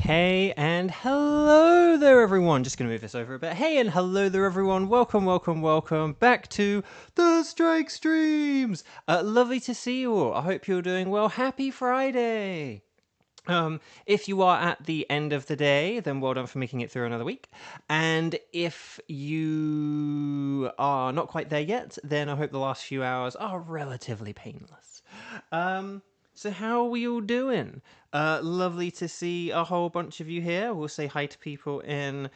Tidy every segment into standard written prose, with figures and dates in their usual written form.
Hey and hello there everyone, just gonna move this over a bit. Hey and hello there everyone, welcome back to the Strike Streams! Lovely to see you all, I hope you're doing well. Happy Friday! If you are at the end of the day, then well done for making it through another week. And if you are not quite there yet, then I hope the last few hours are relatively painless. So how are we all doing? Lovely to see a whole bunch of you here. We'll say hi to people in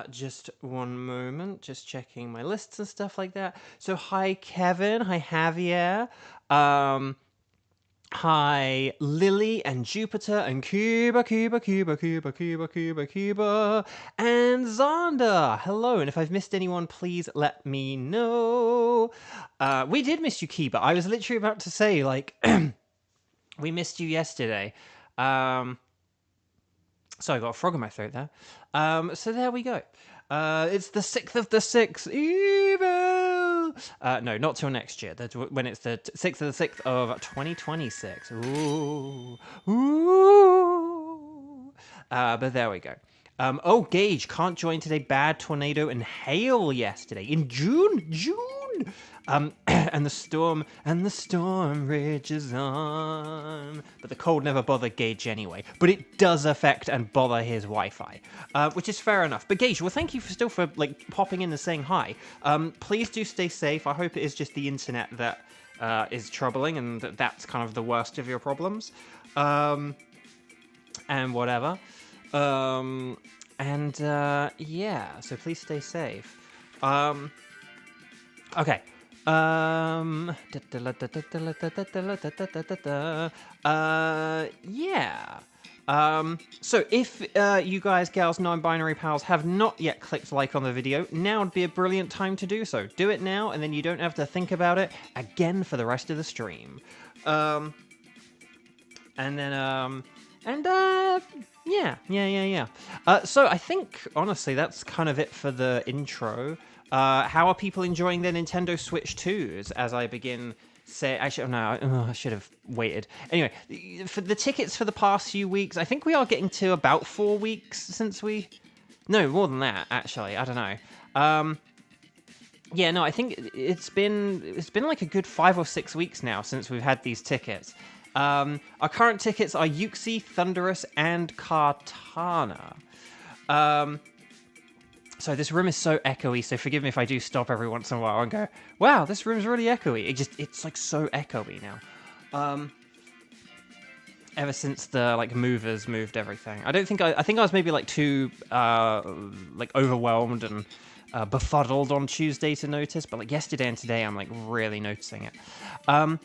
just one moment. Just checking my lists and stuff like that. So hi Kevin, hi Javier. Hi, Lily and Jupiter and Cuba, and Zonda. Hello, and if I've missed anyone, please let me know. We did miss you, Kiba. I was literally about to say, like, we missed you yesterday. So I got a frog in my throat there. So there we go. It's the 6th of the 6th. Evil! No, not till next year. That's when it's the 6th of the 6th of 2026. Ooh. Ooh. But there we go. Oh, Gage can't join today. Bad tornado and hail yesterday. In June? And the storm rages on. But the cold never bothered Gage anyway. But it does affect and bother his Wi-Fi, which is fair enough. But Gage, well, thank you for like popping in and saying hi. Please do stay safe. I hope it is just the internet that is troubling, and that's kind of the worst of your problems. And whatever. Yeah. So please stay safe. Okay. Yeah. So if you guys, gals, non-binary pals have not yet clicked like on the video, now would be a brilliant time to do so. Do it now, and then you don't have to think about it again for the rest of the stream. Yeah. So I think, honestly, that's kind of it for the intro. How are people enjoying their Nintendo Switch 2s as I begin say... Actually, no, I should have waited. Anyway, for the tickets for the past few weeks, I think we are getting to about 4 weeks since we... No, more than that, actually. I don't know. Yeah, no, I think it's been like a good 5 or 6 weeks now since we've had these tickets. Our current tickets are Yuxi, Thunderous, and Kartana. So this room is so echoey, so forgive me if I do stop every once in a while and go, wow, this room's really echoey. It's like so echoey now. Ever since the like movers moved everything. I think I was maybe like too like overwhelmed and befuddled on Tuesday to notice, but like yesterday and today I'm like really noticing it. Yeah,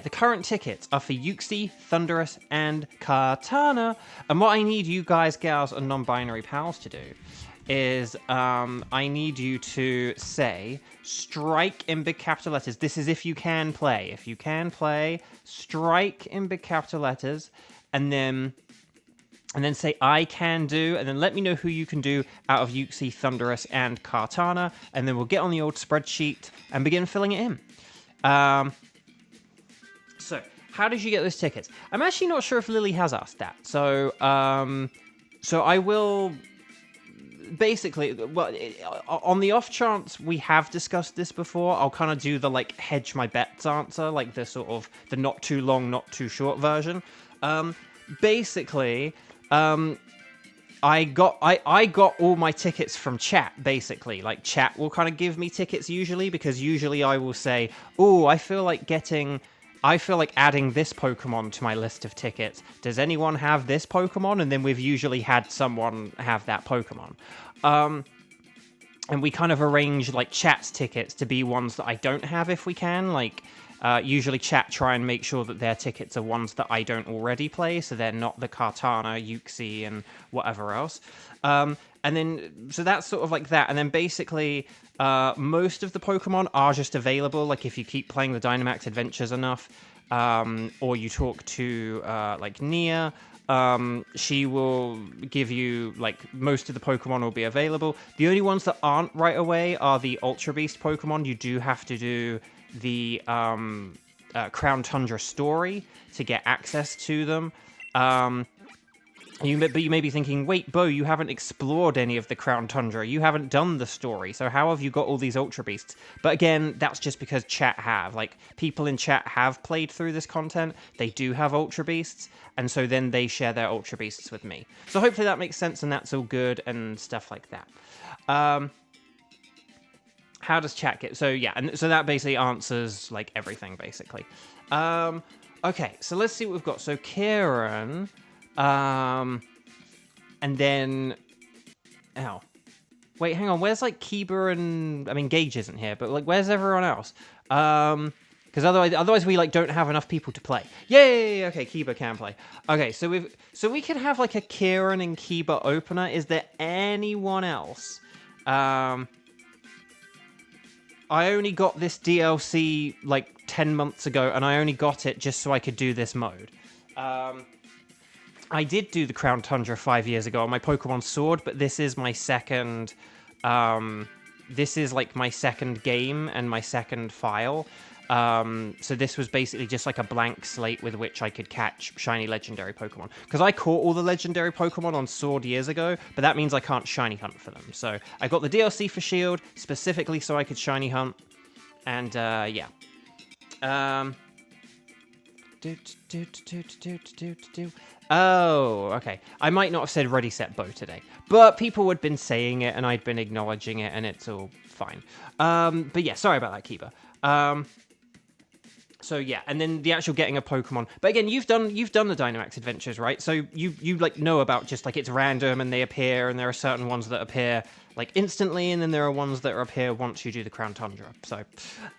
the current tickets are for Yuxi, Thunderous, and Kartana. And what I need you guys, gals, and non-binary pals to do is I need you to say strike in big capital letters. This is if you can play. If you can play, strike in big capital letters, and then say I can do, and then let me know who you can do out of Yuxi, Thunderous, and Kartana, and then we'll get on the old spreadsheet and begin filling it in. So, how did you get those tickets? I'm actually not sure if Lily has asked that. So I will basically, well, on the off chance we have discussed this before, I'll kind of do the like hedge my bets answer, like the sort of the not too long, not too short version. Basically, I got all my tickets from chat, basically. Like, chat will kind of give me tickets usually, because usually I will say, oh, I feel like adding this Pokemon to my list of tickets. Does anyone have this Pokemon? And then we've usually had someone have that Pokemon. And we kind of arrange, like, chat's tickets to be ones that I don't have if we can. Like, usually chat try and make sure that their tickets are ones that I don't already play, so they're not the Kartana, Yuxi, and whatever else. And then, so that's sort of like that. And then basically, most of the Pokemon are just available, like if you keep playing the Dynamax Adventures enough, or you talk to, like, Nia, she will give you, like, most of the Pokemon will be available. The only ones that aren't right away are the Ultra Beast Pokemon. You do have to do the Crown Tundra story to get access to them. But you may be thinking, wait, Bo, you haven't explored any of the Crown Tundra. You haven't done the story. So how have you got all these Ultra Beasts? But again, that's just because chat have. Like, people in chat have played through this content. They do have Ultra Beasts. And so then they share their Ultra Beasts with me. So hopefully that makes sense and that's all good and stuff like that. How does chat get... So, yeah, and so that basically answers, like, everything, basically. Okay, so let's see what we've got. So, Kieran... and then... Ow. Wait, hang on. Where's, like, Kiba and... I mean, Gage isn't here, but, like, where's everyone else? Because otherwise we, like, don't have enough people to play. Yay! Okay, Kiba can play. Okay, so we could have, like, a Kieran and Kiba opener. Is there anyone else? I only got this DLC, like, 10 months ago, and I only got it just so I could do this mode. I did do the Crown Tundra 5 years ago on my Pokémon Sword, but this is my second... this is, like, my second game and my second file. So this was basically just like a blank slate with which I could catch shiny legendary Pokemon. Because I caught all the legendary Pokemon on Sword years ago, but that means I can't shiny hunt for them. So I got the DLC for Shield, specifically so I could shiny hunt. And, yeah. Oh, okay. I might not have said Ready, Set, Bow today. But people had been saying it, and I'd been acknowledging it, and it's all fine. But yeah, sorry about that, Kiba. So yeah, and then the actual getting a Pokemon. But again, you've done the Dynamax Adventures, right? So you like know about just like it's random and they appear, and there are certain ones that appear like instantly, and then there are ones that appear once you do the Crown Tundra. So,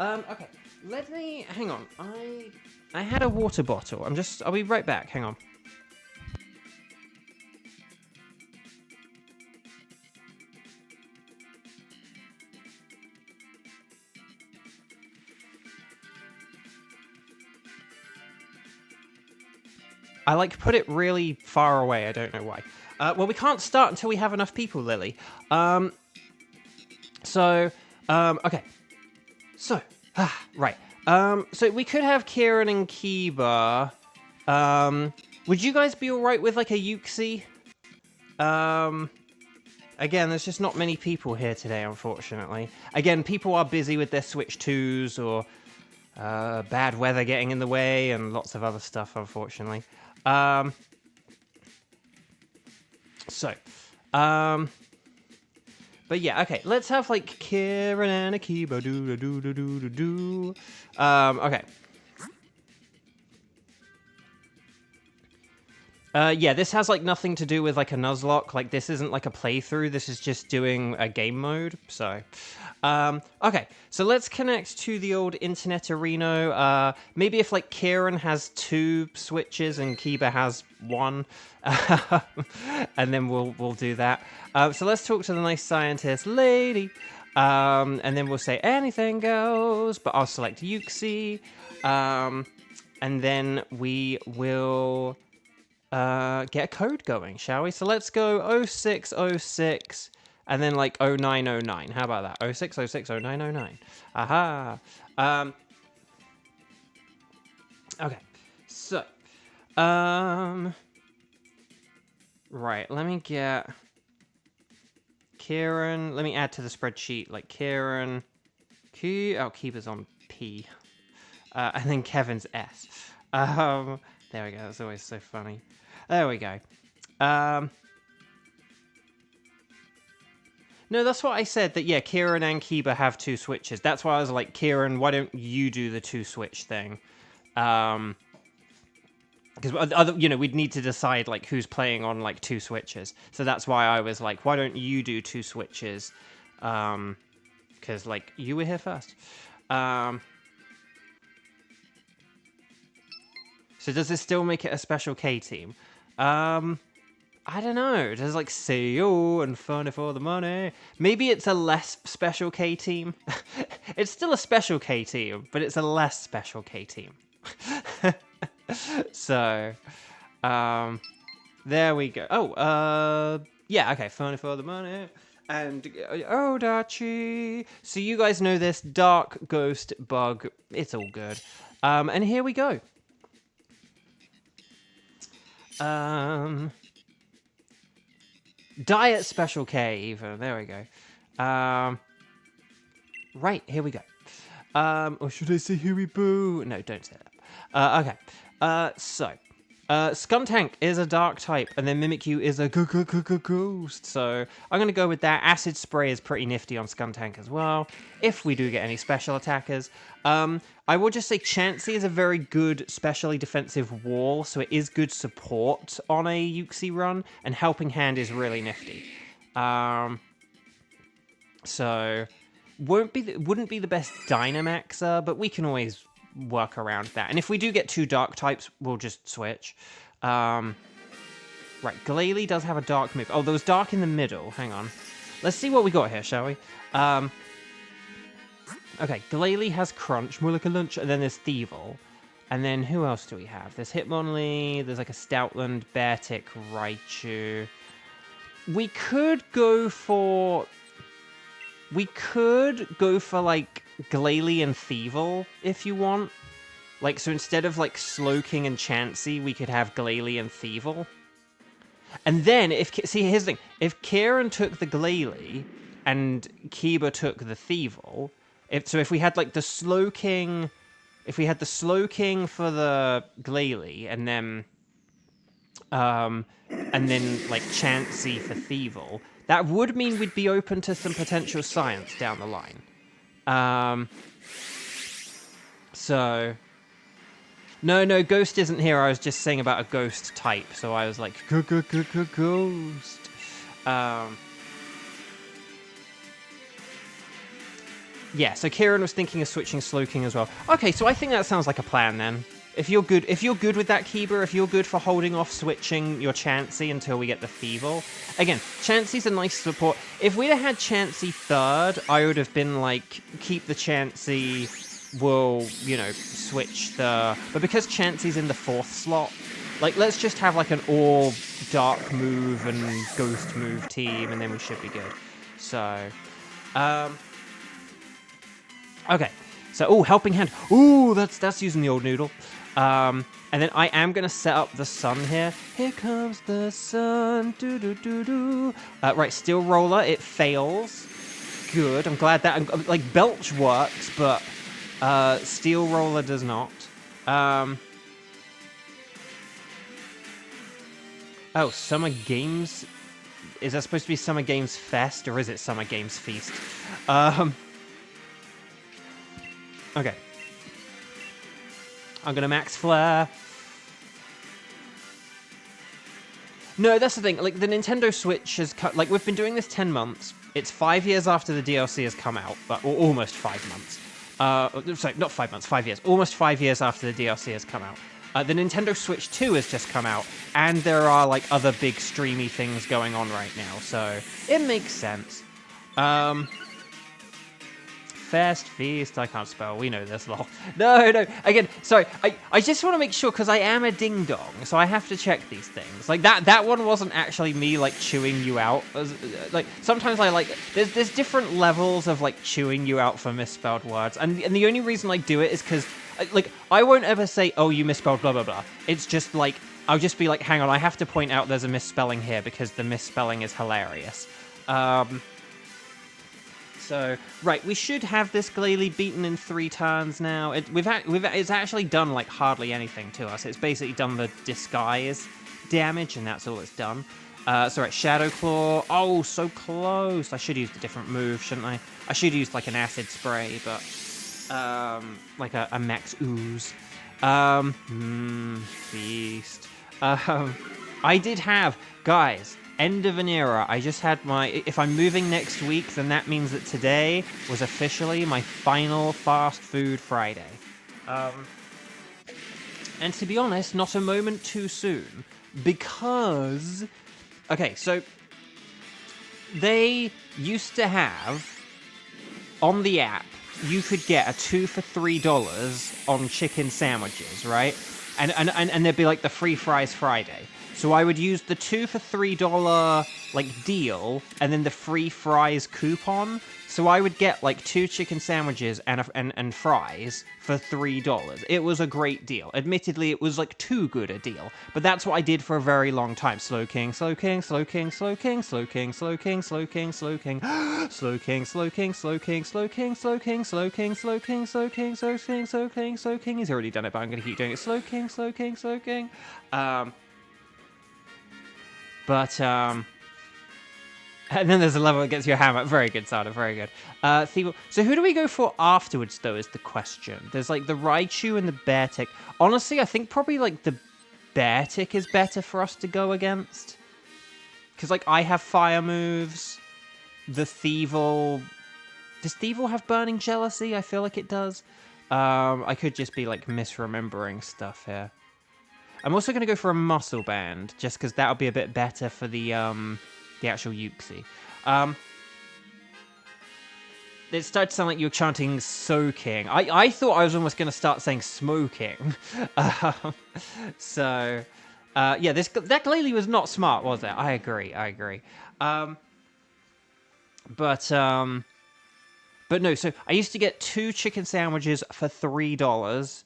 okay, let me hang on. I had a water bottle. I'll be right back. Hang on. I, like, put it really far away. I don't know why. Well, we can't start until we have enough people, Lily. Okay. So, right. So we could have Kieran and Kiba. Would you guys be alright with, like, a Uxie? Again, there's just not many people here today, unfortunately. Again, people are busy with their Switch 2s or bad weather getting in the way and lots of other stuff, unfortunately. But yeah, okay, let's have, like, Kieran and Akiba, okay. Yeah, this has, like, nothing to do with, like, a Nuzlocke. Like, this isn't, like, a playthrough. This is just doing a game mode, so... okay, so let's connect to the old Internet Arena. Maybe if, like, Kieran has 2 switches and Kiba has 1. And then we'll do that. So let's talk to the nice scientist lady. And then we'll say anything goes, but I'll select Uxie. And then we will... get a code going, shall we? So let's go 0606 and then like 0909. How about that? 0606 0909. Aha. Okay. So, right, let me get Kieran. Let me add to the spreadsheet like Kieran. Kiba's on P. And then Kevin's S. There we go. That's always so funny. There we go. No, that's what I said. That yeah, Kieran and Kiba have 2 switches. That's why I was like, Kieran, why don't you do the 2 switch thing? Because you know, we'd need to decide like who's playing on like 2 switches. So that's why I was like, why don't you do 2 switches? Because like you were here first. So does this still make it a special K team? I don't know. Does like say oh and funny for the money? Maybe it's a less special K team. It's still a special K team, but it's a less special K team. So, there we go. Oh, yeah, okay. Funny for the money. And Odachi. So you guys know this dark ghost bug. It's all good. And here we go. Diet Special K, even. There we go. Right, here we go. Or should I say Boo? No, don't say that. Okay. Skuntank is a dark type, and then Mimikyu is a ghost. So I'm going to go with that. Acid Spray is pretty nifty on Skuntank as well, if we do get any special attackers. I will just say Chansey is a very good specially defensive wall, so it is good support on a Uxie run, and Helping Hand is really nifty. So wouldn't be the best Dynamaxer, but we can always work around that. And if we do get 2 dark types, we'll just switch. Right, Glalie does have a dark move. Oh, there was dark in the middle. Hang on. Let's see what we got here, shall we? Okay, Glalie has Crunch, more like a lunch, and then there's Thievul. And then who else do we have? There's Hitmonlee, there's like a Stoutland, Beartic, Raichu. We could go for like Glalie and Thievul if you want. Like, so instead of like Slowking and Chansey, we could have Glalie and Thievul. And then see, here's the thing: if Kieran took the Glalie and Kiba took the Thievul, if we had like the Slowking, if we had the Slowking for the Glalie and then like Chansey for Thievul, that would mean we'd be open to some potential science down the line. So no, Ghost isn't here. I was just saying about a Ghost type, so I was like, Ghost. Yeah, so Kieran was thinking of switching Slowking as well. Okay, so I think that sounds like a plan then. If you're good with that Kiba, if you're good for holding off switching your Chansey until we get the Thievul. Again, Chansey's a nice support. If we'd have had Chansey third, I would have been like, keep the Chansey, we'll, you know, switch the... But because Chansey's in the 4th slot, like, let's just have like an all dark move and ghost move team, and then we should be good. So, okay. So, Helping Hand. Ooh, that's using the old noodle. And then I am going to set up the sun here. Here comes the sun. Do-do-do-do. Right, Steel Roller, it fails. Good, I'm glad that... Like, Belch works, but Steel Roller does not. Oh, Summer Games... Is that supposed to be Summer Games Fest, or is it Summer Games Feast? Okay. I'm going to Max Flare. No, that's the thing. Like, the Nintendo Switch has... Like, we've been doing this 10 months. It's 5 years after the DLC has come out. Or almost 5 months. Sorry, not 5 months, 5 years. Almost 5 years after the DLC has come out. The Nintendo Switch 2 has just come out. And there are, like, other big streamy things going on right now. So, it makes sense. Fest, feast, I can't spell, we know this, lol. No, again, sorry, I just want to make sure, because I am a ding-dong, so I have to check these things. Like, that one wasn't actually me, like, chewing you out. Like, sometimes I, like, there's different levels of, like, chewing you out for misspelled words, and the only reason I do it is because, like, I won't ever say, oh, you misspelled blah, blah, blah. It's just, like, I'll just be like, hang on, I have to point out there's a misspelling here, because the misspelling is hilarious. So, right, we should have this Glalie beaten in 3 turns now. It's actually done, like, hardly anything to us. It's basically done the disguise damage, and that's all it's done. So, right, Shadow Claw. Oh, so close. I should have used a different move, shouldn't I? I should have used, like, an Acid Spray, but... like a Max Ooze. Feast. I did have... Guys... End of an era. I just had my... If I'm moving next week, then that means that today was officially my final Fast Food Friday. And to be honest, not a moment too soon. Because... Okay, so... They used to have... On the app, you could get a 2 for $3 on chicken sandwiches, right? And there'd be like the free fries Friday. So I would use the 2 for $3 like deal, and then the free fries coupon. So I would get like 2 chicken sandwiches and fries for $3. It was a great deal. Admittedly, it was like too good a deal, but that's what I did for a very long time. Slow king, slow king, slow king, slow king, slow king, slow king, slow king, slow king, slow king, slow king, slow king, slow king, slow king, slow king, slow king, slow king, slow king, slow king, slow king. He's already done it, but I'm gonna keep doing it. Slow king, slow king, slow king. And then there's a level that gets your hammer. Very good, Sada. Very good. So who do we go for afterwards, though, is the question. There's, like, the Raichu and the Beartic. Honestly, I think probably, like, the Beartic is better for us to go against. Because, like, I have fire moves. The Thievul... Does Thievul have Burning Jealousy? I feel like it does. I could just be, like, misremembering stuff here. I'm also going to go for a Muscle Band, just because that'll be a bit better for the actual Yuxi. It started to sound like you were chanting soaking. I thought I was almost going to start saying smoking. Yeah, that clearly was not smart, was it? I agree. But no, so I used to get 2 chicken sandwiches for $3.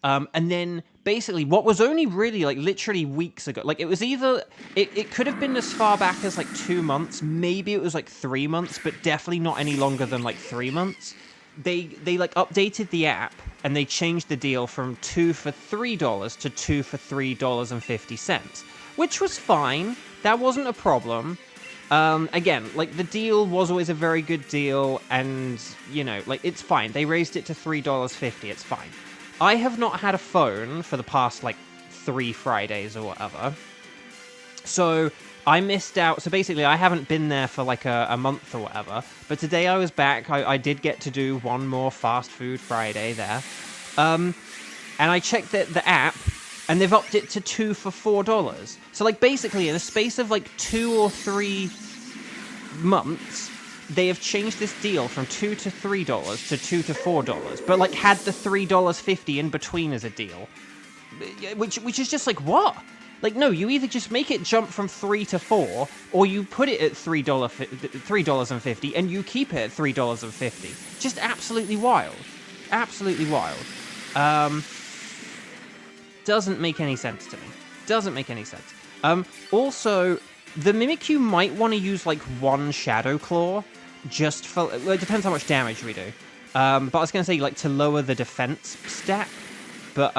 And then basically what was only really like literally weeks ago, like it was either, it could have been as far back as like 2 months, maybe it was like 3 months, but definitely not any longer than like 3 months. They like updated the app and they changed the deal from 2 for $3 to 2 for $3.50, which was fine. That wasn't a problem. Again, like, the deal was always a very good deal, and, you know, like, it's fine. They raised it to $3.50, it's fine. I have not had a phone for the past, like, 3 Fridays or whatever. So, I missed out. So, basically, I haven't been there for, like, a month or whatever. But today I was back. I did get to do one more Fast Food Friday there. And I checked the app, and they've upped it to 2 for $4. So, like, basically, in a space of, like, 2 or 3 months, they have changed this deal from $2 to $3 to $2 to $4, but, like, had the $3.50 in between as a deal. Which is just like, what? Like, no, you either just make it jump from 3 to 4, or you put it at $3.50, and you keep it at $3.50. Just absolutely wild. Absolutely wild. Doesn't make any sense to me. Doesn't make any sense. Also, the Mimikyu might want to use, like, 1 Shadow Claw, just for... Well, it depends how much damage we do. But I was going to say, like, to lower the defense stat. But,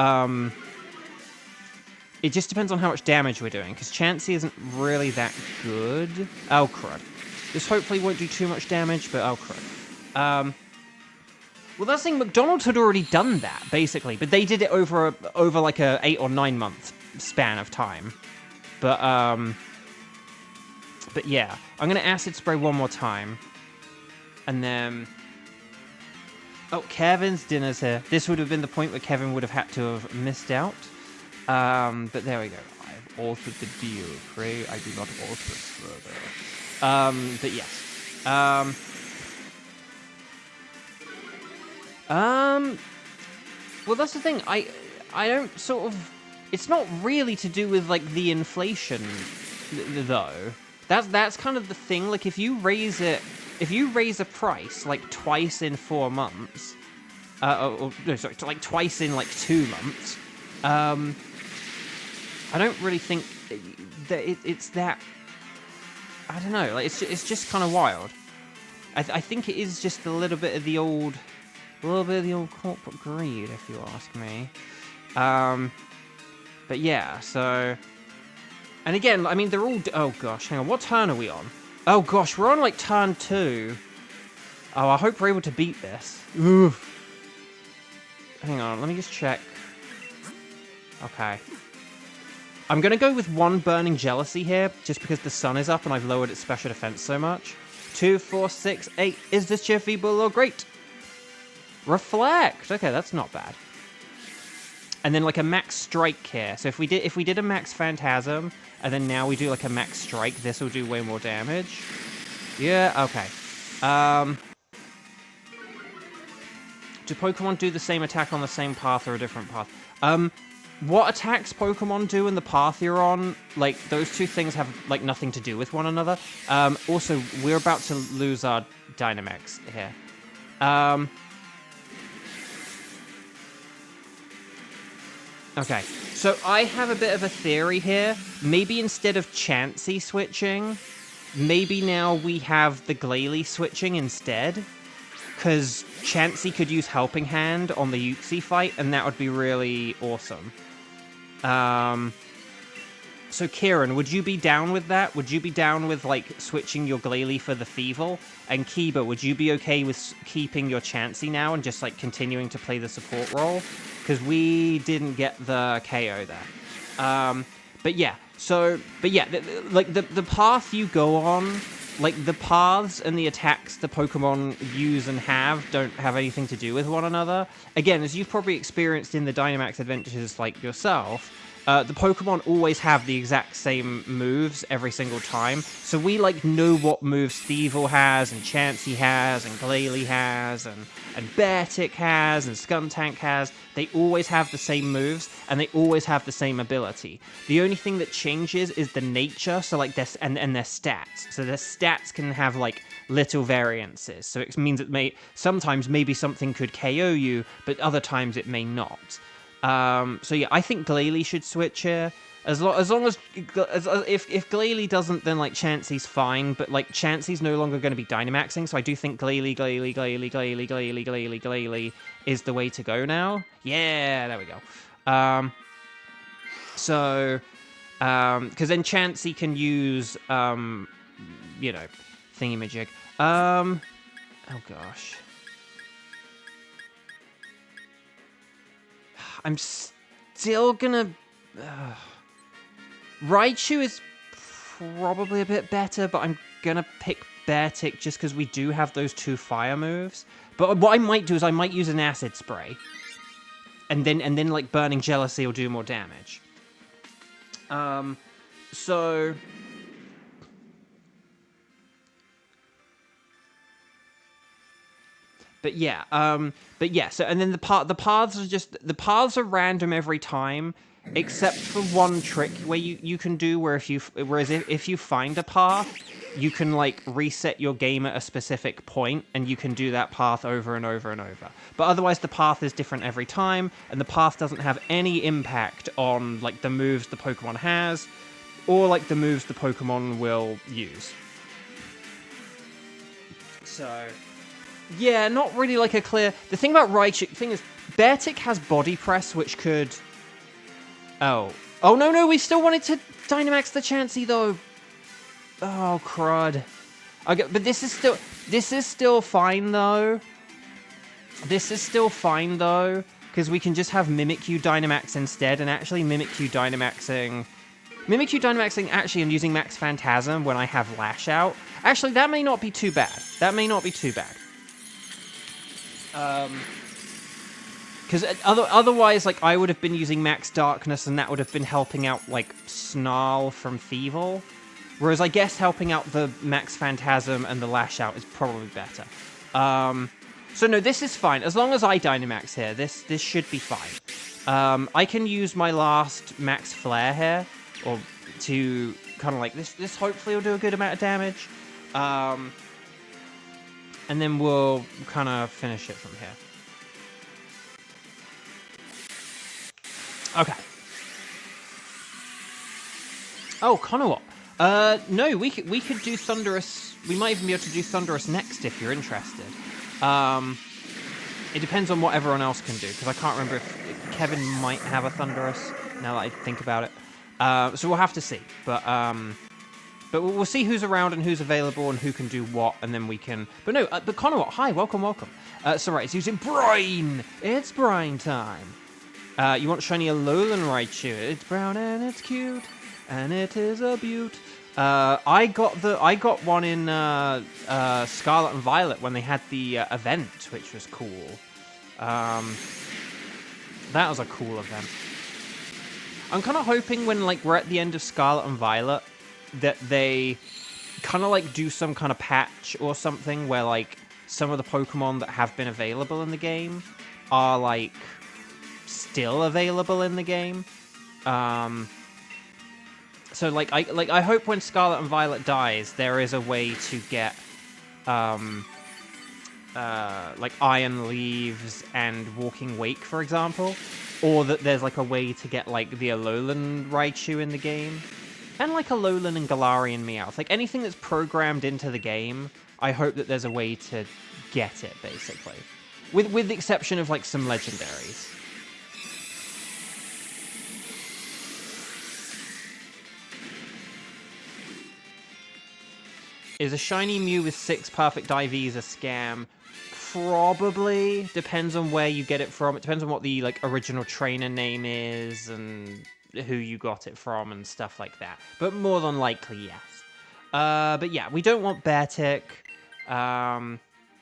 it just depends on how much damage we're doing, because Chansey isn't really that good. Oh, crud. This hopefully won't do too much damage, but oh, crud. Well, that's the thing, McDonald's had already done that, basically, but they did it over like a 8 or 9 month span of time. But yeah, I'm gonna Acid Spray one more time, and then... Oh, Kevin's dinner's here. This would have been the point where Kevin would have had to have missed out. But there we go. I've altered the deal. Pray I do not alter it further. But yes. Well, that's the thing. I don't sort of... It's not really to do with, like, the inflation, though. That's kind of the thing. Like, if you raise a price, like, twice in 4 months... no, sorry, like, twice in, like, 2 months... I don't really think that it's that... I don't know, like, it's just kind of wild. I think it is just a little bit of the old corporate greed, if you ask me. But yeah, so... And again, I mean, they're all... Oh gosh, hang on, what turn are we on? Oh gosh, we're on, like, turn 2. Oh, I hope we're able to beat this. Oof. Hang on, let me just check. Okay. I'm going to go with 1 Burning Jealousy here, just because the sun is up and I've lowered its special defense so much. 2, 4, 6, 8. Is this cheer feeble or great? Reflect! Okay, that's not bad. And then, like, a max strike here. So if we did a max Phantasm, and then now we do, like, a max strike, this will do way more damage. Yeah, okay. Do Pokemon do the same attack on the same path or a different path? what attacks Pokemon do in the path you're on, like, those two things have, like, nothing to do with one another. Also, we're about to lose our Dynamax here. Okay, so I have a bit of a theory here. Maybe instead of Chansey switching, maybe now we have the Glalie switching instead. Because Chansey could use Helping Hand on the Uxie fight, and that would be really awesome. So Kieran, would you be down with that? Would you be down with, like, switching your Glalie for the Thievul? And Kiba, would you be okay with keeping your Chansey now and just, like, continuing to play the support role? Because we didn't get the KO there. But yeah, the path you go on, like, the paths and the attacks the Pokemon use and have don't have anything to do with one another. Again, as you've probably experienced in the Dynamax Adventures, like, yourself, the Pokemon always have the exact same moves every single time. So we, like, know what moves Thievul has, and Chansey has, and Glalie has, and Beartic has, and Skuntank has. They always have the same moves, and they always have the same ability. The only thing that changes is the nature, so, like, their stats. So their stats can have, like, little variances. So it means that sometimes maybe something could KO you, but other times it may not. So yeah, I think Glalie should switch here. As long as if Glalie doesn't, then, like, Chansey's fine, but, like, Chansey's no longer going to be Dynamaxing, so I do think Glalie is the way to go now. Yeah, there we go. Because then Chansey can use, you know, thingamajig. Oh gosh. I'm still gonna... Raichu is probably a bit better, but I'm gonna pick Beartic just because we do have those two fire moves. But what I might do is I might use an Acid Spray. And then like, Burning Jealousy will do more damage. So... But yeah, so, and then the paths are random every time, except for one trick where you can do where if you find a path, you can, like, reset your game at a specific point, and you can do that path over and over and over. But otherwise, the path is different every time, and the path doesn't have any impact on, like, the moves the Pokemon has, or, like, the moves the Pokemon will use. So... yeah, not really, like, a clear... The thing about Raichu... The thing is, Beartic has Body Press, which could... Oh, no, we still wanted to Dynamax the Chansey, though. Oh, crud. Okay, but this is still fine, though. This is still fine, though, because we can just have Mimikyu Dynamax instead, and actually Mimikyu Dynamaxing actually and using Max Phantasm when I have Lash Out. Actually, that may not be too bad. Because otherwise, like, I would have been using Max Darkness, and that would have been helping out, like, Snarl from Thievul. Whereas I guess helping out the Max Phantasm and the Lash Out is probably better. So no, this is fine. As long as I Dynamax here, this should be fine. I can use my last Max Flare here, or to kind of, like, this hopefully will do a good amount of damage. And then we'll kind of finish it from here. Okay. Oh, Conowop. No, we could do Thundurus. We might even be able to do Thundurus next if you're interested. It depends on what everyone else can do, because I can't remember if Kevin might have a Thundurus, now that I think about it. So we'll have to see. But we'll see who's around and who's available and who can do what, and then we can... But no, but Conowop, hi, welcome. So right, it's using Brine! It's Brine time! You want shiny Alolan Raichu. It's brown and it's cute, and it is a beaut. I got one in Scarlet and Violet when they had the event, which was cool. That was a cool event. I'm kind of hoping when, like, we're at the end of Scarlet and Violet that they kind of, like, do some kind of patch or something where, like, some of the Pokemon that have been available in the game are, like, still available in the game. So like I hope when Scarlet and Violet dies, there is a way to get like Iron Leaves and Walking Wake, for example, or that there's like a way to get like the Alolan Raichu in the game, and like Alolan and Galarian Meowth, like anything that's programmed into the game. I hope that there's a way to get it, basically, with the exception of like some legendaries. Is a shiny Mew with 6 perfect IVs a scam? Probably. Depends on where you get it from. It depends on what the like original trainer name is and who you got it from and stuff like that. But more than likely, yes. But yeah, we don't want Beartick.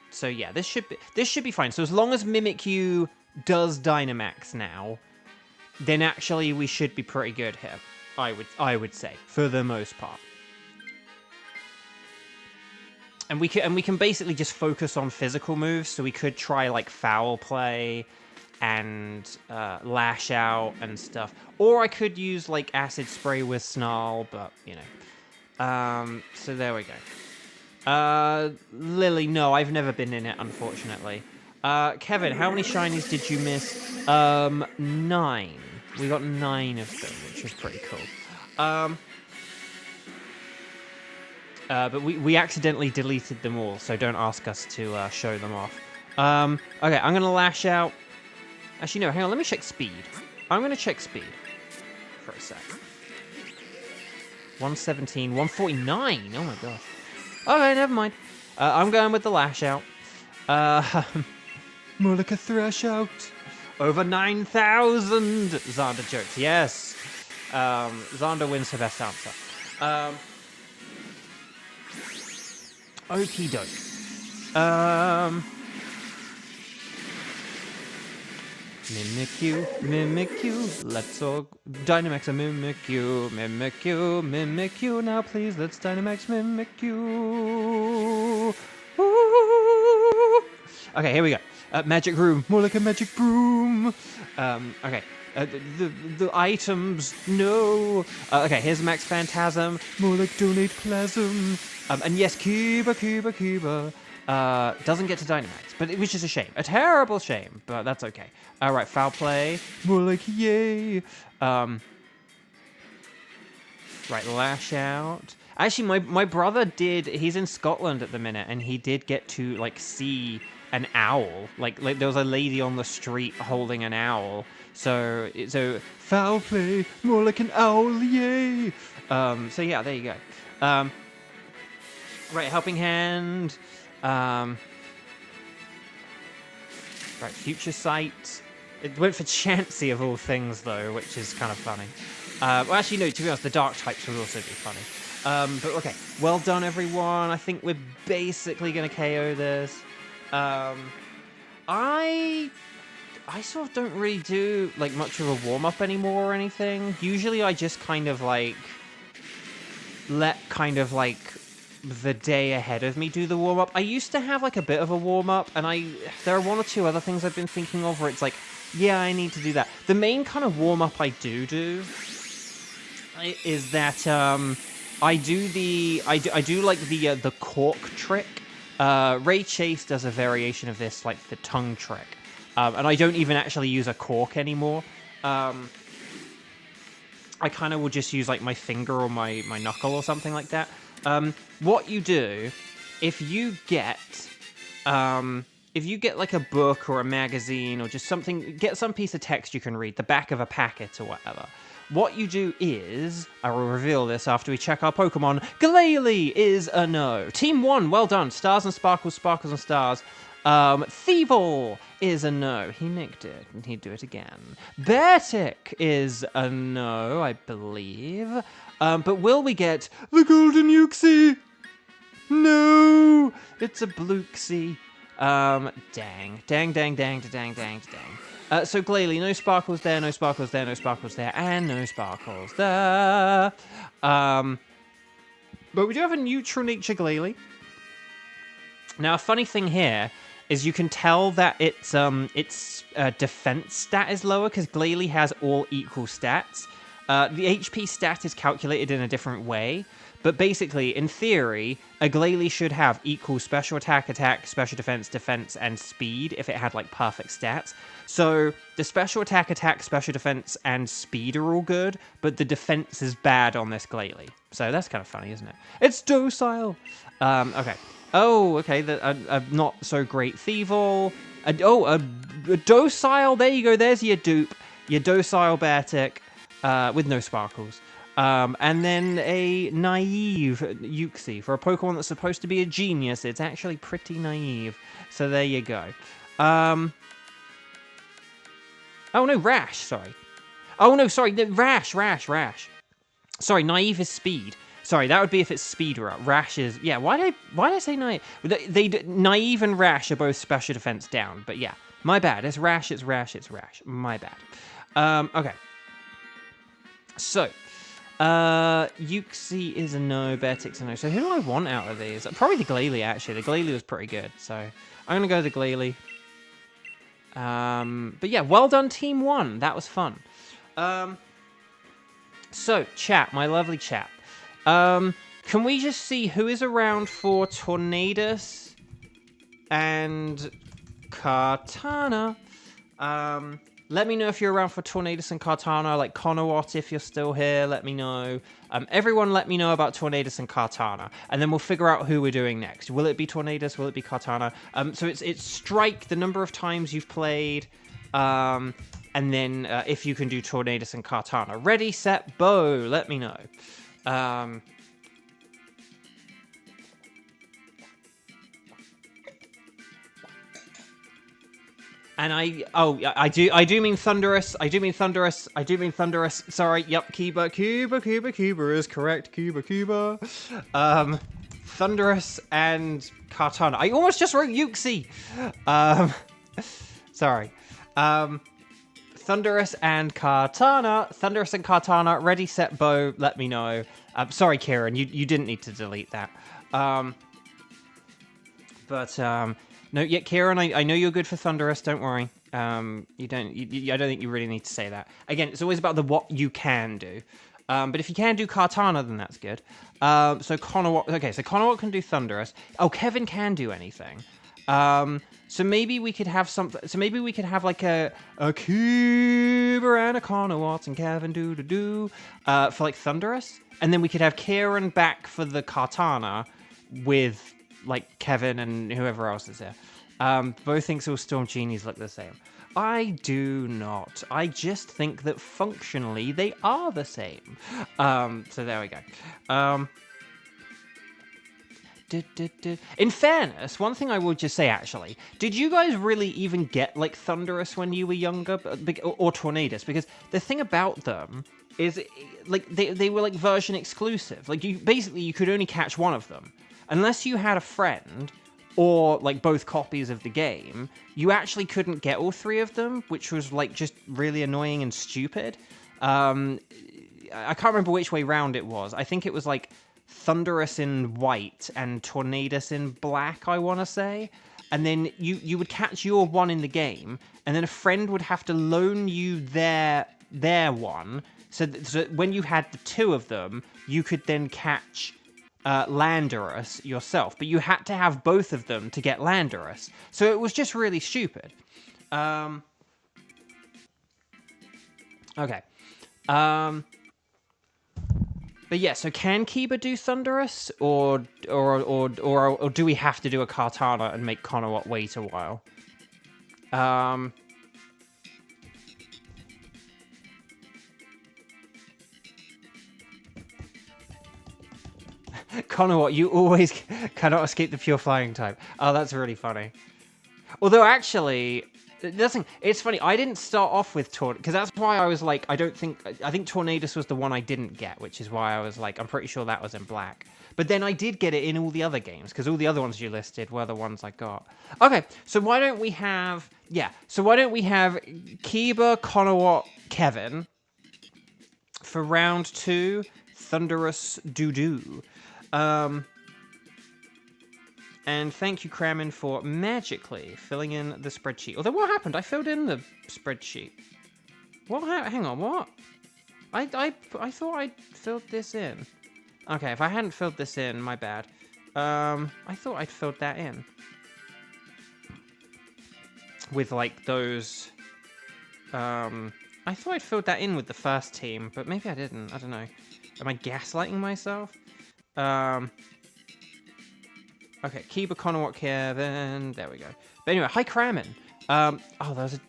So yeah, this should be fine. So as long as Mimikyu does Dynamax now, then actually we should be pretty good here. I would say, for the most part. And we can basically just focus on physical moves, so we could try like Foul Play and Lash Out and stuff. Or I could use like Acid Spray with Snarl, but you know. So there we go. Lily, no, I've never been in it, unfortunately. Kevin, how many shinies did you miss? 9. We got 9 of them, which was pretty cool. But we accidentally deleted them all, so don't ask us to show them off. Okay, I'm going to Lash Out. Actually, no, hang on, let me check speed. I'm going to check speed for a sec. 117, 149, oh my gosh. Okay, never mind. I'm going with the Lash Out. More like a Thresh Out. Over 9,000! Xander jokes, yes. Xander wins her best answer. Okie doke. Mimikyu, let's all Dynamax a Mimikyu, now please let's Dynamax Mimikyu. Ooh. Okay, here we go. Magic Room, more like a magic broom. Okay. The items, no. Okay, here's Max Phantasm, more like Donate Plasm. And yes, Cuba. Doesn't get to Dynamax, but which is a shame. A terrible shame, but that's okay. Alright, Foul Play, more like yay. Right, Lash Out. Actually, my brother he's in Scotland at the minute, and he did get to, like, see an owl. Like there was a lady on the street holding an owl. So Foul Play, more like an owl, yay. So yeah, there you go. Right, Helping Hand. Right, Future Sight. It went for Chansey of all things, though, which is kind of funny. Well, actually, no, to be honest, the Dark types would also be funny. But okay, well done, everyone. I think we're basically going to KO this. I sort of don't really do, like, much of a warm-up anymore or anything. Usually I just kind of, like, let kind of, like, the day ahead of me do the warm-up. I used to have, like, a bit of a warm-up, and there are 1 or 2 other things I've been thinking of where it's like, yeah, I need to do that. The main kind of warm-up I do is that, I do like the cork trick. Ray Chase does a variation of this, like the tongue trick. And I don't even actually use a cork anymore. I kind of will just use like my finger or my knuckle or something like that. What you do, if you get like a book or a magazine or just something, get some piece of text you can read, the back of a packet or whatever. What you do is, I will reveal this after we check our Pokemon. Glalie is a no. Team 1, well done. Stars and Sparkles, Sparkles and Stars. Thievul is a no. He nicked it, and he'd do it again. Beartick is a no, I believe. But will we get the Golden Uxie? No! It's a Bluesky. Dang. So Glalie, no Sparkles there, no Sparkles there, no Sparkles there, and no Sparkles there. But we do have a neutral nature Glalie. Now, a funny thing here is you can tell that its defense stat is lower because Glalie has all equal stats. The HP stat is calculated in a different way, but basically, in theory, a Glalie should have equal special attack, special defense, and speed if it had, like, perfect stats. So, the special attack, special defense, and speed are all good, but the defense is bad on this Glalie. So that's kind of funny, isn't it? It's docile! Okay. Oh, okay, a not so great Thievul. A docile, there you go, there's your dupe. Your docile Beartic. With no sparkles. And then a naive Uxie. For a Pokemon that's supposed to be a genius, it's actually pretty naive. So there you go. Oh no, Rash, sorry. Oh no, sorry, Rash. Sorry, naive is speed. Sorry, that would be if it's speed or up. Rash is... Yeah, why did I say naive? Naive and Rash are both special defense down. But yeah, my bad. It's Rash. My bad. Okay. So, Uxie is a no, Beartic's a no. So who do I want out of these? Probably the Glalie, actually. The Glalie was pretty good, so I'm going to go the Glalie. But yeah, well done, Team 1. That was fun. So, chat, my lovely chat. Can we just see who is around for Tornadus and Kartana? Let me know if you're around for Tornadus and Kartana, like Conowat, if you're still here, let me know. Everyone let me know about Tornadus and Kartana, and then we'll figure out who we're doing next. Will it be Tornadus? Will it be Kartana? So it's strike, the number of times you've played, and then if you can do Tornadus and Kartana. Ready, set, bow, let me know. And I do mean Thunderous. Sorry, yep, Kiba is correct. Kiba. Thunderous and Kartana. I almost just wrote Uxie. Sorry. Thunderous and Kartana. Ready, set, bow. Let me know. Sorry, Kieran. You didn't need to delete that. No, yeah, Kieran, I know you're good for Thunderous, don't worry. I don't think you really need to say that. Again, it's always about what you can do. But if you can do Kartana, then that's good. So Conowat can do Thunderous. Oh, Kevin can do anything. So maybe we could have something. So maybe we could have like a Kieber and a Conowat and Kevin for like Thunderous, and then we could have Kieran back for the Kartana with like Kevin and whoever else is there. Both think all Storm Genies look the same. I do not. I just think that functionally they are the same. So there we go. In fairness, one thing I will just say actually, did you guys really even get like Thunderous when you were younger, or Tornadus? Because the thing about them is, like, they were like version exclusive. Like you could only catch one of them. Unless you had a friend, or like both copies of the game, you actually couldn't get all three of them, which was like just really annoying and stupid. I can't remember which way round it was. I think it was like Thunderous in white and Tornadus in black, I want to say. And then you would catch your one in the game, and then a friend would have to loan you their one, so when you had the two of them, you could then catch Landorus yourself, but you had to have both of them to get Landorus, so it was just really stupid. Okay. But yeah, so can Kiba do Thunderous, or do we have to do a Kartana and make Conowat wait a while? Conowat, you always cannot escape the pure flying type. Oh, that's really funny. Although, actually, it's funny, I didn't start off with Tornadus, because that's why I was like, I think Tornadus was the one I didn't get, which is why I was like, I'm pretty sure that was in black. But then I did get it in all the other games, because all the other ones you listed were the ones I got. Okay, so why don't we have Kiba, Conowat, Kevin for round 2, Thunderous, Doo-Doo. And thank you, Kramen, for magically filling in the spreadsheet. Although, what happened? I filled in the spreadsheet. What? Hang on, what? I thought I'd filled this in. Okay, if I hadn't filled this in, my bad. I thought I'd filled that in. With, like, those... I thought I'd filled that in with the first team, but maybe I didn't. I don't know. Am I gaslighting myself? Okay, Kiba, Conowat, Kevin. There we go. But anyway, hi, Kramen. Oh,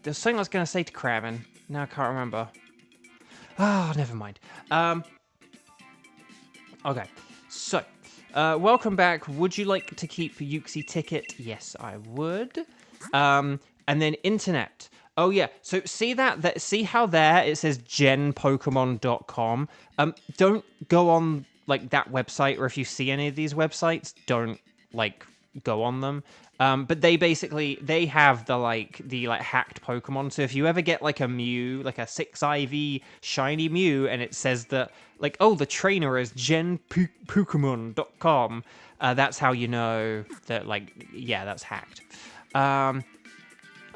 there's something I was going to say to Kramen. Now I can't remember. Oh, never mind. Okay, so, welcome back. Would you like to keep Yuxi ticket? Yes, I would. And then internet. Oh yeah, so see see how there it says genpokemon.com. Don't go on like that website, or if you see any of these websites, don't like go on them. But they have the hacked Pokemon. So if you ever get like a Mew, like a 6IV shiny Mew, and it says that like, oh, the trainer is genpokemon.com, that's how you know that, like, yeah, that's hacked.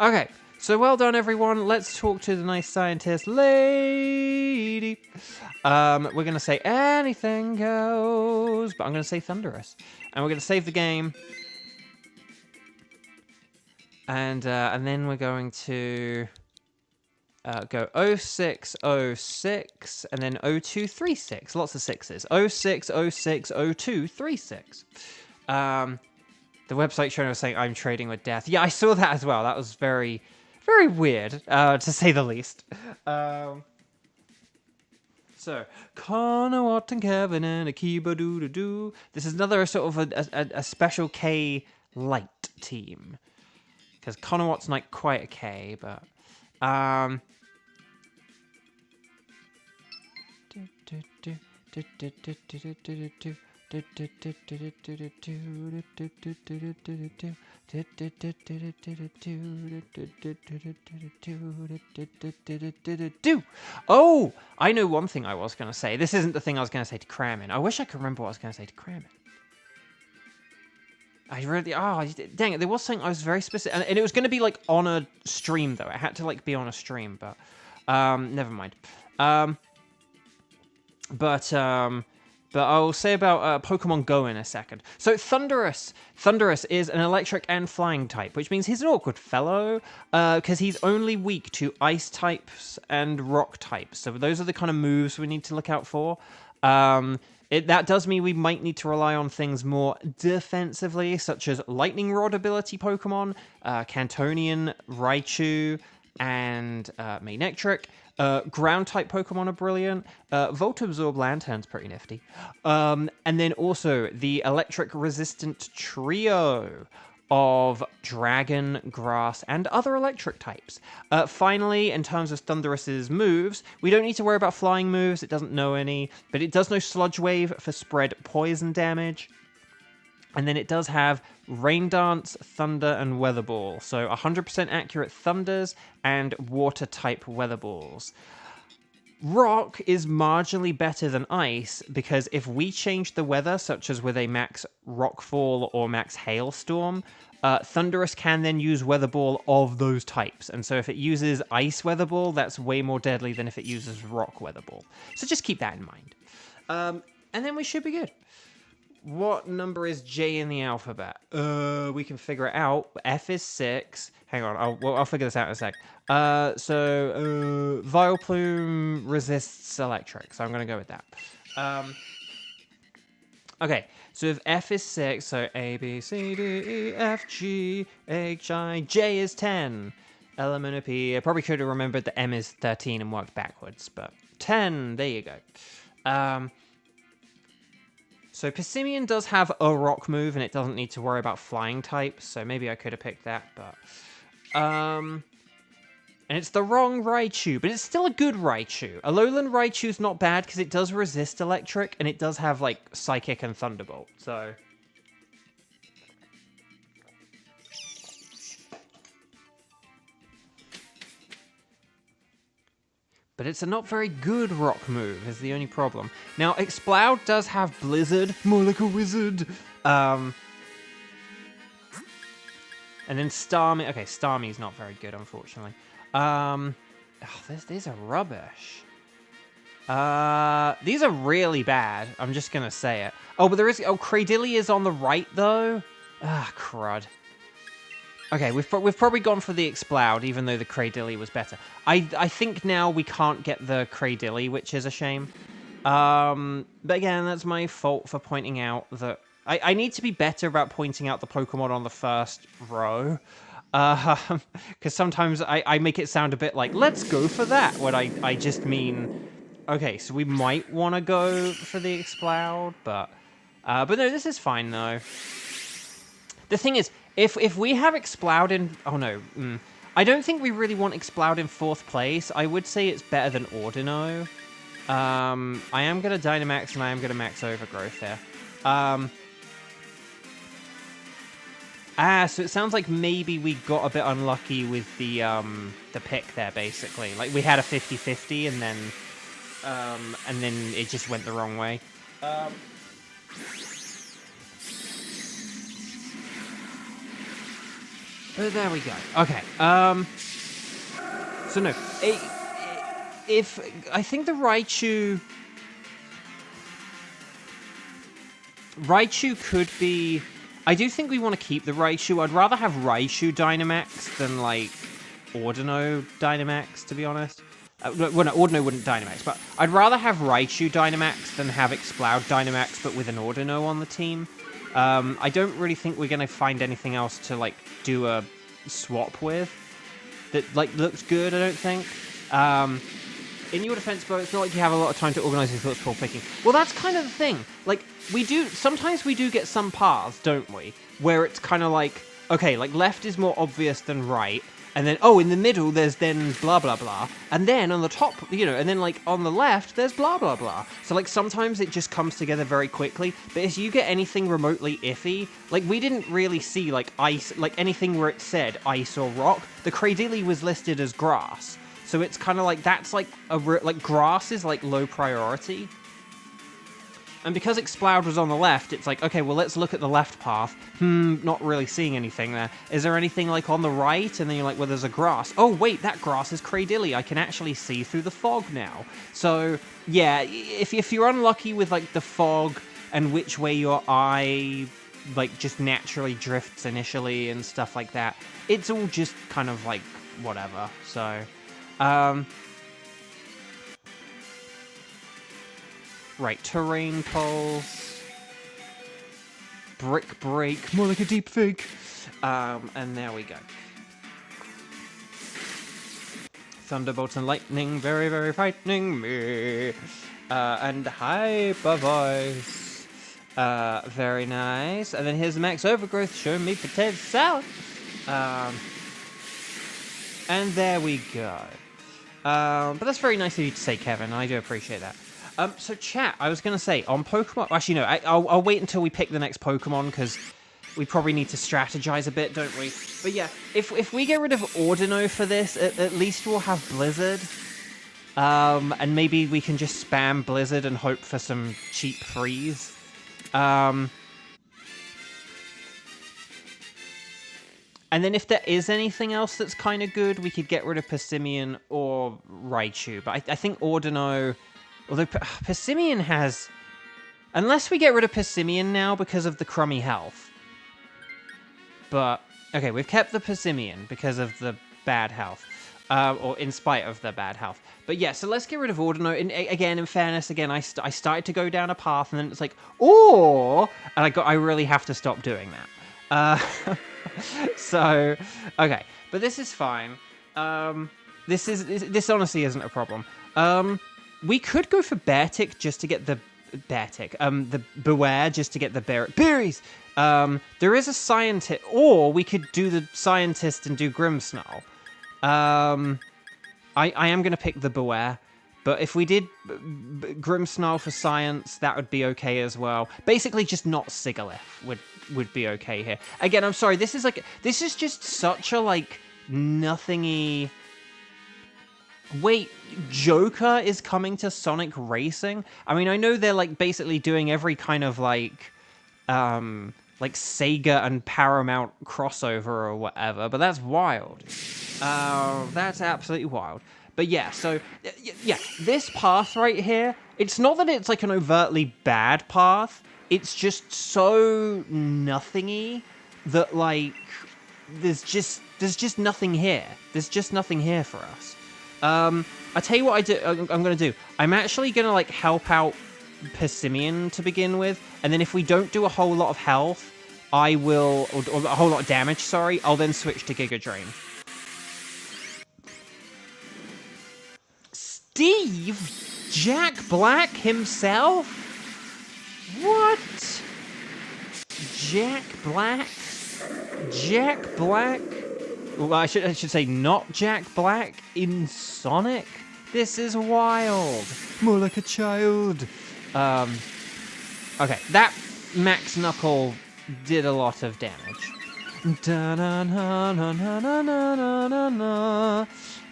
Okay. So well done, everyone. Let's talk to the nice scientist lady. We're going to say anything goes, but I'm going to say Thunderous. And we're going to save the game. And then we're going to go 0606 and then 0236. Lots of sixes. 0606 0236. The website showing was saying, I'm trading with death. Yeah, I saw that as well. That was very... very weird, to say the least. So, Conowat and Kevin and Akiba doo-doo-doo. This is another sort of a special K light team. Because Conowat's not quite a K, but... Oh, I know one thing I was going to say. This isn't the thing I was going to say to Kramen. I wish I could remember what I was going to say to Kramen. I really... Oh, dang it. There was something I was very specific... And it was going to be, like, on a stream, though. It had to, like, be on a stream, but... never mind. But I'll say about Pokemon Go in a second. So Thunderous. Thunderous is an electric and flying type, which means he's an awkward fellow, because he's only weak to ice types and rock types. So those are the kind of moves we need to look out for. That does mean we might need to rely on things more defensively, such as Lightning Rod ability Pokemon, Cantonian, Raichu, and Manectric. Ground-type Pokemon are brilliant. Volt Absorb Lantern's pretty nifty. And then also the electric-resistant trio of Dragon, Grass, and other electric types. Finally, in terms of Thunderous's moves, we don't need to worry about flying moves. It doesn't know any, but it does know Sludge Wave for spread poison damage. And then it does have Rain Dance, Thunder, and Weather Ball. So 100% accurate Thunders and Water-type Weather Balls. Rock is marginally better than Ice, because if we change the weather, such as with a max Rockfall or max Hailstorm, Thunderous can then use Weather Ball of those types. And so if it uses Ice Weather Ball, that's way more deadly than if it uses Rock Weather Ball. So just keep that in mind. And then we should be good. What number is J in the alphabet? We can figure it out. F is 6. Hang on, I'll figure this out in a sec. So Vileplume resists electric, so I'm going to go with that. Okay, so if F is 6, so A, B, C, D, E, F, G, H, I, J is 10. L, M, N, O, P. I probably could have remembered that M is 13 and worked backwards, but 10, there you go. So Pissimian does have a rock move, and it doesn't need to worry about flying types, so maybe I could have picked that, but... And it's the wrong Raichu, but it's still a good Raichu. Alolan Raichu's not bad, because it does resist electric, and it does have, like, Psychic and Thunderbolt, so... But it's a not very good rock move, is the only problem. Now, Exploud does have Blizzard, more like a wizard. And then Starmie. Okay, Starmie's not very good, unfortunately. These are rubbish. These are really bad. I'm just gonna say it. Oh, but there is... Oh, Cradilly is on the right, though. Ah, crud. Okay, we've probably gone for the Exploud, even though the Cradilly was better. I think now we can't get the Cradilly, which is a shame. But again, that's my fault for pointing out that... I need to be better about pointing out the Pokemon on the first row. Because sometimes I make it sound a bit like, let's go for that, when I just mean... Okay, so we might want to go for the Exploud, but no, this is fine, though. The thing is, if we have Exploud in... Oh, no. I don't think we really want Exploud in 4th place. I would say it's better than Ordino. I am going to Dynamax, and I am going to Max Overgrowth here. So it sounds like maybe we got a bit unlucky with the pick there, basically. Like, we had a 50-50, and then it just went the wrong way. But there we go. Okay. So no, if I think the Raichu could be... I do think we want to keep the Raichu. I'd rather have Raichu Dynamax than, like, Ordino Dynamax, to be honest. Well, no, Ordino wouldn't Dynamax, but I'd rather have Raichu Dynamax than have Exploud Dynamax, but with an Ordino on the team. I don't really think we're going to find anything else to, like, do a swap with that, like, looks good, I don't think. In your defense, Bo, it's not like you have a lot of time to organize your thoughts before picking. Well, that's kind of the thing. Like, sometimes we do get some paths, don't we? Where it's kind of like, okay, like, left is more obvious than right, and then, oh, in the middle, there's then blah, blah, blah, and then on the top, you know, and then, like, on the left, there's blah, blah, blah. So, like, sometimes it just comes together very quickly, but if you get anything remotely iffy, like, we didn't really see, like, ice, like, anything where it said ice or rock. The Cradilly was listed as grass. So it's kind of like, that's like, like grass is like low priority. And because Exploud was on the left, it's like, okay, well, let's look at the left path. Not really seeing anything there. Is there anything like on the right? And then you're like, well, there's a grass. Oh, wait, that grass is Cradilly. I can actually see through the fog now. So yeah, if you're unlucky with like the fog and which way your eye like just naturally drifts initially and stuff like that, it's all just kind of like whatever. So... right, Terrain Pulse, Brick Break, more like a deep fake, and there we go. Thunderbolt and Lightning, very, very frightening me, and Hyper Voice, very nice, and then here's the Max Overgrowth, showing me Potato Salad, and there we go. But that's very nice of you to say, Kevin. I do appreciate that. So chat, I was going to say, on Pokemon... Actually, no, I'll wait until we pick the next Pokemon, because we probably need to strategize a bit, don't we? But yeah, if we get rid of Ordino for this, at least we'll have Blizzard. And maybe we can just spam Blizzard and hope for some cheap freeze. And then if there is anything else that's kind of good, we could get rid of Persimmon or Raichu. But I think Ordino... Although Persimmon has... Unless we get rid of Persimmon now because of the crummy health. But, okay, we've kept the Persimmon because of the bad health. Or in spite of the bad health. But yeah, so let's get rid of Ordino. And again, in fairness, again, I started to go down a path, and then it's like, or... And I really have to stop doing that. So, okay, but this is fine. This honestly isn't a problem. We could go for Beartic just to get the the Beware just to get the berries. There is a Scientist, or we could do the Scientist and do Grimmsnarl. I am going to pick the Beware. But if we did Grimmsnarl for Science, that would be okay as well. Basically, just not Sigalith would be okay here. Again, I'm sorry. This is just such a like nothingy. Wait, Joker is coming to Sonic Racing? I mean, I know they're like basically doing every kind of like like Sega and Paramount crossover or whatever, but that's wild. That's absolutely wild. But yeah, so yeah, this path right here, it's not that it's like an overtly bad path, it's just so nothingy that like there's just nothing here. There's just nothing here for us. I tell you what I'm gonna do. I'm actually gonna like help out Persimmon to begin with, and then if we don't do a whole lot of health, I will, or a whole lot of damage, sorry, I'll then switch to Giga Drain. Steve? Jack Black himself? What? Jack Black? Jack Black? Well, I should say not Jack Black in Sonic? This is wild. More like a child. Okay, that Max Knuckle did a lot of damage. Da na na na na na na na na na.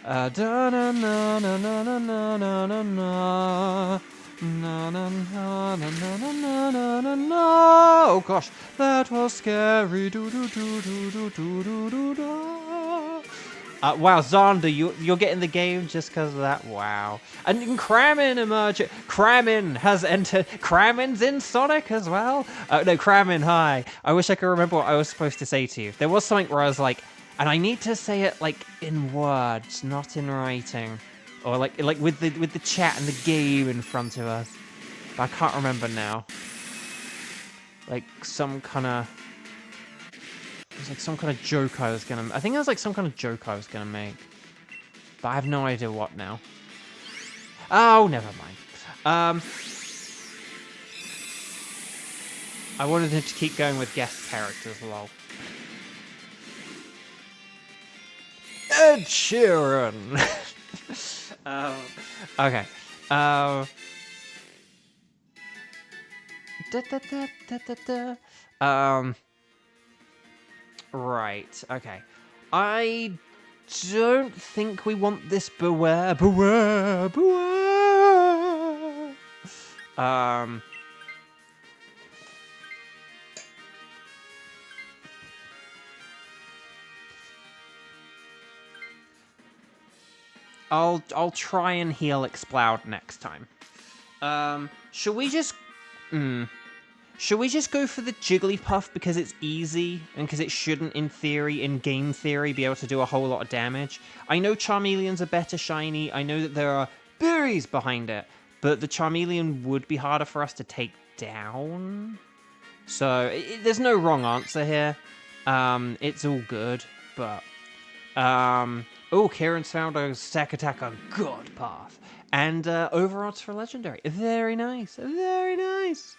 Da na na na na na na na na na. Na na na na na na na na na. Oh gosh, that was scary. Do do do do do do do do do. Wow, Zonda, you're getting the game just because of that. Wow. And Kramin emerged. Kramin has entered. Kramin's in Sonic as well. No, Kramin, hi. I wish I could remember what I was supposed to say to you. There was something where I was like, and I need to say it like in words, not in writing, or like with the chat and the game in front of us. But I can't remember now. Like some kind of. It was like some kind of joke I was gonna... I think it was like some kind of joke I was gonna make. But I have no idea what now. Oh, never mind. I wanted him to keep going with guest characters, lol. Ed Sheeran! Okay. Right, okay. I don't think we want this beware. I'll try and heal Exploud next time. Should we just go for the Jigglypuff because it's easy and because it shouldn't, in theory, in game theory, be able to do a whole lot of damage? I know Charmeleon's a better shiny. I know that there are berries behind it, but the Charmeleon would be harder for us to take down. So there's no wrong answer here. It's all good, but oh, Kieran's found a Sack Attack on God Path. And overodds for Legendary. Very nice. Very nice.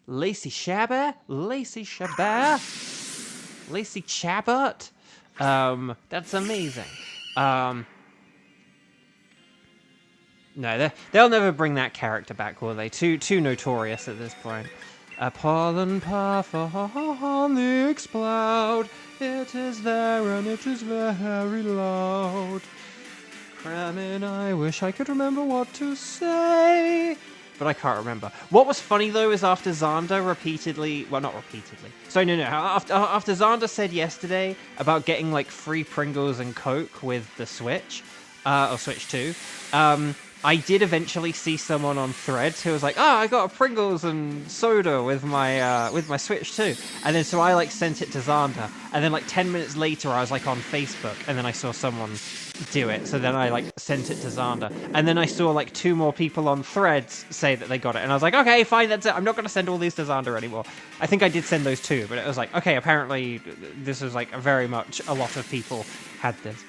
Lacey Shabba? Lacey Shabba? Lacey Chabot? That's amazing. No, they'll never bring that character back, will they? Too notorious at this point. Pollen puff on the Exploud. It is there and it is very loud. Kramin, I wish I could remember what to say, but I can't remember. What was funny though is after Xander repeatedly, well, not repeatedly. So no. After Xander said yesterday about getting like free Pringles and Coke with the Switch, or Switch 2, I did eventually see someone on Threads who was like, "Oh, I got a Pringles and soda with my Switch too." And then so I like sent it to Xander, and then like 10 minutes later I was like on Facebook, and then I saw someone do it. So then I like sent it to Xander, and then I saw like 2 more people on Threads say that they got it, and I was like, "Okay, fine, that's it. I'm not going to send all these to Xander anymore." I think I did send those 2, but it was like, okay, apparently this was like very much a lot of people had this.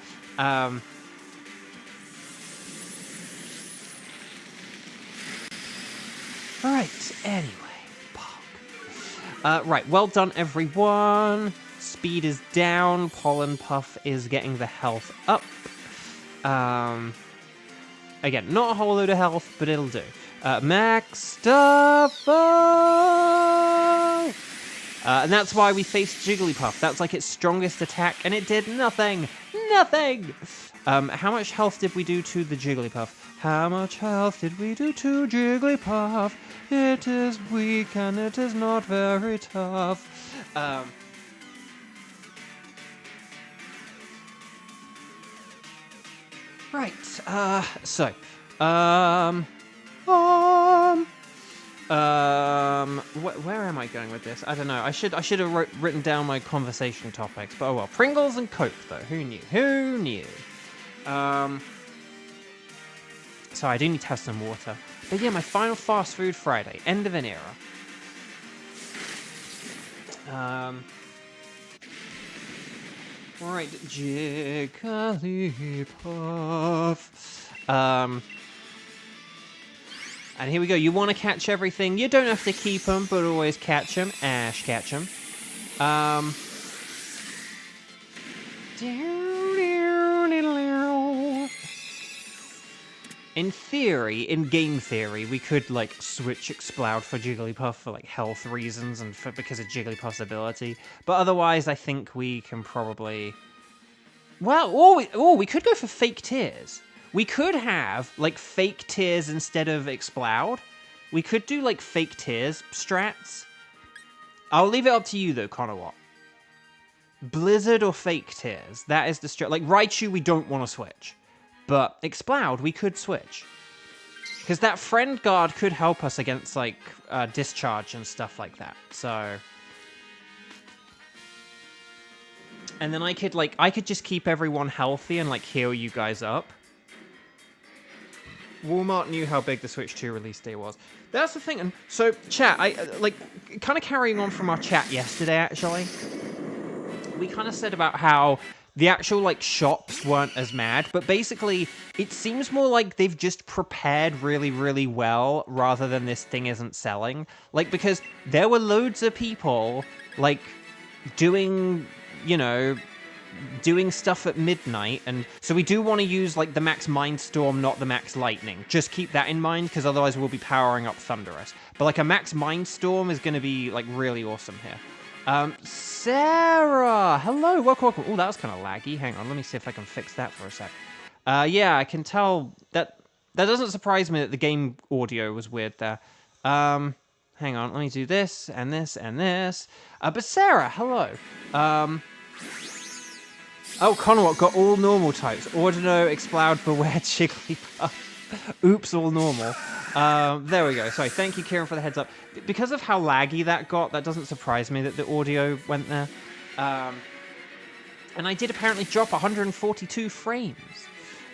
Right, anyway, Pog. Right, well done, everyone. Speed is down. Pollen Puff is getting the health up. Again, not a whole load of health, but it'll do. Max Stuffo! And that's why we faced Jigglypuff. That's like its strongest attack, and it did nothing. Nothing! How much health did we do to the Jigglypuff? How much health did we do to Jigglypuff? It is weak and it is not very tough. Right, where am I going with this? I don't know. I should have written down my conversation topics, but oh well. Pringles and Coke, though. Who knew? Who knew? So I do need to have some water. But yeah, my final fast food Friday. End of an era. Right, Jigglypuff. And here we go. You want to catch everything. You don't have to keep them, but always catch them. Ash, catch them. In theory, in game theory, we could, like, switch Exploud for Jigglypuff for, like, health reasons and because of Jigglypuff's ability. But otherwise, I think we can probably... Well, we could go for fake tears. We could have, like, fake tears instead of Exploud. We could do, like, fake tears strats. I'll leave it up to you, though, Conowat. Blizzard or fake tears? That is the strat. Like, Raichu, we don't want to switch. But Exploud, we could switch. Because that friend guard could help us against, like, discharge and stuff like that. So... And then I could just keep everyone healthy and, like, heal you guys up. Walmart knew how big the Switch 2 release day was. That's the thing. And so, chat, kind of carrying on from our chat yesterday, actually. We kind of said about how the actual, like, shops weren't as mad, but basically, it seems more like they've just prepared really, really well, rather than this thing isn't selling. Like, because there were loads of people, like, doing, you know, doing stuff at midnight, and so we do want to use, like, the max Mindstorm, not the max Lightning. Just keep that in mind, because otherwise we'll be powering up Thunderous. But, like, a max Mindstorm is going to be, like, really awesome here. Sarah! Hello! Welcome. Oh, that was kind of laggy. Hang on, let me see if I can fix that for a sec. Yeah, I can tell that doesn't surprise me that the game audio was weird there. Hang on, let me do this, and this, and this. But Sarah, hello. Oh, Conowat got all normal types. Ordino, Exploud, Beware, Jigglypuff. Oops, all normal. There we go. Sorry, thank you, Kieran, for the heads up. Because of how laggy that got, that doesn't surprise me that the audio went there. And I did apparently drop 142 frames.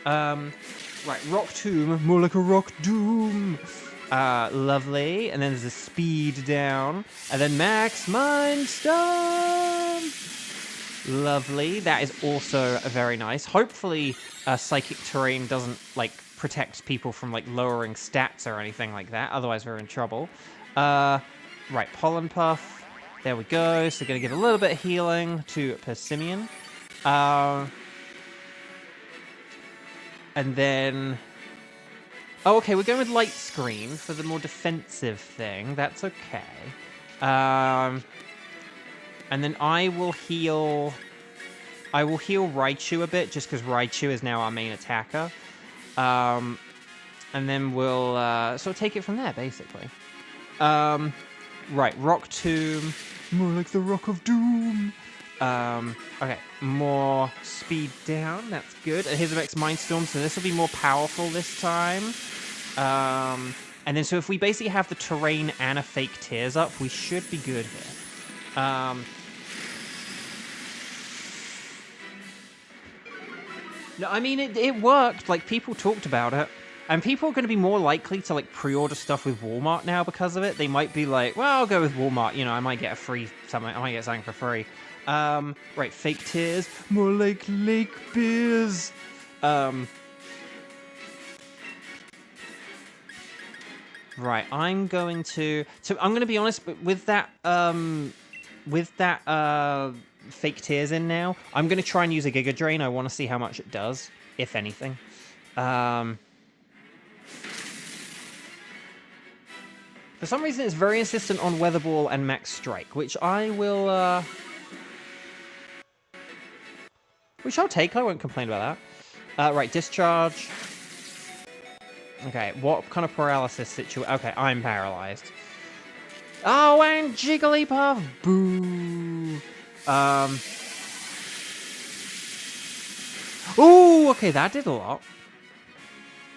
Right, Rock Tomb, more like a Rock Doom. Lovely. And then there's a speed down. And then Max Mindstorm. Lovely. That is also very nice. Hopefully, Psychic Terrain doesn't, like, protect people from, like, lowering stats or anything like that. Otherwise, we're in trouble. Right, Pollen Puff. There we go. So, gonna give a little bit of healing to Persimmon. And then... Oh, okay, we're going with Light Screen for the more defensive thing. That's okay. And then I will heal Raichu a bit, just because Raichu is now our main attacker. And then we'll sort of take it from there, basically. Right, Rock Tomb. More like the Rock of Doom. Okay, more speed down. That's good. And here's the next Mindstorm, so this will be more powerful this time. And then so if we basically have the terrain and a fake tears up, we should be good here. No, I mean, it worked. Like, people talked about it. And people are going to be more likely to, like, pre-order stuff with Walmart now because of it. They might be like, well, I'll go with Walmart. You know, I might get something. I might get something for free. Right, fake tears. More like Lake Beers. Right, I'm going to... So, I'm going to be honest, but with that fake tears in now, I'm going to try and use a Giga Drain. I want to see how much it does, if anything. For some reason, it's very insistent on Weather Ball and Max Strike, which I will... which I'll take. I won't complain about Right, discharge. Okay, what kind of paralysis situation? Okay, I'm paralyzed. Oh, and Jigglypuff! Boo! Ooh, okay, that did a lot.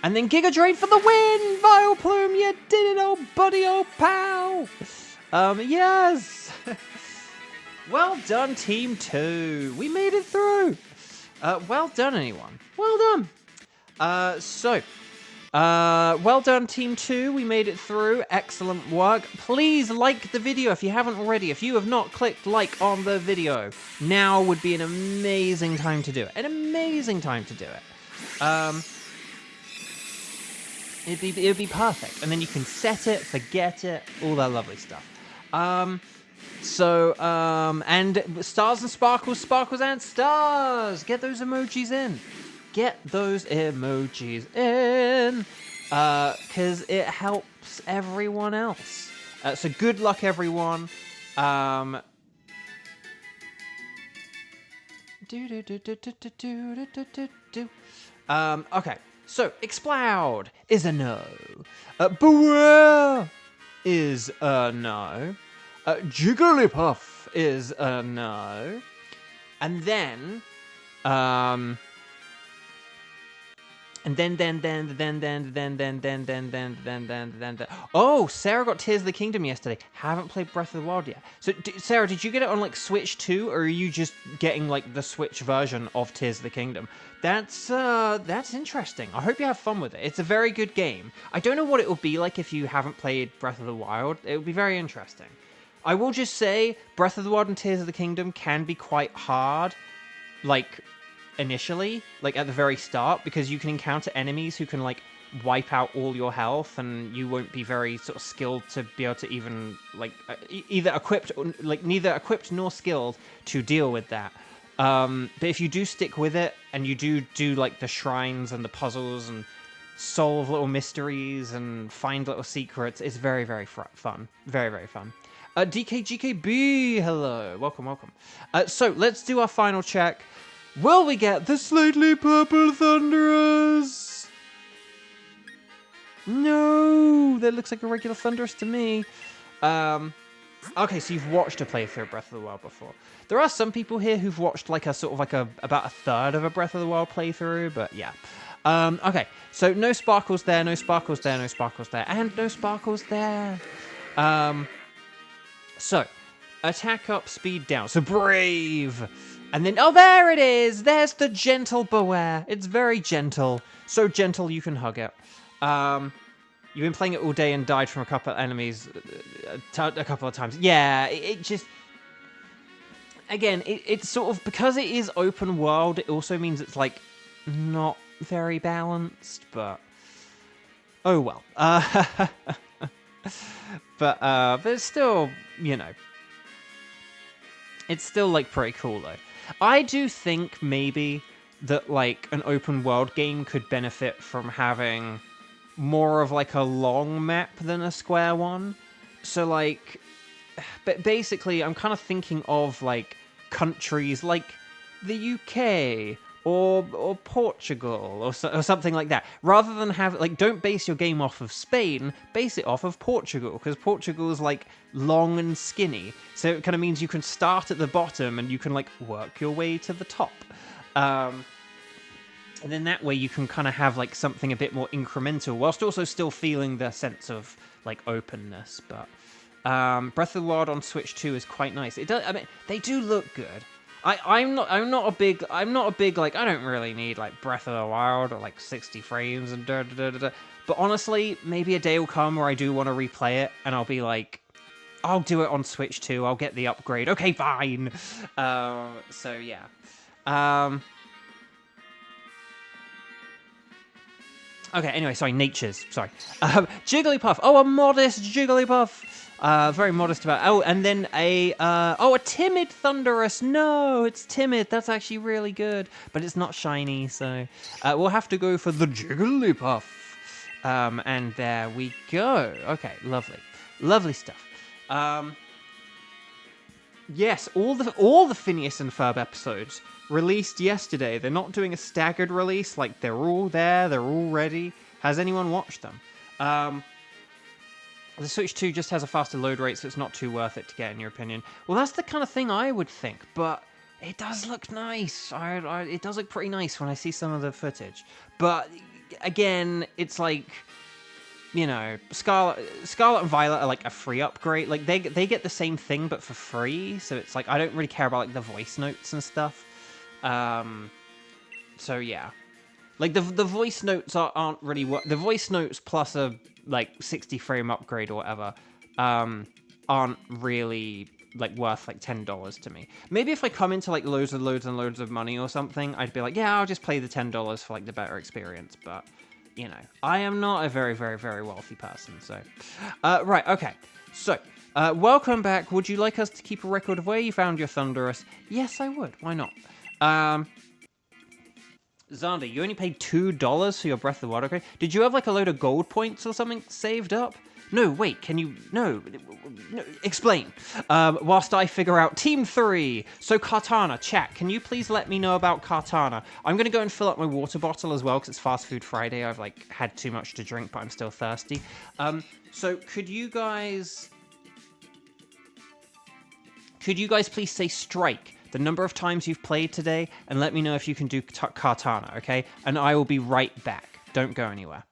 And then Giga Drain for the win! Vileplume, you did it, old buddy, old pal! Yes! Well done, Team 2. We made it through. Well done, anyone. Well done. Well done, Team 2. We made it through. Excellent work. Please like the video if you haven't already. If you have not clicked like on the video, now would be an amazing time to do it. An amazing time to do it. It'd be perfect. And then you can set it, forget it, all that lovely stuff. And stars and sparkles, sparkles and stars. Get those emojis in. Get those emojis in. Because it helps everyone else. So good luck, everyone. Okay. So, Exploud is a no. Beware is a no. Jigglypuff is a no. And then, oh, Sarah got Tears of the Kingdom yesterday. Haven't played Breath of the Wild yet. So, Sarah, did you get it on, like, Switch 2, or are you just getting, like, the Switch version of Tears of the Kingdom? That's interesting. I hope you have fun with it. It's a very good game. I don't know what it will be like if you haven't played Breath of the Wild. It would be very interesting. I will just say, Breath of the Wild and Tears of the Kingdom can be quite hard, like, initially, like, at the very start, because you can encounter enemies who can, like, wipe out all your health, and you won't be very sort of skilled to be able to even, like, either equipped, like, neither equipped nor skilled to deal with that. But if you do stick with it, and you do like the shrines and the puzzles and solve little mysteries and find little secrets, it's very, very fun. Very, very fun. DKGKB, hello. Welcome, welcome. So let's do our final check. Will we get the slightly purple Thunderous? No, that looks like a regular Thunderous to me. Okay, so you've watched a playthrough of Breath of the Wild before. There are some people here who've watched like a sort of like about a third of a Breath of the Wild playthrough, but yeah. Okay, so no sparkles there, no sparkles there, no sparkles there, and no sparkles there. So, attack up, speed down. So brave! And then, oh, there it is! There's the gentle Beware. It's very gentle. So gentle you can hug it. You've been playing it all day and died from a couple of enemies a couple of times. Yeah, it just... Again, it's sort of... Because it is open world, it also means it's, like, not very balanced, but... Oh, well. But it's still, you know... It's still, like, pretty cool, though. I do think, maybe, that, like, an open world game could benefit from having... more of like a long map than a square one. So like, but basically I'm kind of thinking of like countries like the UK or Portugal or something like that. Rather than have like, don't base your game off of Spain, base it off of Portugal, because Portugal is like long and skinny. So it kind of means you can start at the bottom and you can like work your way to the top. And then that way you can kind of have like something a bit more incremental, whilst also still feeling the sense of like openness. But Breath of the Wild on Switch 2 is quite nice. It does. I mean, they do look good. I'm not a big like, I don't really need like Breath of the Wild or like 60 frames and da da da da. But honestly, maybe a day will come where I do want to replay it, and I'll be like, I'll do it on Switch 2. I'll get the upgrade. Okay, fine. So yeah. Okay, anyway, sorry, natures, sorry. Jigglypuff, oh, a modest Jigglypuff. Very modest about, oh, and then a timid Thunderous. No, it's timid, that's actually really good. But it's not shiny, so we'll have to go for the Jigglypuff. And there we go. Okay, lovely. Lovely stuff. Yes, all the Phineas and Ferb episodes released yesterday. They're not doing a staggered release. Like, they're all there. They're all ready. Has anyone watched them? The Switch 2 just has a faster load rate, so it's not too worth it to get, in your opinion. Well, that's the kind of thing I would think, but it does look nice. It does look pretty nice when I see some of the footage. But, again, it's like, you know, Scarlet and Violet are like a free upgrade. Like, they get the same thing, but for free, so it's like, I don't really care about, like, the voice notes and stuff. So, yeah. Like, the voice notes aren't really... The voice notes plus a, like, 60 frame upgrade or whatever aren't really, like, worth, like, $10 to me. Maybe if I come into, like, loads and loads of money or something, I'd be like, yeah, I'll just pay the $10 for, like, the better experience. But, you know, I am not a very, very, very wealthy person, so... right, okay. So, welcome back. Would you like us to keep a record of where you found your Thunderous? Yes, I would. Why not? Xander, you only paid $2 for your Breath of the Wild upgrade? Did you have, like, a load of gold points or something saved up? No, wait, can you... No, explain. Whilst I figure out Team 3. So, Kartana, chat, can you please let me know about Kartana? I'm going to go and fill up my water bottle as well, because it's Fast Food Friday. I've, like, had too much to drink, but I'm still thirsty. So, could you guys please say strike the number of times you've played today, and let me know if you can do Kartana, okay? And I will be right back. Don't go anywhere.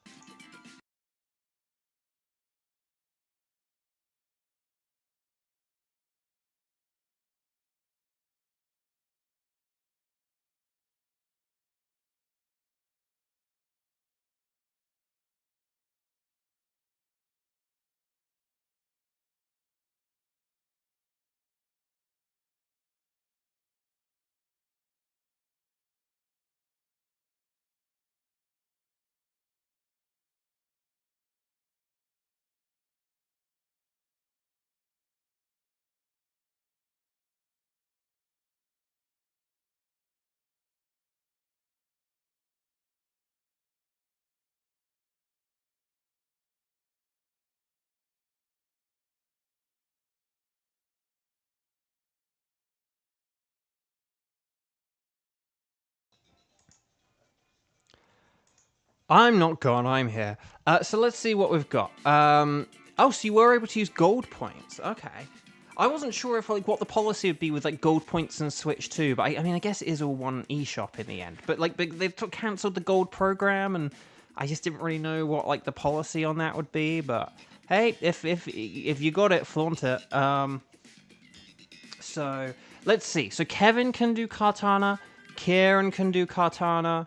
I'm not gone, I'm here. So let's see what we've got. Oh, so you were able to use gold points. Okay. I wasn't sure if, like, what the policy would be with, like, gold points and Switch 2, but I mean, I guess it is all one eShop in the end. But, like, they've cancelled the gold program, and I just didn't really know what, like, the policy on that would be, but hey, if you got it, flaunt it. So, let's see. So Kevin can do Kartana, Kieran can do Kartana,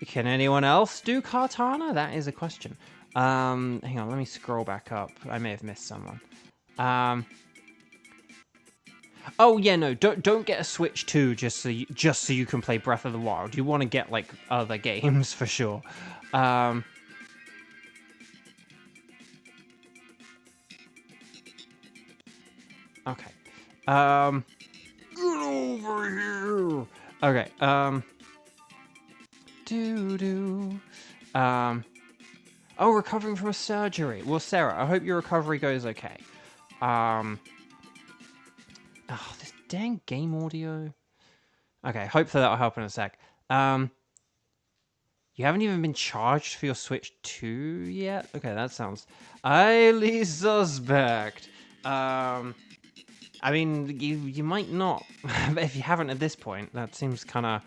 can anyone else do Kartana? That is a question. Hang on, let me scroll back up. I may have missed someone. Oh yeah, no, don't get a Switch 2 just so you can play Breath of the Wild. You want to get, like, other games for sure. Okay. Get over here. Okay. Oh, recovering from a surgery. Well, Sarah, I hope your recovery goes okay. Oh, this dang game audio. Okay, hopefully that'll help in a sec. You haven't even been charged for your Switch 2 yet? Okay, that sounds highly suspect. I mean, you might not, if you haven't at this point. That seems kind of...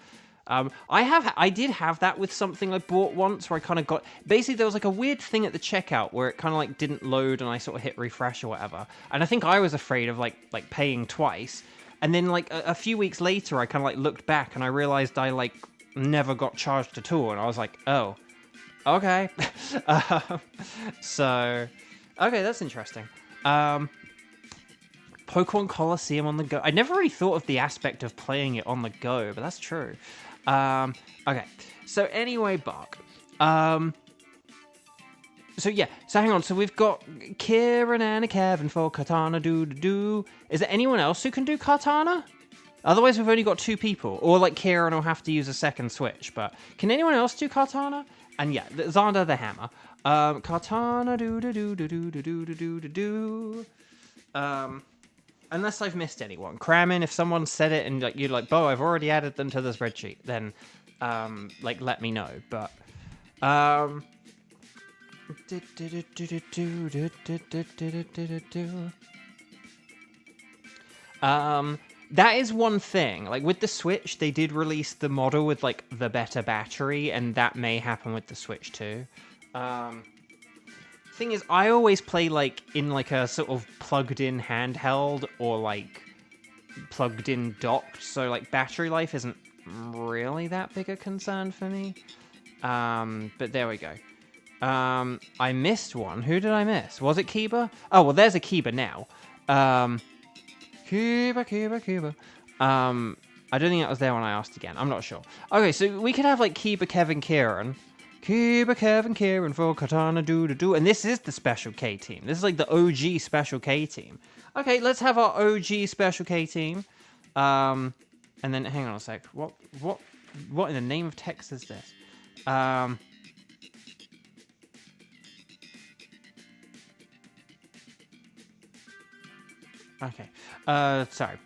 I did have that with something I bought once where I kind of got... Basically, there was like a weird thing at the checkout where it kind of like didn't load and I sort of hit refresh or whatever. And I think I was afraid of like paying twice. And then like a few weeks later, I kind of like looked back and I realized I like never got charged at all. And I was like, oh, okay. So, okay, that's interesting. Pokemon Coliseum on the go. I never really thought of the aspect of playing it on the go, but that's true. Okay. So anyway, Bark. So yeah. So hang on. So we've got Kieran and a Kevin for Kartana do. Is there anyone else who can do Kartana? Otherwise, we've only got 2 people. Or like Kieran will have to use a second Switch. But can anyone else do Kartana? And yeah, Xander the Hammer. Kartana do. Unless I've missed anyone. Cram in if someone said it and like you're like, Bo, I've already added them to the spreadsheet, then like let me know. But that is one thing. Like with the Switch, they did release the model with like the better battery, and that may happen with the Switch too. Thing is, I always play like in like a sort of plugged-in handheld or like plugged-in docked, so like battery life isn't really that big a concern for me. But there we go. I missed one. Who did I miss? Was it Kiba? Oh, well, there's a Kiba now. Kiba. I don't think that was there when I asked again. I'm not sure. Okay, so we could have like Kiba, Kevin, Kieran. Kiba, Kevin, Kieran for Katana Doo. And this is the Special K team. This is like the OG Special K team. Okay, let's have our OG Special K team. And then, hang on a sec. What in the name of text is this? Okay. Sorry.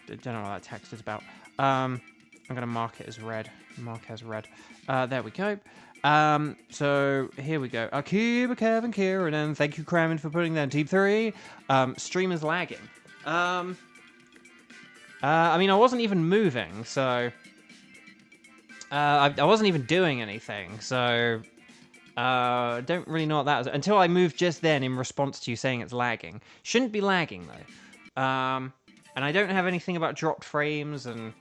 Don't know what that text is about. I'm going to mark it as red. Mark as red. There we go. So here we go. Akiba, Kevin, Kieran, and thank you, Kramen, for putting that in Team 3. Stream is lagging. I mean, I wasn't even moving, so... I wasn't even doing anything, so... don't really know what that is. Until I moved just then in response to you saying it's lagging. Shouldn't be lagging, though. And I don't have anything about dropped frames, and...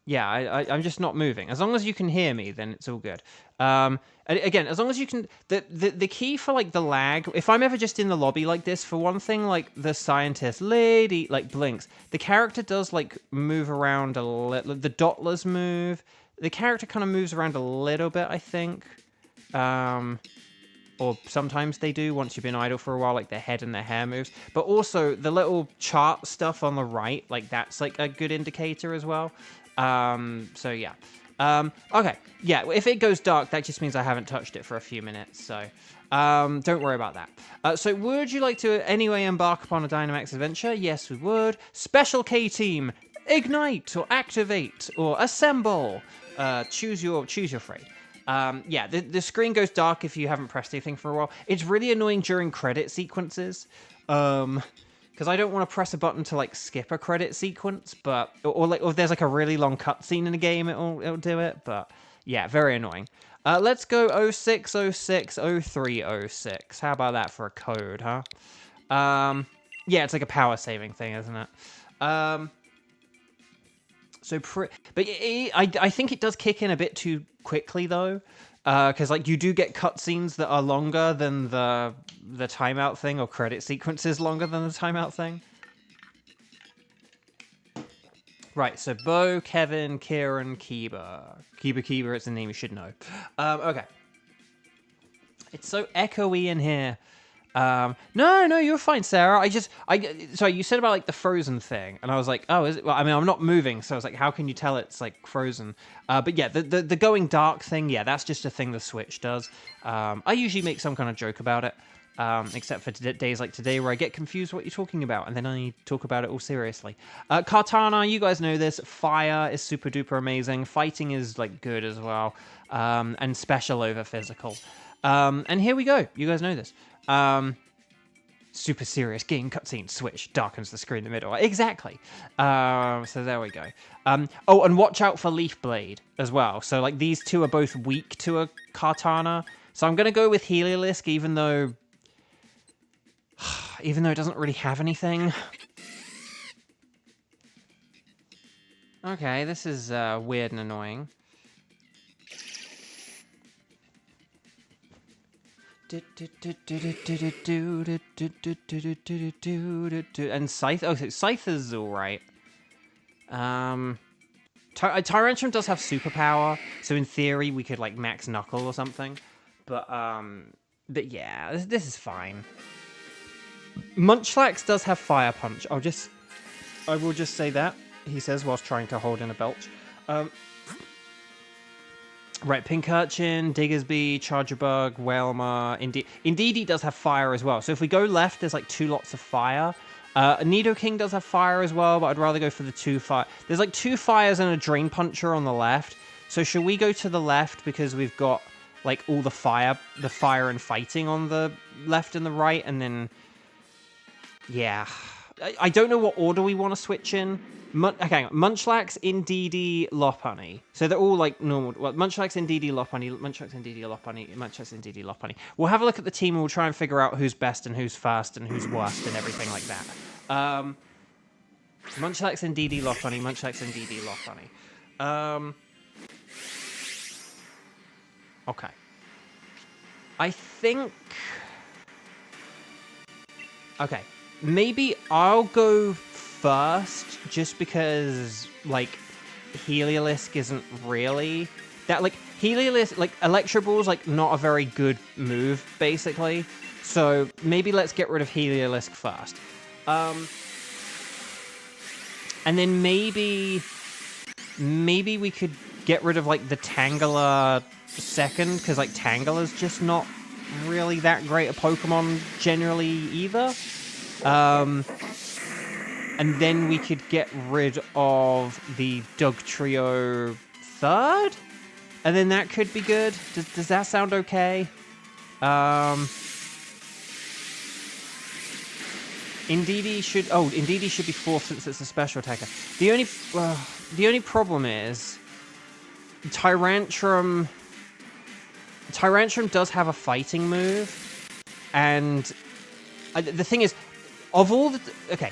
yeah, I'm just not moving. As long as you can hear me, then it's all good. Again, as long as you can... The key for, like, the lag... If I'm ever just in the lobby like this, for one thing, like, the scientist lady, like, blinks. The character does, like, move around a little... The dotlers move. The character kind of moves around a little bit, I think. Or sometimes they do, once you've been idle for a while, like, their head and their hair moves. But also, the little chart stuff on the right, like, that's, like, a good indicator as well. So yeah. Okay. Yeah, if it goes dark, that just means I haven't touched it for a few minutes, so, don't worry about that. So would you like to anyway embark upon a Dynamax adventure? Yes, we would. Special K team, ignite, or activate, or assemble. Choose your fate. Yeah, the screen goes dark if you haven't pressed anything for a while. It's really annoying during credit sequences. Because I don't want to press a button to like skip a credit sequence, but or if there's like a really long cutscene in a game, it'll do it. But yeah, very annoying. Let's go 0606 0306. How about that for a code, huh? Yeah, it's like a power saving thing, isn't it? But I think it does kick in a bit too quickly though. Because like you do get cutscenes that are longer than the timeout thing, or credit sequences longer than the timeout thing. Right, so Bo, Kevin, Kieran, Kiba. Kiba, it's a name you should know. Okay. It's so echoey in here. No, you're fine, Sarah. Sorry, you said about like the frozen thing, and I was like, oh, is it? Well, I mean, I'm not moving, so I was like, how can you tell it's like frozen? But yeah, the going dark thing, yeah, that's just a thing the Switch does. I usually make some kind of joke about it, except for days like today where I get confused what you're talking about, and then I talk about it all seriously. Kartana, you guys know this. Fire is super duper amazing. Fighting is like good as well, and special over physical. And here we go. You guys know this. Super serious game cutscene. Switch darkens the screen in the middle. Exactly. So there we go. Oh, and watch out for Leaf Blade as well. So like these two are both weak to a Kartana. So I'm gonna go with Heliolisk, even though it doesn't really have anything. Okay, this is weird and annoying. And Scythe. Oh, so Scythe is alright. Tyrantrum does have superpower, so in theory we could like max Knuckle or something. But yeah, this is fine. Munchlax does have Fire Punch. I will just say that, he says whilst trying to hold in a belch. Right, Pincurchin, Diggersby, Chargerbug, Whalmer, Indeedee does have fire as well. So if we go left, there's like 2 lots of fire. Nidoking does have fire as well, but I'd rather go for the 2 fire. There's like 2 fires and a Drain Puncher on the left. So should we go to the left because we've got like all the fire and fighting on the left and the right, and then yeah. I don't know what order we want to switch in. Okay, Munchlax, Indeedee, Lopunny. So they're all like normal. Well, Munchlax, Indeedee, Lopunny, Munchlax, Indeedee, Lopunny, Munchlax, Indeedee, Lopunny. We'll have a look at the team and we'll try and figure out who's best and who's first and who's worst and everything like that. Munchlax, Indeedee, Lopunny, Munchlax, Indeedee, Lopunny. Okay. I think... Okay. Maybe I'll go first, just because, like, Heliolisk isn't really... That, like, Heliolisk, like, Electro Ball's, like, not a very good move, basically. So, maybe let's get rid of Heliolisk first. And then maybe we could get rid of, like, the Tangela second, because, like, Tangela's just not really that great a Pokemon generally either. And then we could get rid of the Dugtrio third? And then that could be good. Does that sound okay? Indeedee should be fourth since it's a special attacker. The only problem is Tyrantrum does have a fighting move, and the thing is, of all the... Okay.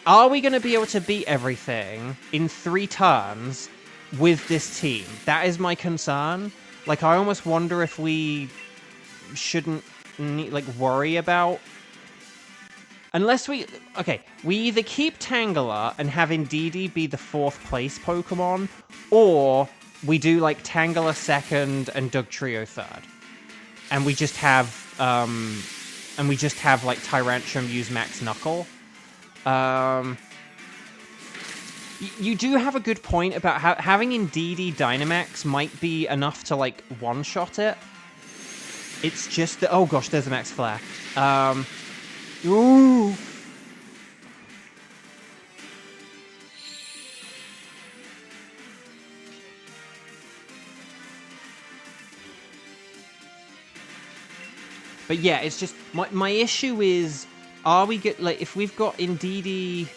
Are we going to be able to beat everything in 3 turns with this team? That is my concern. Like, I almost wonder if we shouldn't, like, worry about... Unless we... Okay, we either keep Tangela and have Indeedee be the 4th place Pokemon, or we do, like, Tangela second and Dugtrio third. And we just have... like, Tyrantrum use Max Knuckle. You do have a good point about having Indeedee Dynamax might be enough to, like, one-shot it. It's just that... Oh, gosh, there's a Max Flare. Ooh! But yeah, it's just... My issue is... Are we like, if we've got Indeedee...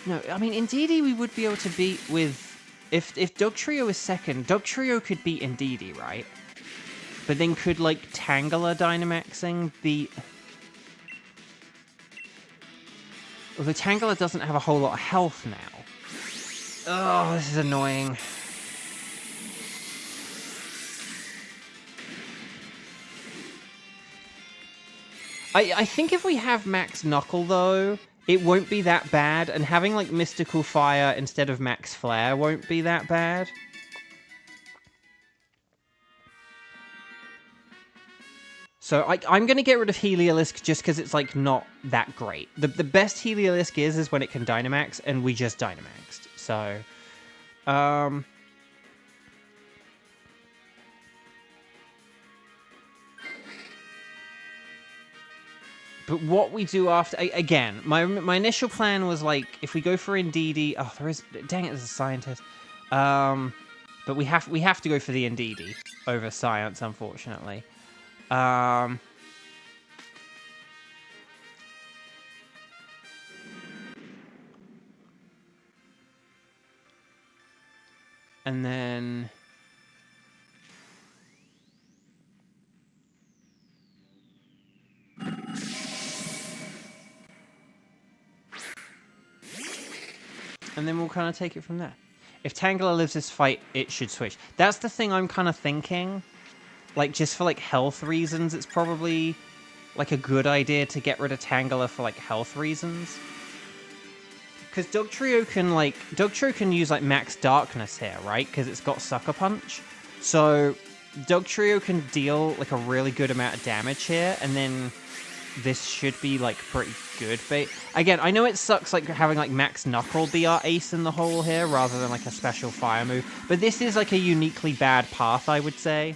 No, I mean, Indeedee we would be able to beat with... If Dugtrio is second, Dugtrio could beat Indeedee, right? But then could, like, Tangela Dynamaxing beat... Although Tangela doesn't have a whole lot of health now. Oh, this is annoying. I think if we have Max Knuckle, though, it won't be that bad, and having, like, Mystical Fire instead of Max Flare won't be that bad. So I'm going to get rid of Heliolisk just because it's, like, not that great. The best Heliolisk is when it can Dynamax, and we just Dynamaxed. So, but what we do after... Again, my initial plan was, like, if we go for Indeedee... Oh, there is... Dang it, there's a Scientist. But we have to go for the Indeedee over Science, unfortunately. And then... And then we'll kind of take it from there. If Tangela lives this fight, it should switch. That's the thing I'm kind of thinking. Like, just for, like, health reasons, it's probably, like, a good idea to get rid of Tangela for, like, health reasons. Because Dugtrio can use, like, Max Darkness here, right? Because it's got Sucker Punch. So, Dugtrio can deal, like, a really good amount of damage here, and then this should be, like, pretty good bait. Again, I know it sucks, like, having, like, Max Knuckle be our ace in the hole here, rather than, like, a special fire move. But this is, like, a uniquely bad path, I would say.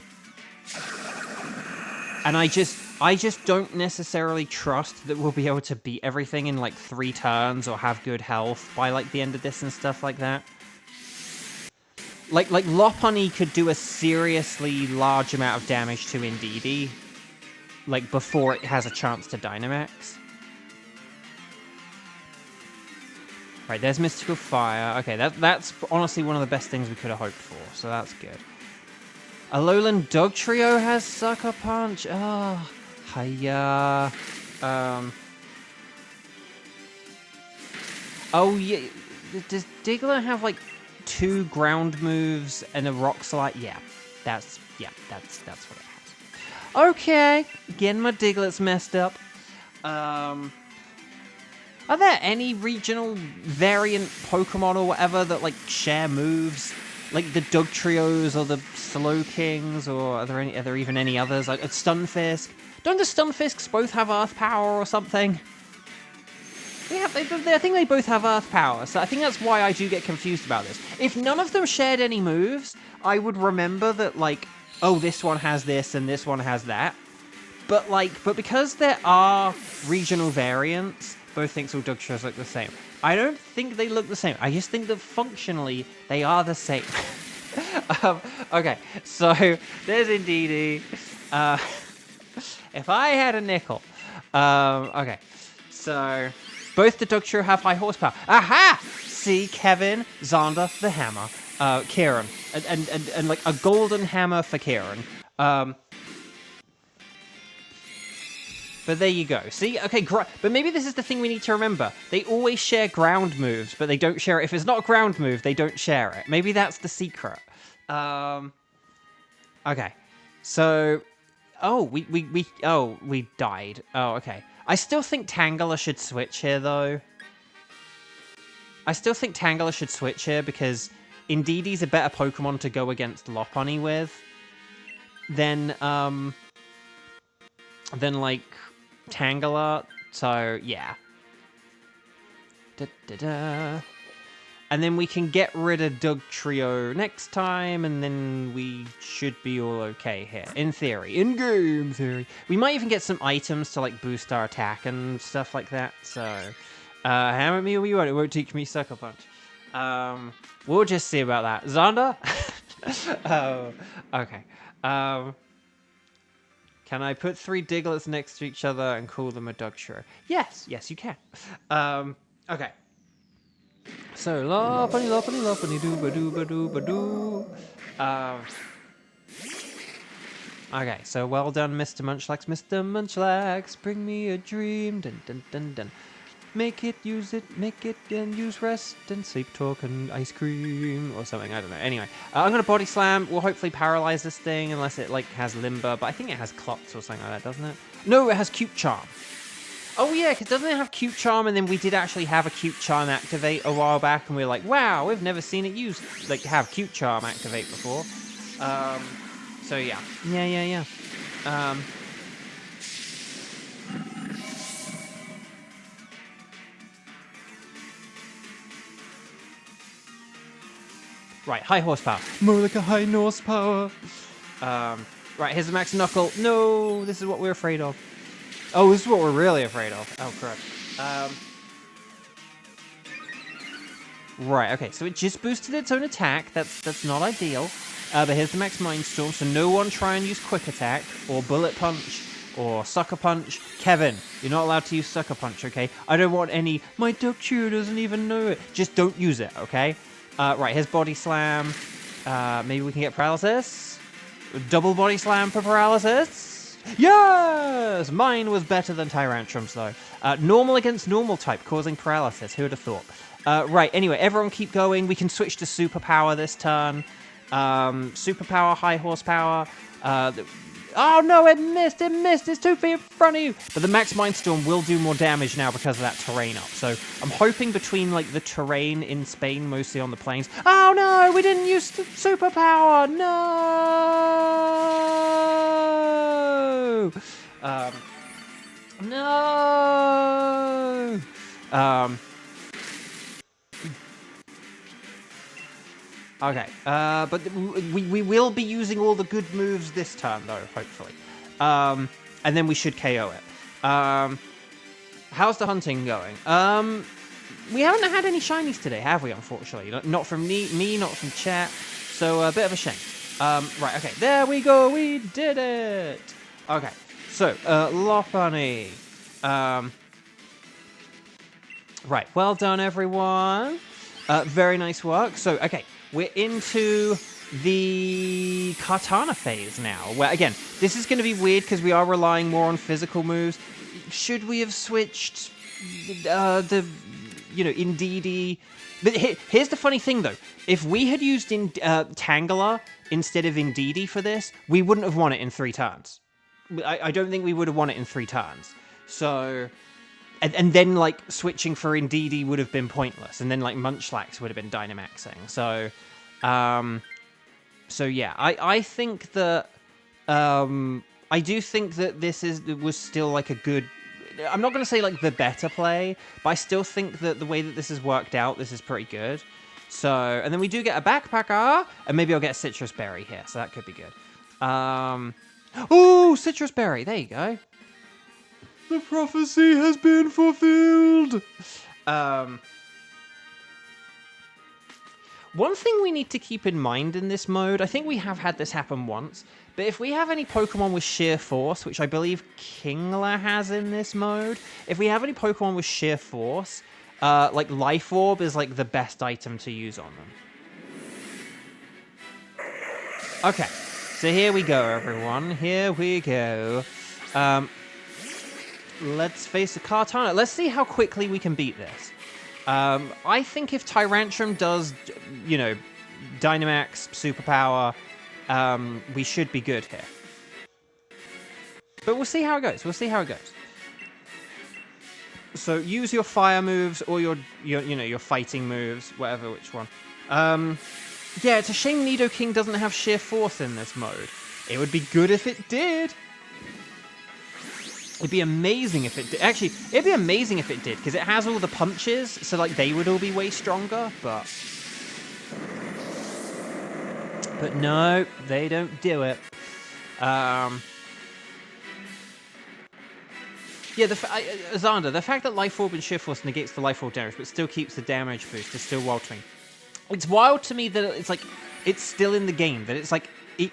And I just don't necessarily trust that we'll be able to beat everything in, like, 3 turns or have good health by, like, the end of this and stuff like that. Like Lopunny could do a seriously large amount of damage to Indeedee, like, before it has a chance to Dynamax. Right, there's Mystical Fire. Okay, that's honestly one of the best things we could have hoped for, so that's good. Alolan Dugtrio has Sucker Punch. Oh, hiya. Oh, yeah. Does Diglett have, like, 2 ground moves and a Rock Slide? Yeah, that's what it has. Okay, again, my Diglett's messed up. Are there any regional variant Pokemon or whatever that, like, share moves? Like the Dugtrios or the Slowkings, or are there even any others? Like a Stunfisk? Don't the Stunfisks both have Earth Power or something? I think they both have Earth Power, so I think that's why I do get confused about this. If none of them shared any moves, I would remember that, like, oh, this one has this and this one has that. But because there are regional variants, both Thinks all Dugtrios look the same. I don't think they look the same. I just think that functionally, they are the same. Okay, so there's Indeedee. If I had a nickel. Okay, so both the Dugtrio have high horsepower. Aha! See, Kevin, Xander, the hammer, Kieran, and like a golden hammer for Kieran. But there you go. See? Okay, but maybe this is the thing we need to remember. They always share ground moves, but they don't share it. If it's not a ground move, they don't share it. Maybe that's the secret. Okay. So, oh, we died. Oh, okay. I still think Tangela should switch here, though. I still think Tangela should switch here because Indeedee's a better Pokemon to go against Lopunny with than like Tangela, so yeah. And then we can get rid of Dugtrio next time, and then we should be all okay here. In theory. In-game theory. We might even get some items to, like, boost our attack and stuff like that, so... hammer me all you want, it won't teach me Sucker Punch. We'll just see about that. Xander? Oh, okay. Can I put 3 Digletts next to each other and call them a Dugtrio? Yes, you can. Okay. So, Lopunny, dooba-dooba-dooba-doo. Okay, so well done, Mr. Munchlax. Mr. Munchlax, bring me a dream. Dun, dun, dun, dun. Make it, and use rest, and sleep talk, and ice cream, or something, I don't know. Anyway, I'm going to Body Slam. We'll hopefully paralyze this thing, unless it, like, has Limber, but I think it has Clots or something like that, doesn't it? No, it has Cute Charm. Oh, yeah, because doesn't it have Cute Charm, and then we did actually have a Cute Charm activate a while back, and we were like, wow, we've never seen it use, like, have Cute Charm activate before. So, yeah. Yeah. Right, high horsepower. More like a high horsepower. Right, here's the Max Knuckle. No, this is what we're afraid of. Oh, this is what we're really afraid of. Oh, crap. Right, okay, so it just boosted its own attack. That's not ideal. But here's the Max Mindstorm, so no one try and use Quick Attack, or Bullet Punch, or Sucker Punch. Kevin, you're not allowed to use Sucker Punch, okay? I don't want any, my Dugtrio doesn't even know it. Just don't use it, okay? Right, here's Body Slam. Maybe we can get Paralysis? Double Body Slam for Paralysis? Yes! Mine was better than Tyrantrum's, though. Normal against normal type, causing Paralysis. Who would have thought? Right, anyway, everyone keep going. We can switch to Superpower this turn. Superpower, High Horsepower. Oh no, it missed! It's 2 feet in front of you! But the Max Mindstorm will do more damage now because of that terrain up. So I'm hoping between, like, the terrain in Spain, mostly on the plains. Oh no, we didn't use Superpower! No! No! Okay, but we will be using all the good moves this turn, though, hopefully. And then we should KO it. How's the hunting going? We haven't had any shinies today, have we, unfortunately? Not from me, not from chat, so a bit of a shame. Right, okay, there we go, we did it! Okay, so, Lopunny. Right, well done, everyone. Very nice work. So, okay, we're into the Katana phase now, where, again, this is going to be weird because we are relying more on physical moves. Should we have switched Indeedee? But here's the funny thing, though. If we had used Tangela instead of Indeedee for this, we wouldn't have won it in 3 turns. I don't think we would have won it in 3 turns. So... And then, like, switching for Indeedee would have been pointless. And then, like, Munchlax would have been Dynamaxing. So, yeah. I think that... I do think that this was still, like, a good... I'm not going to say, like, the better play, but I still think that the way that this has worked out, this is pretty good. So, and then we do get a Backpacker, and maybe I'll get a Citrus Berry here, so that could be good. Ooh, Citrus Berry, there you go. The prophecy has been fulfilled! One thing we need to keep in mind in this mode, I think we have had this happen once, but if we have any Pokemon with Sheer Force, which I believe Kingler has in this mode, if we have any Pokemon with Sheer Force, like Life Orb is like the best item to use on them. Okay, so here we go, everyone. Here we go. Let's face the Kartana. Let's see how quickly we can beat this. I think if Tyrantrum does, Dynamax, Superpower, we should be good here. But we'll see how it goes. We'll see how it goes. So use your fire moves or your fighting moves, whatever, which one. Yeah, it's a shame Nidoking doesn't have Sheer Force in this mode. It would be good if it did. It'd be amazing if it did. Actually, it'd be amazing if it did, because it has all the punches, so, like, they would all be way stronger, but no, they don't do it. Yeah, Xander, the fact that Life Orb and Sheer Force negates the Life Orb damage, but still keeps the damage boost, is still wild to me. It's wild to me that it's, like, it's still in the game, that it's, like, it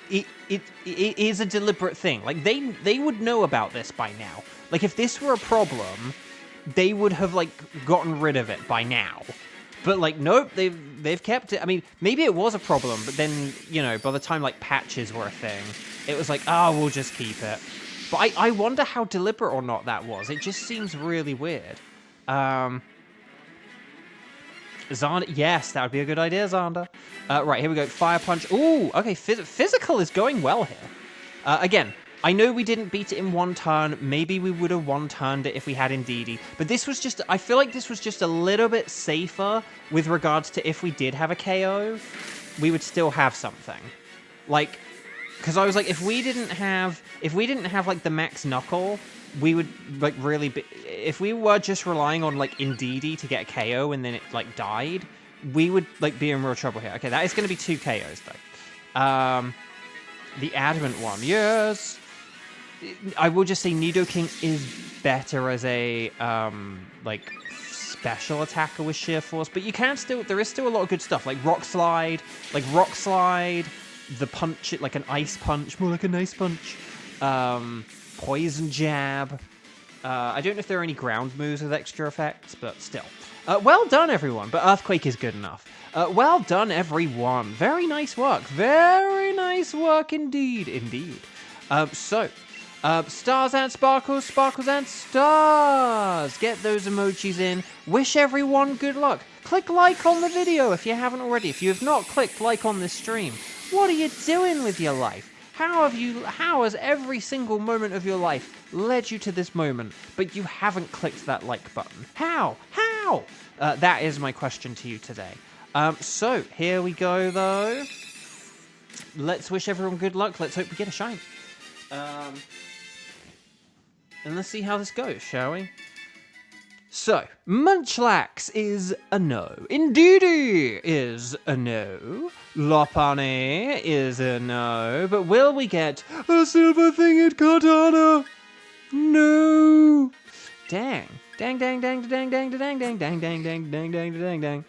is a deliberate thing. Like, they would know about this by now. Like, if this were a problem, they would have, like, gotten rid of it by now. But, like, nope, they've kept it. I mean, maybe it was a problem, but then, by the time, like, patches were a thing, it was like, oh, we'll just keep it. But I wonder how deliberate or not that was. It just seems really weird. Xander, yes, that would be a good idea, Xander. Right, here we go. Fire Punch. Ooh, okay, physical is going well here. Again, I know we didn't beat it in 1 turn. Maybe we would have 1-turned it if we had Indeedee. But this was just, I feel like this was just a little bit safer with regards to if we did have a KO, we would still have something. Like, because I was like, if we didn't have like the Max Knuckle, we would like really be, if we were just relying on like Indeedee to get a KO and then it like died, we would like be in real trouble here. Okay, that is going to be 2 KOs though. The Adamant one, yes. I will just say Nidoking is better as a like special attacker with Sheer Force, but you can still, there is still a lot of good stuff like Rock Slide, the punch, like an Ice Punch, more like a Nice Punch. Poison Jab. I don't know if there are any ground moves with extra effects, but still. Well done, everyone, but Earthquake is good enough. Well done, everyone. Very nice work. Very nice work indeed. Indeed. Stars and sparkles, sparkles and stars. Get those emojis in. Wish everyone good luck. Click like on the video if you haven't already. If you have not clicked like on this stream, what are you doing with your life? How has every single moment of your life led you to this moment, but you haven't clicked that like button? How? That is my question to you today. So, here we go, though. Let's wish everyone good luck. Let's hope we get a shine. And let's see how this goes, shall we? So, Munchlax is a no. Indeedee is a no. Lopunny is a no. But will we get a silver-thinged Katana? No. Dang. Dang, dang, dang, dang, dang, dang, dang, dang, dang, dang, dang, dang, dang, dang.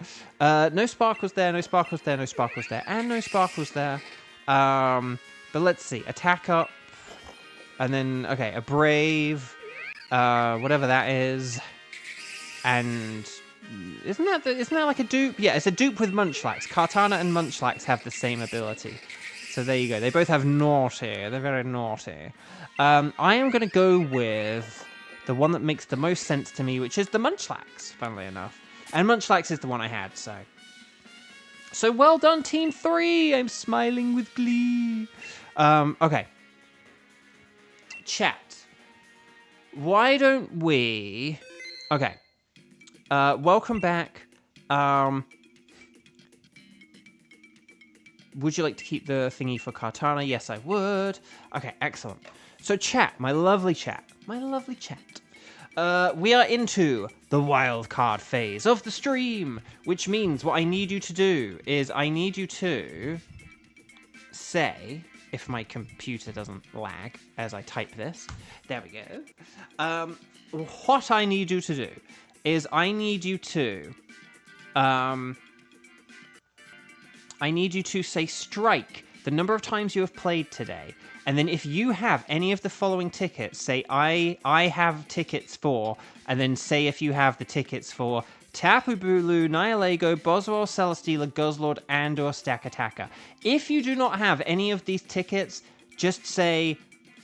No sparkles there, no sparkles there, no sparkles there, and no sparkles there. But let's see. Attack up. And then, okay, a brave. Whatever that is. And isn't that like a dupe? Yeah, it's a dupe with Munchlax. Kartana and Munchlax have the same ability. So there you go. They both have naughty. They're very naughty. I am going to go with the one that makes the most sense to me, which is the Munchlax, funnily enough. And Munchlax is the one I had, so. So well done, Team 3. I'm smiling with glee. Okay. Chat. Why don't we... Okay. Welcome back. Would you like to keep the thingy for Kartana? Yes, I would. Okay, excellent. So chat, my lovely chat. We are into the wild card phase of the stream, which means what I need you to do is I need you to say, if my computer doesn't lag as I type this, there we go. What I need you to do is I need you to say strike the number of times you have played today, and then if you have any of the following tickets, say I have tickets for, and then say if you have the tickets for Tapu Bulu, Nihilego, Boswell, Celesteela, Guzzlord, and or Stakataka. If you do not have any of these tickets, just say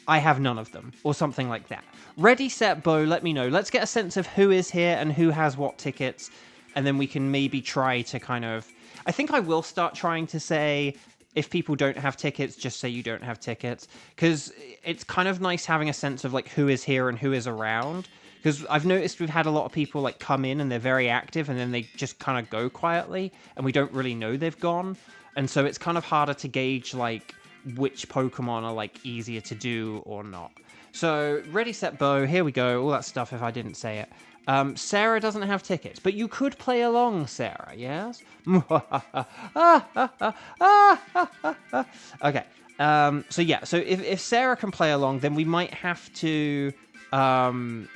I have none of them, or something like that. Ready, set, Bo, let me know. Let's get a sense of who is here and who has what tickets, and then we can maybe try to kind of... I think I will start trying to say, if people don't have tickets, just say you don't have tickets, because it's kind of nice having a sense of like who is here and who is around, because I've noticed we've had a lot of people like come in and they're very active, and then they just kind of go quietly, and we don't really know they've gone, and so it's kind of harder to gauge like which Pokemon are like easier to do or not. So, ready, set, Bo, here we go, all that stuff if I didn't say it. Sarah doesn't have tickets, but you could play along, Sarah, yes? Okay, so yeah, so if Sarah can play along, then we might have to, dang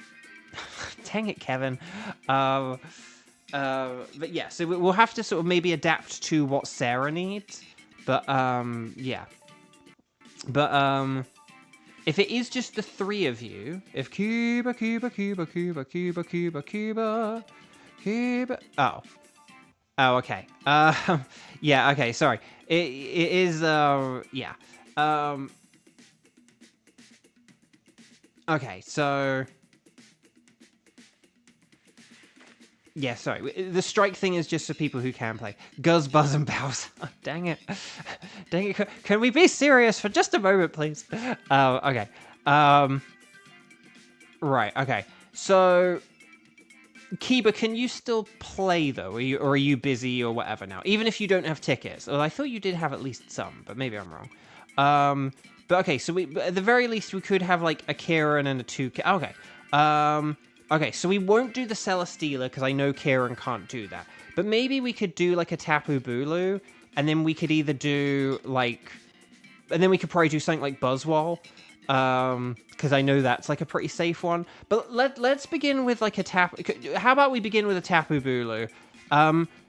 it, Kevin, but yeah, so we'll have to sort of maybe adapt to what Sarah needs, but, yeah. But, if it is just the three of you, if Cuba... Oh, okay. Yeah, okay, sorry. It is, yeah. Okay, so... Yeah, sorry. The strike thing is just for people who can play. Guzz, Buzz, and Bowser. Oh, dang it. Dang it. Can we be serious for just a moment, please? Okay. Right, okay. So, Kiba, can you still play, though? Or are you busy or whatever now? Even if you don't have tickets. Well, I thought you did have at least some, but maybe I'm wrong. But okay, so at the very least, we could have, like, a Kieran and a 2... Okay. Okay, so we won't do the Celesteela, because I know Kieran can't do that. But maybe we could do, like, a Tapu Bulu, and then we could either do, like... And then we could probably do something like Buzzwole, because I know that's, like, a pretty safe one. But let's begin with, like, a Tapu... How about we begin with a Tapu Bulu?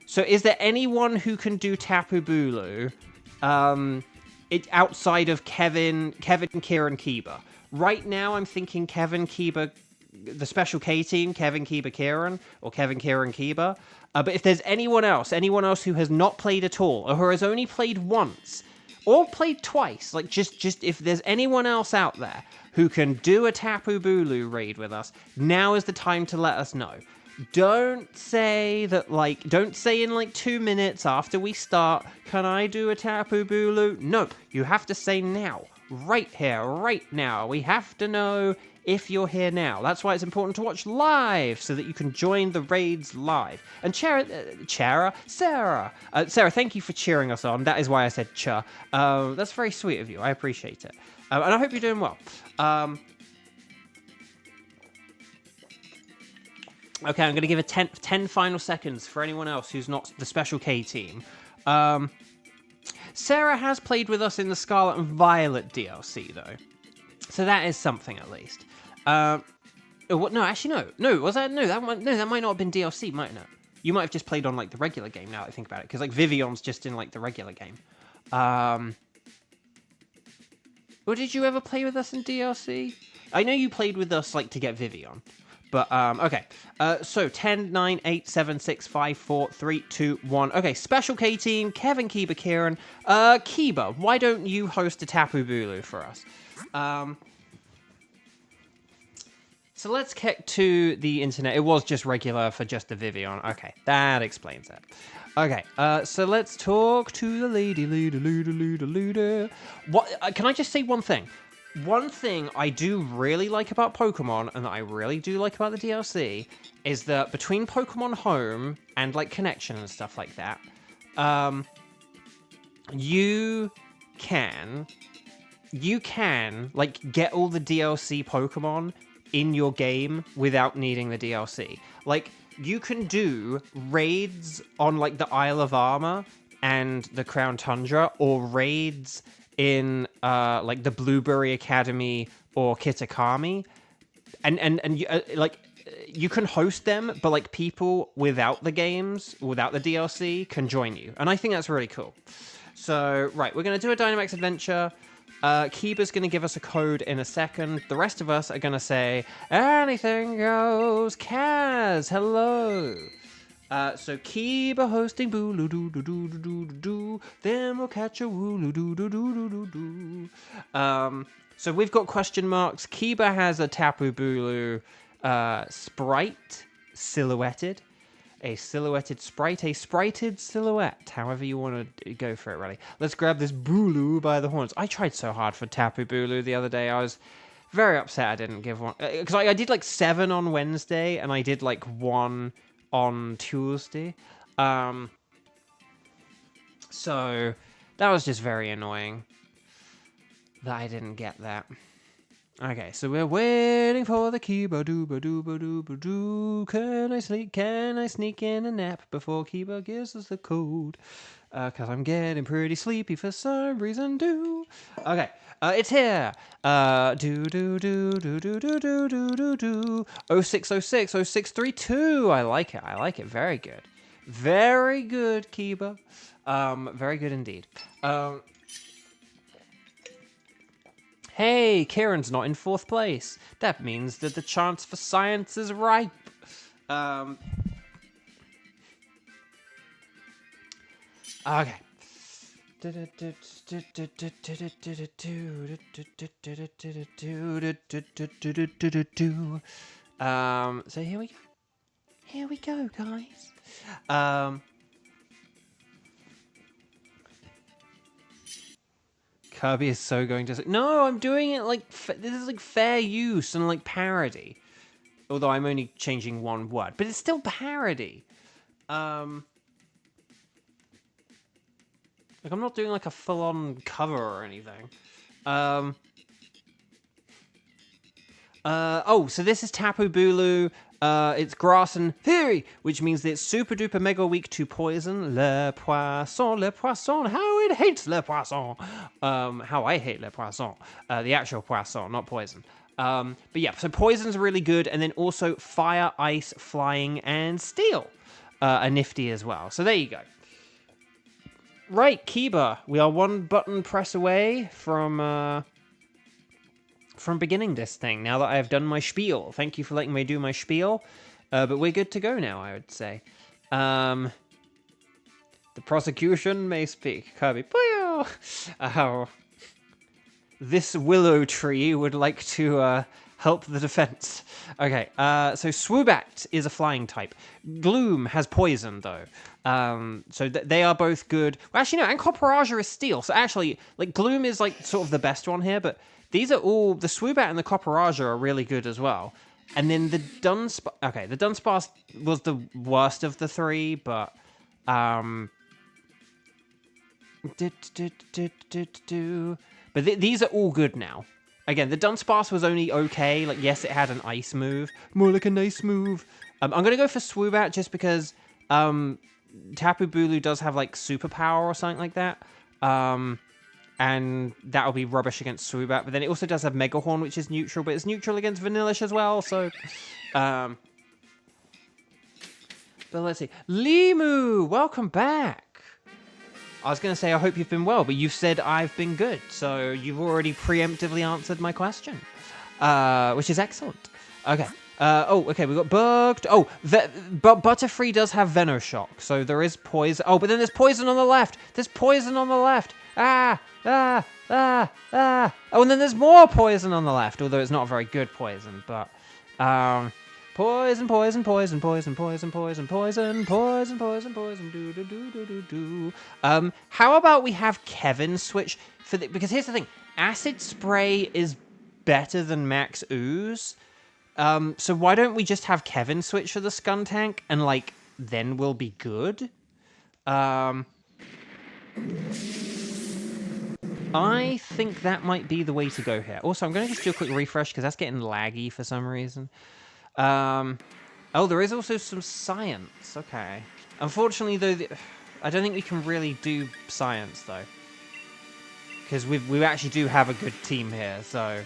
So is there anyone who can do Tapu Bulu outside of Kevin, Kieran, Kiba? Right now, I'm thinking Kevin, Kiba... the Special K team, Kevin, Kiba, Kieran, or Kevin, Kieran, Kiba. But if there's anyone else who has not played at all, or who has only played once, or played twice, like just if there's anyone else out there who can do a Tapu Bulu raid with us, now is the time to let us know. Don't say that, like, don't say in like 2 minutes after we start, can I do a Tapu Bulu? No, you have to say now. Right here, right now. We have to know if you're here now. That's why it's important to watch live, so that you can join the raids live. And Sarah, thank you for cheering us on. That is why I said cha. That's very sweet of you. I appreciate it. And I hope you're doing well. Okay, I'm going to give it 10 final seconds for anyone else who's not the Special K team. Sarah has played with us in the Scarlet and Violet DLC, though. So that is something, at least. What? No, actually, no. No, was that? No, that might not have been DLC, might not. You might have just played on, like, the regular game, now that I think about it. Because, like, Vivion's just in, like, the regular game. Or did you ever play with us in DLC? I know you played with us, like, to get Vivion. But, okay. So, 10, 9, 8, 7, 6, 5, 4, 3, 2, 1. Okay, Special K team, Kevin, Kiba, Kieran. Kiba, why don't you host a Tapu Bulu for us? So let's get to the internet. It was just regular for just the Vivion. Okay, that explains it. Okay, so let's talk to the lady. What? Can I just say one thing? One thing I do really like about Pokemon, and that I really do like about the DLC, is that between Pokemon Home and, like, Connection and stuff like that, you can, like, get all the DLC Pokemon in your game without needing the DLC. Like, you can do raids on, like, the Isle of Armor and the Crown Tundra, or raids in, like, the Blueberry Academy or Kitakami, and you, like, you can host them, but, like, people without the games, without the DLC, can join you, and I think that's really cool. So, right, we're going to do a Dynamax adventure. Kiba's going to give us a code in a second. The rest of us are going to say, anything goes. Kaz, hello. So Kiba hosting booloo doo doo doo doo doo doo. Then we'll catch a wooloo doo doo doo doo doo doo. So we've got question marks. Kiba has a Tapu Bulu sprite silhouetted. A silhouetted sprite, a sprited silhouette, however you want to go for it, really. Let's grab this Bulu by the horns. I tried so hard for Tapu Bulu the other day. I was very upset I didn't give one. Because I did, like, 7 on Wednesday, and I did, like, 1 on Tuesday. So, that was just very annoying that I didn't get that. Okay, so we're waiting for the Kiba dooba dooba dooba doo. Can I sneak in a nap before Kiba gives us the code? Cause I'm getting pretty sleepy for some reason, Okay, it's here. Do do do do do do do do do do. 0606 0632. I like it. Very good. Very good, Kiba. Very good indeed. Hey, Kieran's not in 4th place. That means that the chance for science is ripe. Okay. So here we go. Here we go, guys. Kirby is so going to say, no, I'm doing it like, this is like fair use and like parody. Although I'm only changing one word, but it's still parody. Like, I'm not doing like a full-on cover or anything. Oh, so this is Tapu Bulu. It's grass and fairy, which means that it's super duper mega weak to poison. Le poisson, how it hates le poisson. How I hate le poisson. The actual poisson, not poison. But yeah, so poison's really good, and then also fire, ice, flying, and steel are nifty as well. So there you go. Right, Kiba, we are one button press away from beginning this thing, now that I have done my spiel. Thank you for letting me do my spiel. But we're good to go now, I would say. The prosecution may speak. Kirby. Oh. This willow tree would like to help the defense. Okay, so Swoobat is a flying type. Gloom has poison, though. So they are both good. Well, actually, no, and Copperaja is steel. So actually, like, Gloom is, like, sort of the best one here, but these are all, the Swoobat and the Copperaja are really good as well. And then the Dunsparce, okay, the Dunsparce was the worst of the 3, but, but these are all good now. Again, the Dunsparce was only okay. Like, yes, it had an ice move. More like a nice move. I'm going to go for Swoobat just because Tapu Bulu does have, like, superpower or something like that. And that'll be rubbish against Swoobat. But then it also does have Mega Horn, which is neutral. But it's neutral against Vanillish as well, so... but let's see. Limu, welcome back. I was going to say, I hope you've been well, but you've said I've been good. So you've already preemptively answered my question, which is excellent. Okay. Okay, we got Bugged. Oh, but Butterfree does have Venoshock, so there is poison. Oh, but then there's poison on the left. There's poison on the left. Oh, and then there's more poison on the left, although it's not very good poison, but... Poison, poison, poison, poison, poison, poison, poison, poison, poison, poison, do do do do do do. How about we have Kevin switch for the, because here's the thing, Acid Spray is better than Max Ooze. So why don't we just have Kevin switch for the Skuntank and like then we'll be good? I think that might be the way to go here. Also, I'm going to just do a quick refresh because that's getting laggy for some reason. Oh, there is also some science. Okay. Unfortunately, though, I don't think we can really do science, though. Because we actually do have a good team here, so...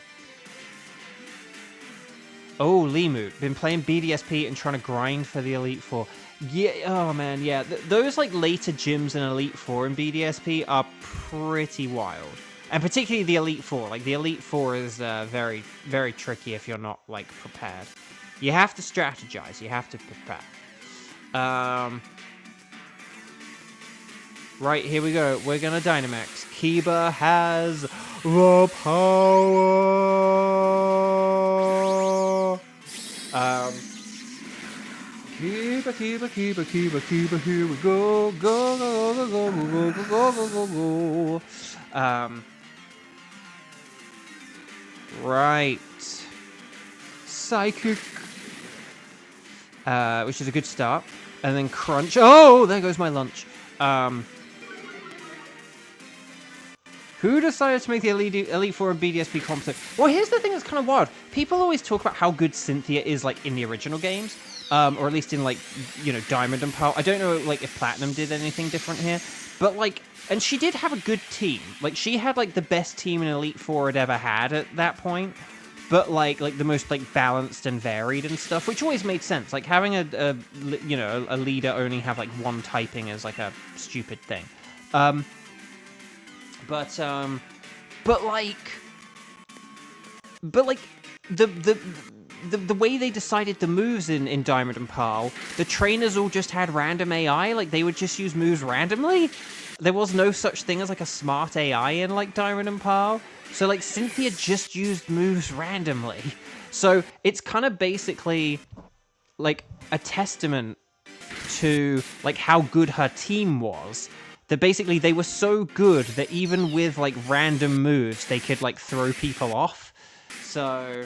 Oh, Limu. Been playing BDSP and trying to grind for the Elite Four. Yeah, oh man, yeah. Those, like, later gyms in Elite Four and BDSP are pretty wild. And particularly the Elite Four. Like, the Elite Four is very, very tricky if you're not, like, prepared. You have to strategize. You have to prepare. Right, here we go. We're going to Dynamax. Kiba has the power. Kiba, Kiba, Kiba, Kiba, Kiba, here we go. Go, go, go, go, go, go, go, go, go, go. Right. Psychic. Which is a good start. And then Crunch. Oh, there goes my lunch. Who decided to make the Elite Four and BDSP competent? Well, here's the thing that's kind of wild. People always talk about how good Cynthia is, like, in the original games. Or at least in, like, you know, Diamond and Pearl. I don't know, like, if Platinum did anything different here. But, like, and she did have a good team. Like, she had, like, the best team an Elite Four had ever had at that point. But, like the most, like, balanced and varied and stuff, which always made sense. Like, having a you know, a leader only have, like, one typing is, like, a stupid thing. But, the way they decided the moves in Diamond and Pearl, the trainers all just had random AI, like, they would just use moves randomly. There was no such thing as, like, a smart AI in, like, Diamond and Pearl. So, like, Cynthia just used moves randomly. So, it's kind of basically, like, a testament to, like, how good her team was. That basically they were so good that even with, like, random moves, they could, like, throw people off. So...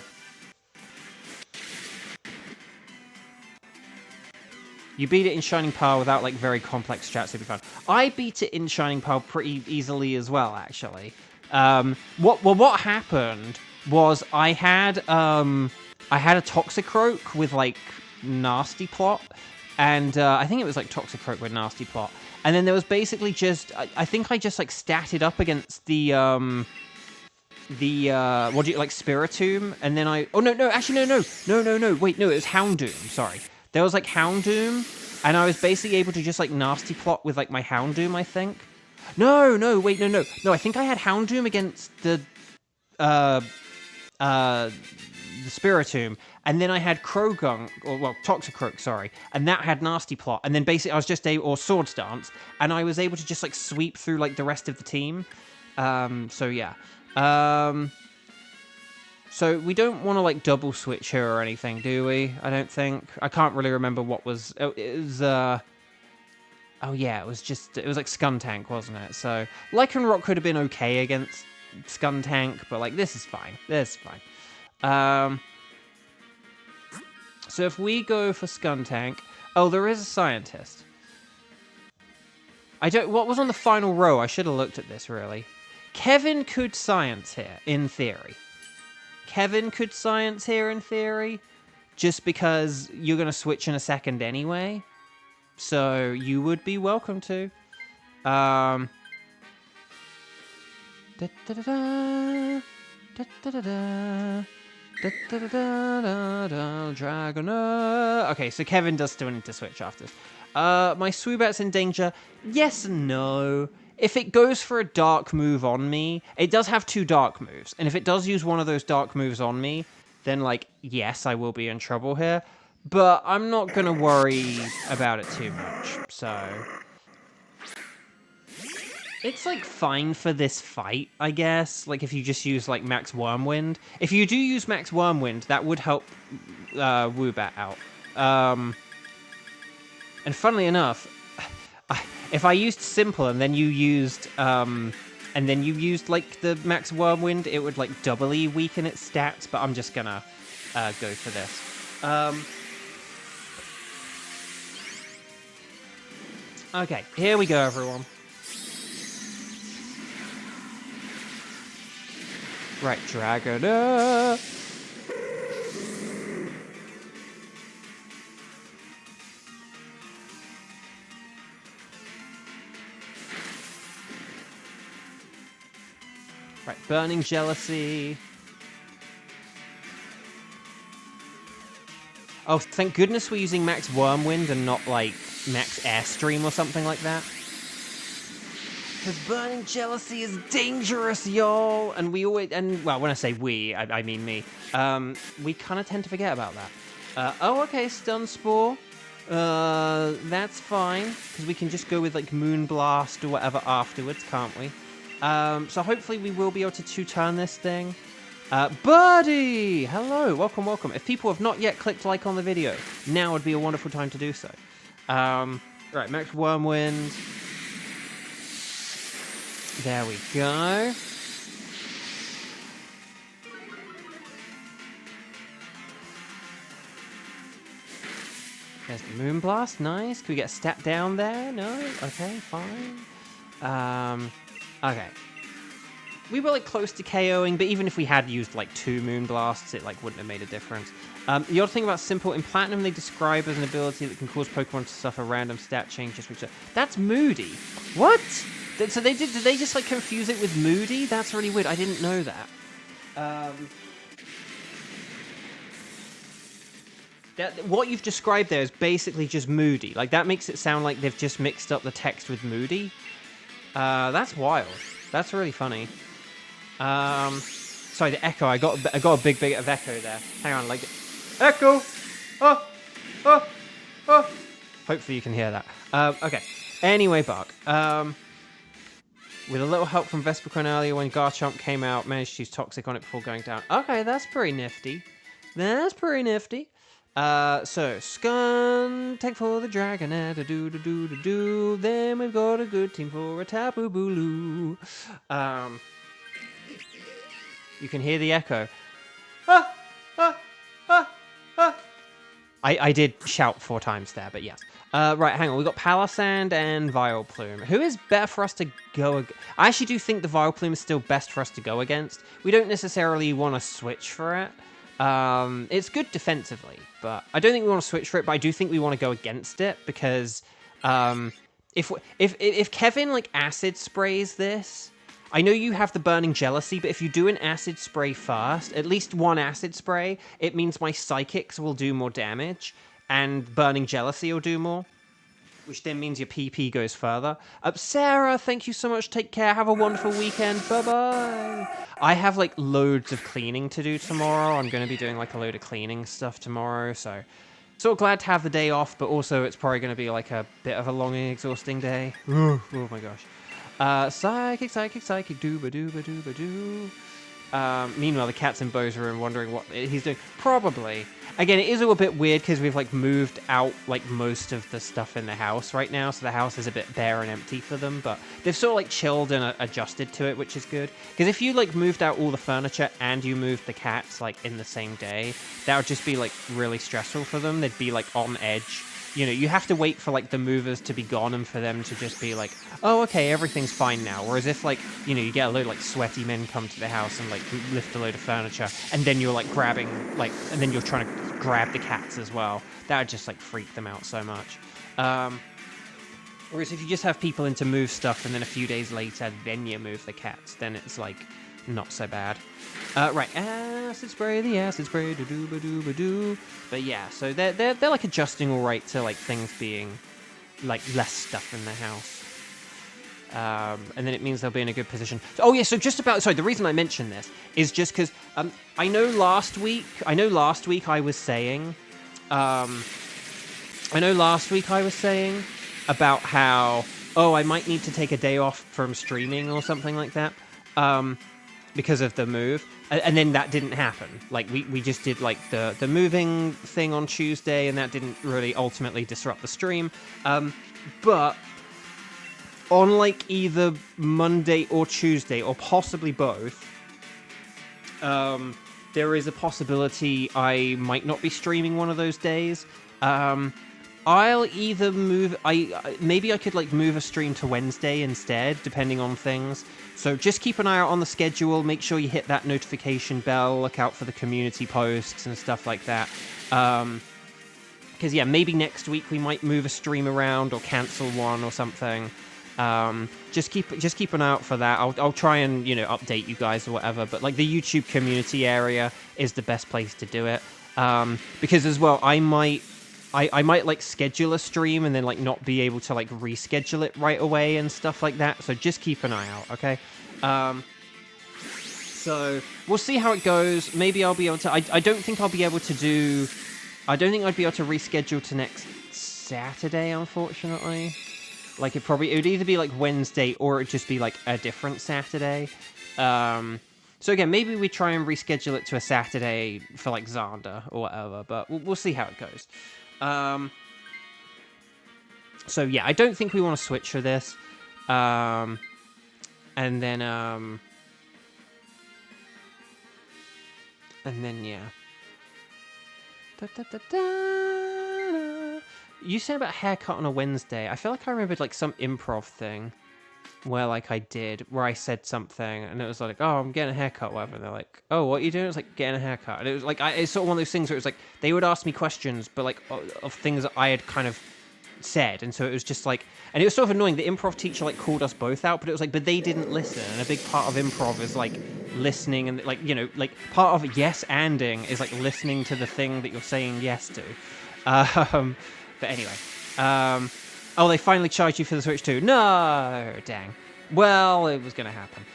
You beat it in Shining Pearl without, like, very complex strats, it'd be fun. I beat it in Shining Pearl pretty easily as well, actually. What happened was I had a Toxicroak with, like, Nasty Plot, and I think it was, like, Toxicroak with Nasty Plot, and then there was basically just, I think I just, like, statted up against the Spiritomb, and then I, oh, no, actually, no, wait, no, it was Houndoom, sorry. There was, like, Houndoom, and I was basically able to just, like, Nasty Plot with, like, my Houndoom, I think. No, wait, no, I think I had Houndoom against the Spiritomb, and then I had Croagunk, or, well, Toxicroak, sorry, and that had Nasty Plot, and then basically I was just or Swords Dance, and I was able to just, like, sweep through, like, the rest of the team. So, yeah. So we don't want to, like, double switch here or anything, do we? I don't think. I can't really remember what was... Oh, it was, oh, yeah, it was like Skuntank, wasn't it? So, Lycanroc could have been okay against Skuntank, but, like, this is fine. This is fine. So if we go for Skuntank... Oh, there is a Scientist. What was on the final row? I should have looked at this, really. Kevin could Science here, in theory. Kevin could science here in theory, just because you're going to switch in a second anyway. So you would be welcome to. Da, da, da, da, da, da, da, da. Da, da, da, da, da, Dragoner. Okay, so Kevin does still need to switch after this. My Swoobat's in danger. Yes and no. If it goes for a dark move on me, it does have 2 dark moves. And if it does use one of those dark moves on me, then, like, yes, I will be in trouble here. But I'm not going to worry about it too much, so... It's, like, fine for this fight, I guess. Like, if you just use, like, Max Wormwind. If you do use Max Wormwind, that would help Woobat out. And funnily enough, if I used Simple and then you used, like, the Max Wormwind, it would, like, doubly weaken its stats, but I'm just gonna go for this. Okay, here we go, everyone. Right, Dragoner. Right, Burning Jealousy. Oh, thank goodness we're using Max Wormwind and not, like, Max Airstream or something like that. Because Burning Jealousy is dangerous, y'all! And we always... And, well, when I say we, I mean me. We kind of tend to forget about that. Oh, okay, Stun Spore. That's fine. Because we can just go with, like, Moonblast or whatever afterwards, can't we? So hopefully we will be able to 2-turn this thing. Birdie! Hello, welcome, welcome. If people have not yet clicked like on the video, now would be a wonderful time to do so. Right, Max Wormwind. There we go. There's the Moonblast, nice. Can we get a step down there? No? Okay, fine. Okay. We were, like, close to KOing, but even if we had used, like, 2 Moonblasts, it, like, wouldn't have made a difference. The odd thing about Simple, in Platinum, they describe as an ability that can cause Pokemon to suffer random stat changes, which are... That's Moody. What? So did they just, like, confuse it with Moody? That's really weird. I didn't know that. What you've described there is basically just Moody. Like, that makes it sound like they've just mixed up the text with Moody. That's wild. That's really funny. Sorry, the echo. I got a big bit of echo there. Hang on, like... Echo! Oh! Oh! Oh! Hopefully you can hear that. Okay. Anyway, Bark. With a little help from Vespercon earlier when Garchomp came out, managed to use Toxic on it before going down. Okay, that's pretty nifty. That's pretty nifty. So, Skun, take for the Dragonet, do-do-do-do-do. Then we've got a good team for a Tapu Bulu. You can hear the echo. Ah! Ah! Ah! Ah! I did shout 4 times there, but yes. Right, hang on. We've got Palisand and Vileplume. Who is better for us to go... I actually do think the Vileplume is still best for us to go against. We don't necessarily want to switch for it. It's good defensively, but I don't think we want to switch for it, but I do think we want to go against it, because if Kevin, like, acid sprays this... I know you have the Burning Jealousy, but if you do an acid spray first, at least 1 acid spray, it means my Psychics will do more damage, and Burning Jealousy will do more, which then means your PP goes further. Sarah, thank you so much. Take care. Have a wonderful weekend. Bye-bye. I have, like, loads of cleaning to do tomorrow. I'm going to be doing, like, a load of cleaning stuff tomorrow, so... Sort of glad to have the day off, but also it's probably going to be, like, a bit of a long and exhausting day. Oh my gosh. Psychic, dooba-dooba-dooba-doo. Meanwhile, the cat's in Bo's room wondering what he's doing. Probably. Again, it is a little bit weird because we've, like, moved out, like, most of the stuff in the house right now, so the house is a bit bare and empty for them, but they've sort of, like, chilled and adjusted to it, which is good. Because if you, like, moved out all the furniture and you moved the cats, like, in the same day, that would just be, like, really stressful for them. They'd be, like, on edge. you know, you have to wait for like the movers to be gone and for them to just be like, oh, okay, everything's fine now. Whereas if like, you know, you get a load of like sweaty men come to the house and like lift a load of furniture, and then you're like grabbing like, and then you're trying to grab the cats as well, that would just like freak them out so much. Whereas if you just have people in to move stuff and then a few days later then you move the cats, then it's like not so bad. Right, acid spray, the acid spray, do-do-ba-do-ba-do. But yeah, so they're like adjusting all right to like things being like less stuff in the house. And then it means they'll be in a good position. Oh yeah, so just about, sorry, the reason I mention this is just because I know last week I was saying, about how, oh, I might need to take a day off from streaming or something like that, because of the move, and then that didn't happen. Like, we just did, like, the moving thing on Tuesday, and that didn't really ultimately disrupt the stream, but on, like, either Monday or Tuesday, or possibly both, there is a possibility I might not be streaming one of those days. I'll either move, maybe I could like move a stream to Wednesday instead, depending on things. So just keep an eye out on the schedule, make sure you hit that notification bell, look out for the community posts and stuff like that. Because yeah, maybe next week we might move a stream around or cancel one or something. Just keep an eye out for that. I'll try and, you know, update you guys or whatever, but like the YouTube community area is the best place to do it. Because as well, I might like schedule a stream and then like not be able to like reschedule it right away and stuff like that. So just keep an eye out, okay? So we'll see how it goes. Maybe I'll be able to. I don't think I'll be able to do. I don't think I'd be able to reschedule to next Saturday, unfortunately. Like it would either be like Wednesday or it'd just be like a different Saturday. So again, maybe we try and reschedule it to a Saturday for like Xander or whatever. But we'll see how it goes. So yeah, I don't think we want to switch for this. And then yeah. You said about haircut on a Wednesday. I feel like I remembered like some improv thing where like where I said something and it was like, oh, I'm getting a haircut, whatever. And they're like, oh, what are you doing? It's like getting a haircut. And it was like, it's sort of one of those things where it was like, they would ask me questions, but like of things that I had kind of said. And so it was just like, and it was sort of annoying. The improv teacher like called us both out, but it was like, but they didn't listen. And a big part of improv is like listening and like, you know, like part of yes-anding is like listening to the thing that you're saying yes to. But anyway, oh, they finally charged you for the Switch too. No, dang. Well, it was going to happen.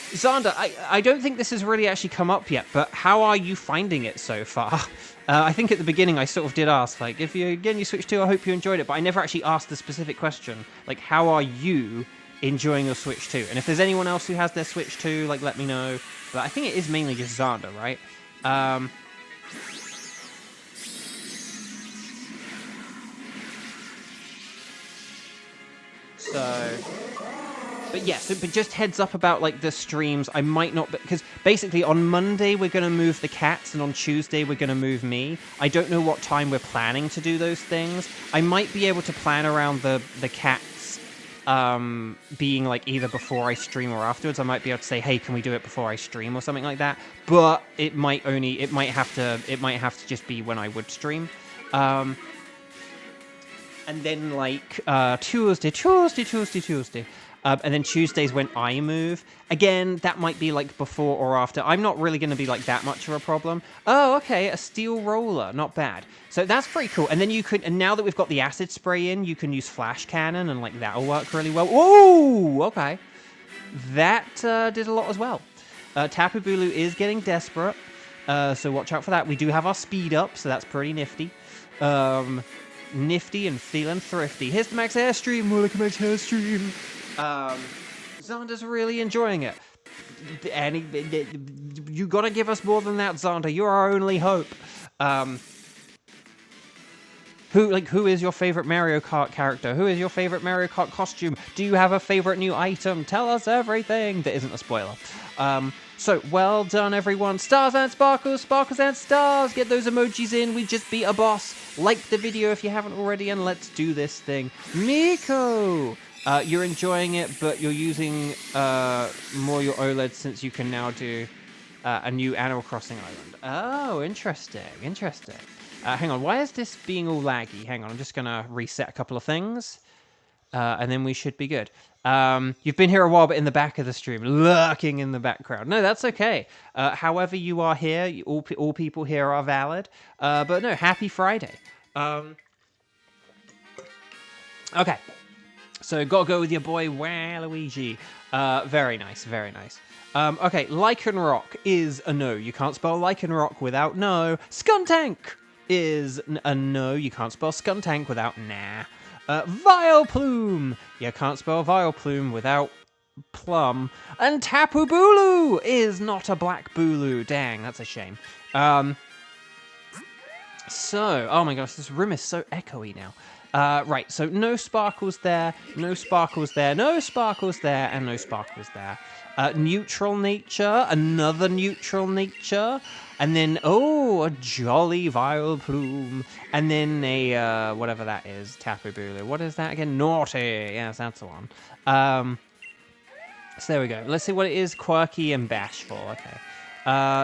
Xander, I don't think this has really actually come up yet, but how are you finding it so far? I think at the beginning I sort of did ask, like, if you're getting your Switch 2, I hope you enjoyed it, but I never actually asked the specific question. Like, how are you enjoying your Switch 2? And if there's anyone else who has their Switch 2, like, let me know. But I think it is mainly just Xander, right? But yeah, but just heads up about like the streams. I might not, because basically on Monday we're going to move the cats and on Tuesday we're going to move me. I don't know what time we're planning to do those things. I might be able to plan around the cats being like either before I stream or afterwards. I might be able to say, hey, can we do it before I stream or something like that? But it might have to just be when I would stream. And then like Tuesday. And then Tuesday's when I move. Again, that might be like before or after. I'm not really going to be like that much of a problem. Oh, okay, a steel roller, not bad. So that's pretty cool. And then and now that we've got the acid spray in, you can use flash cannon and like that'll work really well. Whoa, okay. That did a lot as well. Tapu Bulu is getting desperate, so watch out for that. We do have our speed up, so that's pretty nifty. Nifty and feeling thrifty. Here's the Max Airstream. More like a Max Airstream. Xander's really enjoying it. And you gotta give us more than that, Xander. You're our only hope. Who is your favorite Mario Kart character? Who is your favorite Mario Kart costume? Do you have a favorite new item? Tell us everything that isn't a spoiler. So, well done, everyone. Stars and sparkles, sparkles and stars. Get those emojis in. We just beat a boss. Like the video if you haven't already, and let's do this thing. Miko! You're enjoying it, but you're using more your OLED since you can now do a new Animal Crossing island. Oh, interesting, interesting. Hang on, why is this being all laggy? Hang on, I'm just going to reset a couple of things, and then we should be good. You've been here a while, but in the back of the stream, lurking in the background. No, that's okay. However you are here, all people here are valid. But no, happy Friday. Okay. So, gotta go with your boy, Waluigi. Very nice, very nice. Okay, Lycanroc is a no. You can't spell Lycanroc without no. Skuntank is a no. You can't spell Skuntank without nah. Vileplume. You can't spell Vileplume without plum. And Tapu Bulu is not a black Bulu. Dang, that's a shame. So, oh my gosh, this room is so echoey now. Right, so no sparkles there, no sparkles there, no sparkles there, and no sparkles there. Neutral nature, another neutral nature, and then, oh, a jolly Vileplume, and then a, whatever that is, Tapu Bulu. What is that again? Naughty! Yes, that's the one. So there we go. Let's see what it is, quirky and bashful. Okay.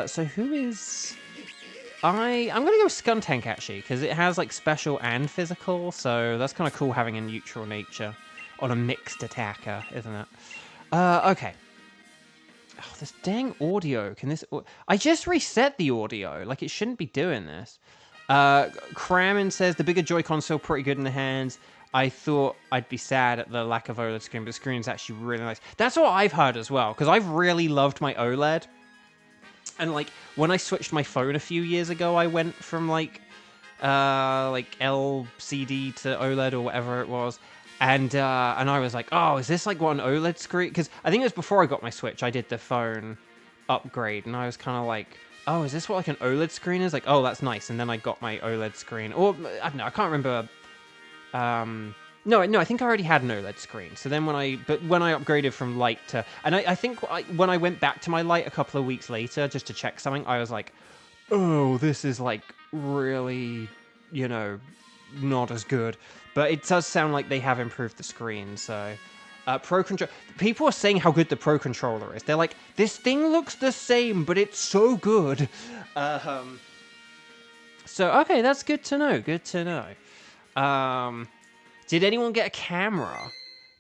So who is... I'm going to go with Skuntank, actually, because it has, like, special and physical, so that's kind of cool having a neutral nature on a mixed attacker, isn't it? Okay. Oh, this dang audio. Can this... I just reset the audio. Like, it shouldn't be doing this. Kramen says, the bigger Joy-Cons feel pretty good in the hands. I thought I'd be sad at the lack of OLED screen, but the screen's actually really nice. That's what I've heard as well, because I've really loved my OLED. And, like, when I switched my phone a few years ago, I went from, like LCD to OLED or whatever it was. And I was like, oh, is this, like, what an OLED screen? Because I think it was before I got my Switch, I did the phone upgrade. And I was kind of like, oh, is this what, like, an OLED screen is? Like, oh, that's nice. And then I got my OLED screen. Or, I don't know, I can't remember. No, I think I already had an OLED screen. So then when I upgraded from light to... And I think when I went back to my light a couple of weeks later, just to check something, I was like, oh, this is, like, really, you know, not as good. But it does sound like they have improved the screen, so... Pro Controller... People are saying how good the Pro Controller is. They're like, this thing looks the same, but it's so good. So, okay, that's good to know. Good to know. Did anyone get a camera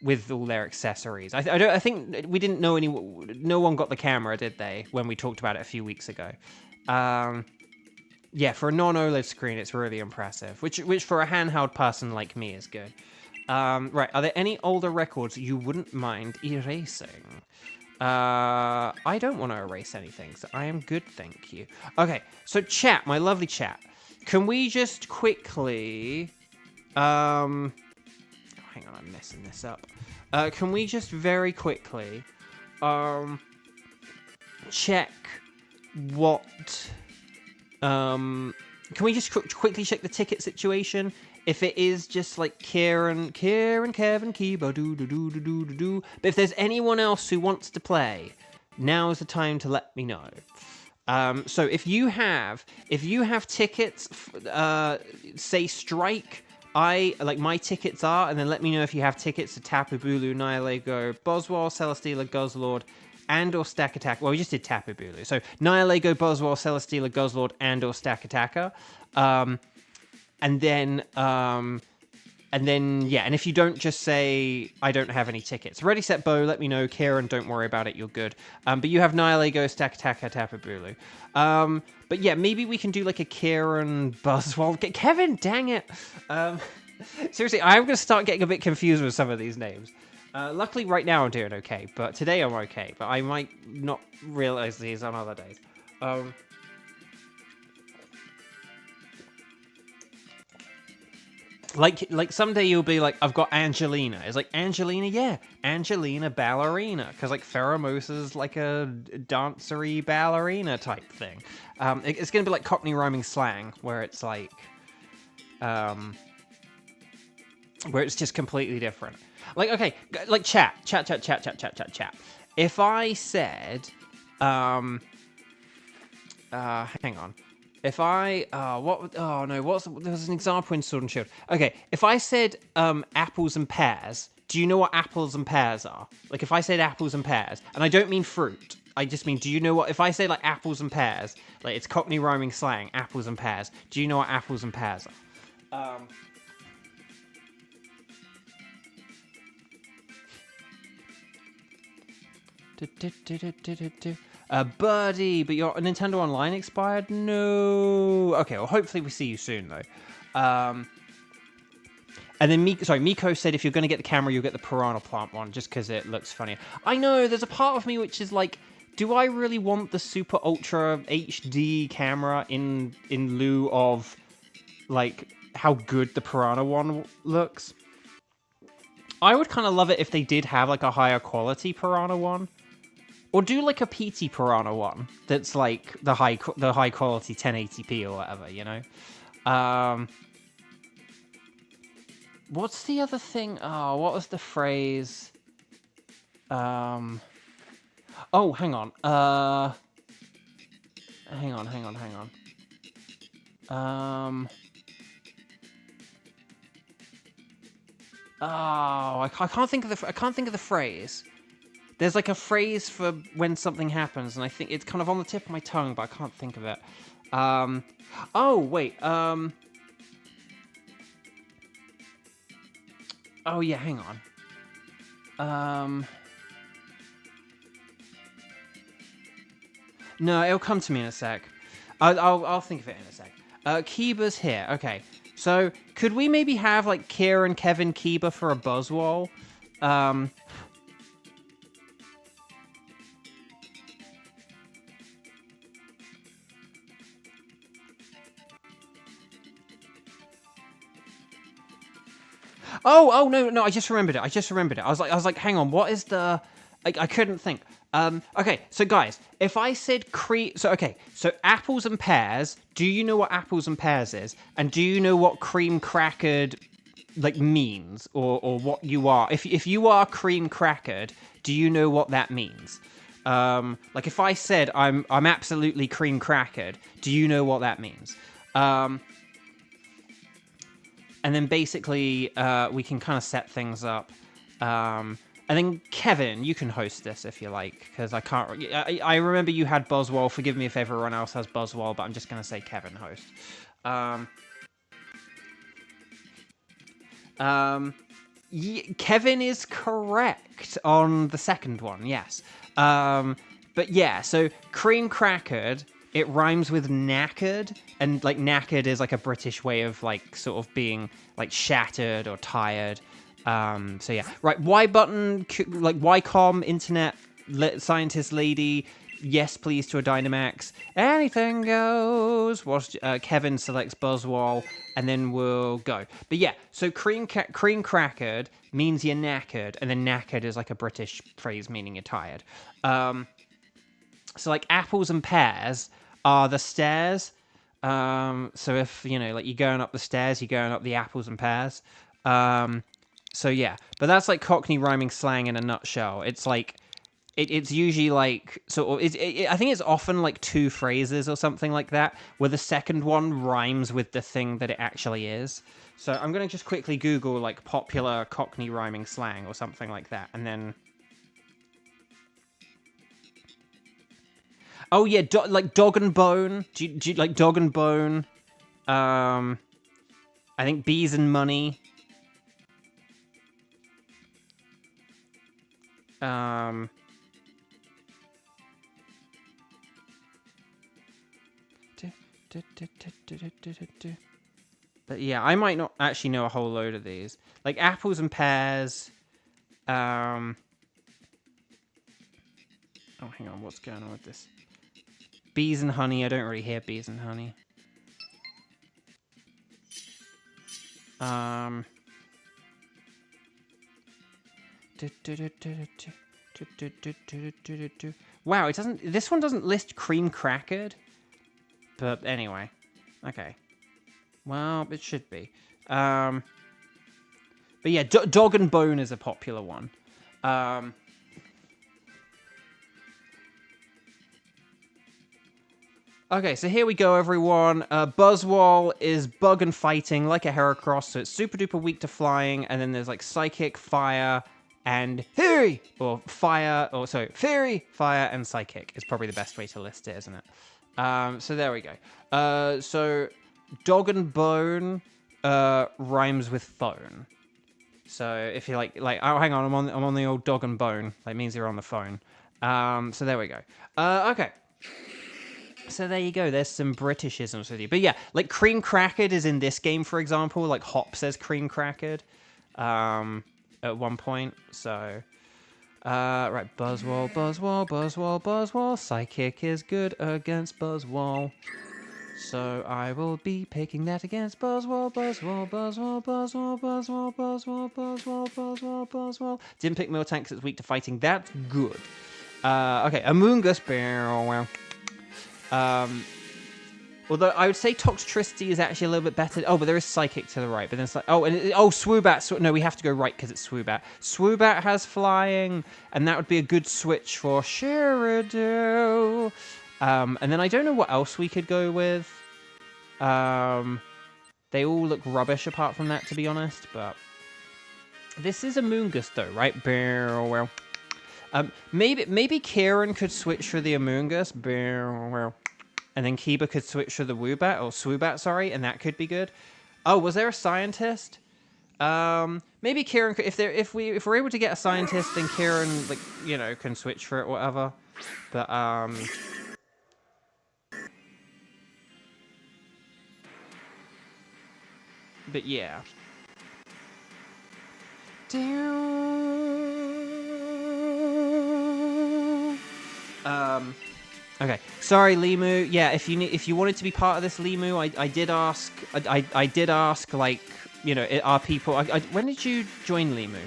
with all their accessories? I think we didn't know no one got the camera, did they? When we talked about it a few weeks ago. Yeah, for a non-OLED screen, it's really impressive. Which for a handheld person like me is good. Right, are there any older records you wouldn't mind erasing? I don't want to erase anything, so I am good, thank you. Okay, so chat, my lovely chat. Can we just quickly... hang on, I'm messing this up. Can we just very quickly check what... can we just quickly check the ticket situation? If it is just like Kevin, Kiba, do. But if there's anyone else who wants to play, now is the time to let me know. So if you have tickets, say Strike... my tickets are, and then let me know if you have tickets to Tapu Bulu, Nihilego, Boswell, Celesteela, Guzzlord, and or Stack Attack. Well, we just did Tapu Bulu. So Nihilego, Boswell, Celesteela, Guzzlord, and or Stack Attacker. And then, yeah, and if you don't, just say, I don't have any tickets. Ready, Set, Bow, let me know. Kieran, don't worry about it, you're good. But you have Nihilego, Stack Attacker, Tapu Bulu. But yeah, maybe we can do like a Kieran, Buzzwole. Kevin, dang it. Seriously, I'm going to start getting a bit confused with some of these names. Luckily, right now I'm doing okay, but today I'm okay. But I might not realize these on other days. Like someday you'll be like, I've got Angelina. It's like, Angelina, yeah. Angelina ballerina. Because like Pheromosa's like a dancery ballerina type thing. It's going to be like Cockney rhyming slang, where it's like... where it's just completely different. Like, okay, like chat. If I said, Hang on. If I, oh no, there was an example in Sword and Shield. Okay, if I said, apples and pears, do you know what apples and pears are? Like, if I said apples and pears, and I don't mean fruit, I just mean, do you know what, if I say, like, apples and pears, like, it's Cockney rhyming slang, apples and pears, do you know what apples and pears are? Birdie, but your Nintendo Online expired? No. Okay, well, hopefully we see you soon, though. And then Miko said if you're going to get the camera, you'll get the Piranha Plant one, just because it looks funnier. I know, there's a part of me which is like, do I really want the Super Ultra HD camera in lieu of, like, how good the Piranha one looks? I would kind of love it if they did have, like, a higher quality Piranha one. Or do, like, a PT Piranha one that's, like, the high quality 1080p or whatever, you know? What's the other thing? Oh, what was the phrase? Oh, hang on. Hang on. Oh, I can't think of the phrase. There's like a phrase for when something happens, and I think it's kind of on the tip of my tongue, but I can't think of it. Oh, wait. Oh, yeah, hang on. No, it'll come to me in a sec. I'll think of it in a sec. Kiba's here. Okay. So, could we maybe have, like, Kira and Kevin Kiba for a Buzzwole? Oh, no, I just remembered it. I was like, hang on, what is the... I couldn't think. Okay, so guys, if I said so apples and pears, do you know what apples and pears is? And do you know what cream crackered, like, means? Or what you are? If you are cream crackered, do you know what that means? Like, if I said I'm absolutely cream crackered, do you know what that means? And then basically, we can kind of set things up. And then, Kevin, you can host this if you like, because I can't... I remember you had Buzzwole. Forgive me if everyone else has Buzzwole, but I'm just going to say Kevin host. Kevin is correct on the second one, yes. But yeah, so cream crackered... It rhymes with knackered, and, like, knackered is, like, a British way of, like, sort of being, like, shattered or tired. So, yeah. Right, Y button, like, Ycom, internet scientist lady, yes, please, to a Dynamax. Anything goes. Whilst Kevin selects Buzzwole, and then we'll go. But, yeah, so cream crackered means you're knackered, and then knackered is, like, a British phrase meaning you're tired. So, like, apples and pears are the stairs. So if, you know, like, you're going up the stairs, you're going up the apples and pears. So, yeah. But that's, like, Cockney rhyming slang in a nutshell. It's, like, it's usually, like, sort of... I think it's often, like, two phrases or something like that, where the second one rhymes with the thing that it actually is. So I'm going to just quickly Google, like, popular Cockney rhyming slang or something like that, and then... Oh, yeah, like dog and bone. Do you like dog and bone? I think bees and money. But yeah, I might not actually know a whole load of these. Like apples and pears. Oh, hang on, what's going on with this? Bees and honey. I don't really hear bees and honey. Wow, it doesn't. This one doesn't list cream crackered. But anyway, okay. Well, it should be. But yeah, dog and bone is a popular one. Okay, so here we go, everyone. Buzzwole is bug and fighting like a Heracross, so it's super duper weak to flying, and then there's like Psychic, Fire, and Fury! Or Fire, or sorry, Fury, Fire, and Psychic is probably the best way to list it, isn't it? So there we go. So Dog and Bone rhymes with phone. So if you're like, oh, hang on, I'm on the old Dog and Bone. That means you're on the phone. So there we go. Okay. So there you go. There's some Britishisms with you. But yeah, like cream crackered is in this game, for example. Like Hop says cream crackered at one point. So, right. Buzzwole, Buzzwole, Buzzwole, Buzzwole. Psychic is good against Buzzwole. So I will be picking that against Buzzwole, Buzzwole, Buzzwole, Buzzwole, Buzzwole, Buzzwole, Buzzwole, Buzzwole, Buzzwole. Didn't pick Miltank because it's weak to fighting. That's good. Okay, Amoongus. Although I would say Toxtricity is actually a little bit better. Oh, but there is Psychic to the right. But then it's like, oh, and Swoobat. No, we have to go right because it's Swoobat. Swoobat has Flying, and that would be a good switch for Shiradu. And then I don't know what else we could go with. They all look rubbish apart from that, to be honest. But this is Amoongus, though, right? Well. Maybe Kieran could switch for the Amoongus, and then Kiba could switch for the Swoobat, sorry, and that could be good. Oh, was there a scientist? Maybe Kieran could, if we're able to get a scientist, then Kieran, like, you know, can switch for it, whatever. But yeah. Okay. Sorry, Limu. Yeah, if you wanted to be part of this, Limu, I did ask. I did ask, like, you know, are people? When did you join Limu?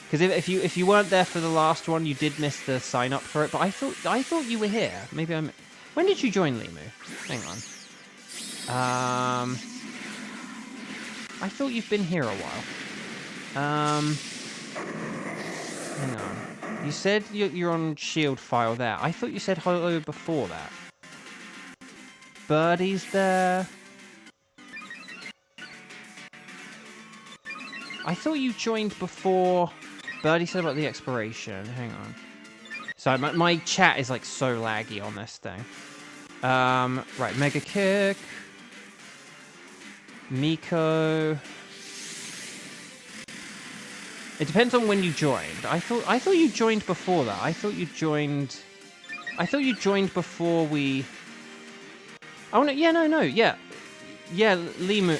Because if you weren't there for the last one, you did miss the sign up for it. But I thought you were here. Maybe I'm. When did you join Limu? Hang on. I thought you've been here a while. Hang on. You said you're on Shield file there. I thought you said hello before that. Birdie's there. I thought you joined before. Birdie said about the expiration. Hang on. Sorry, my chat is like so laggy on this thing. Right, Mega Kick. Miko. It depends on when you joined. I thought you joined before that. I thought you joined before we. Oh no! Yeah, no, yeah, Limu.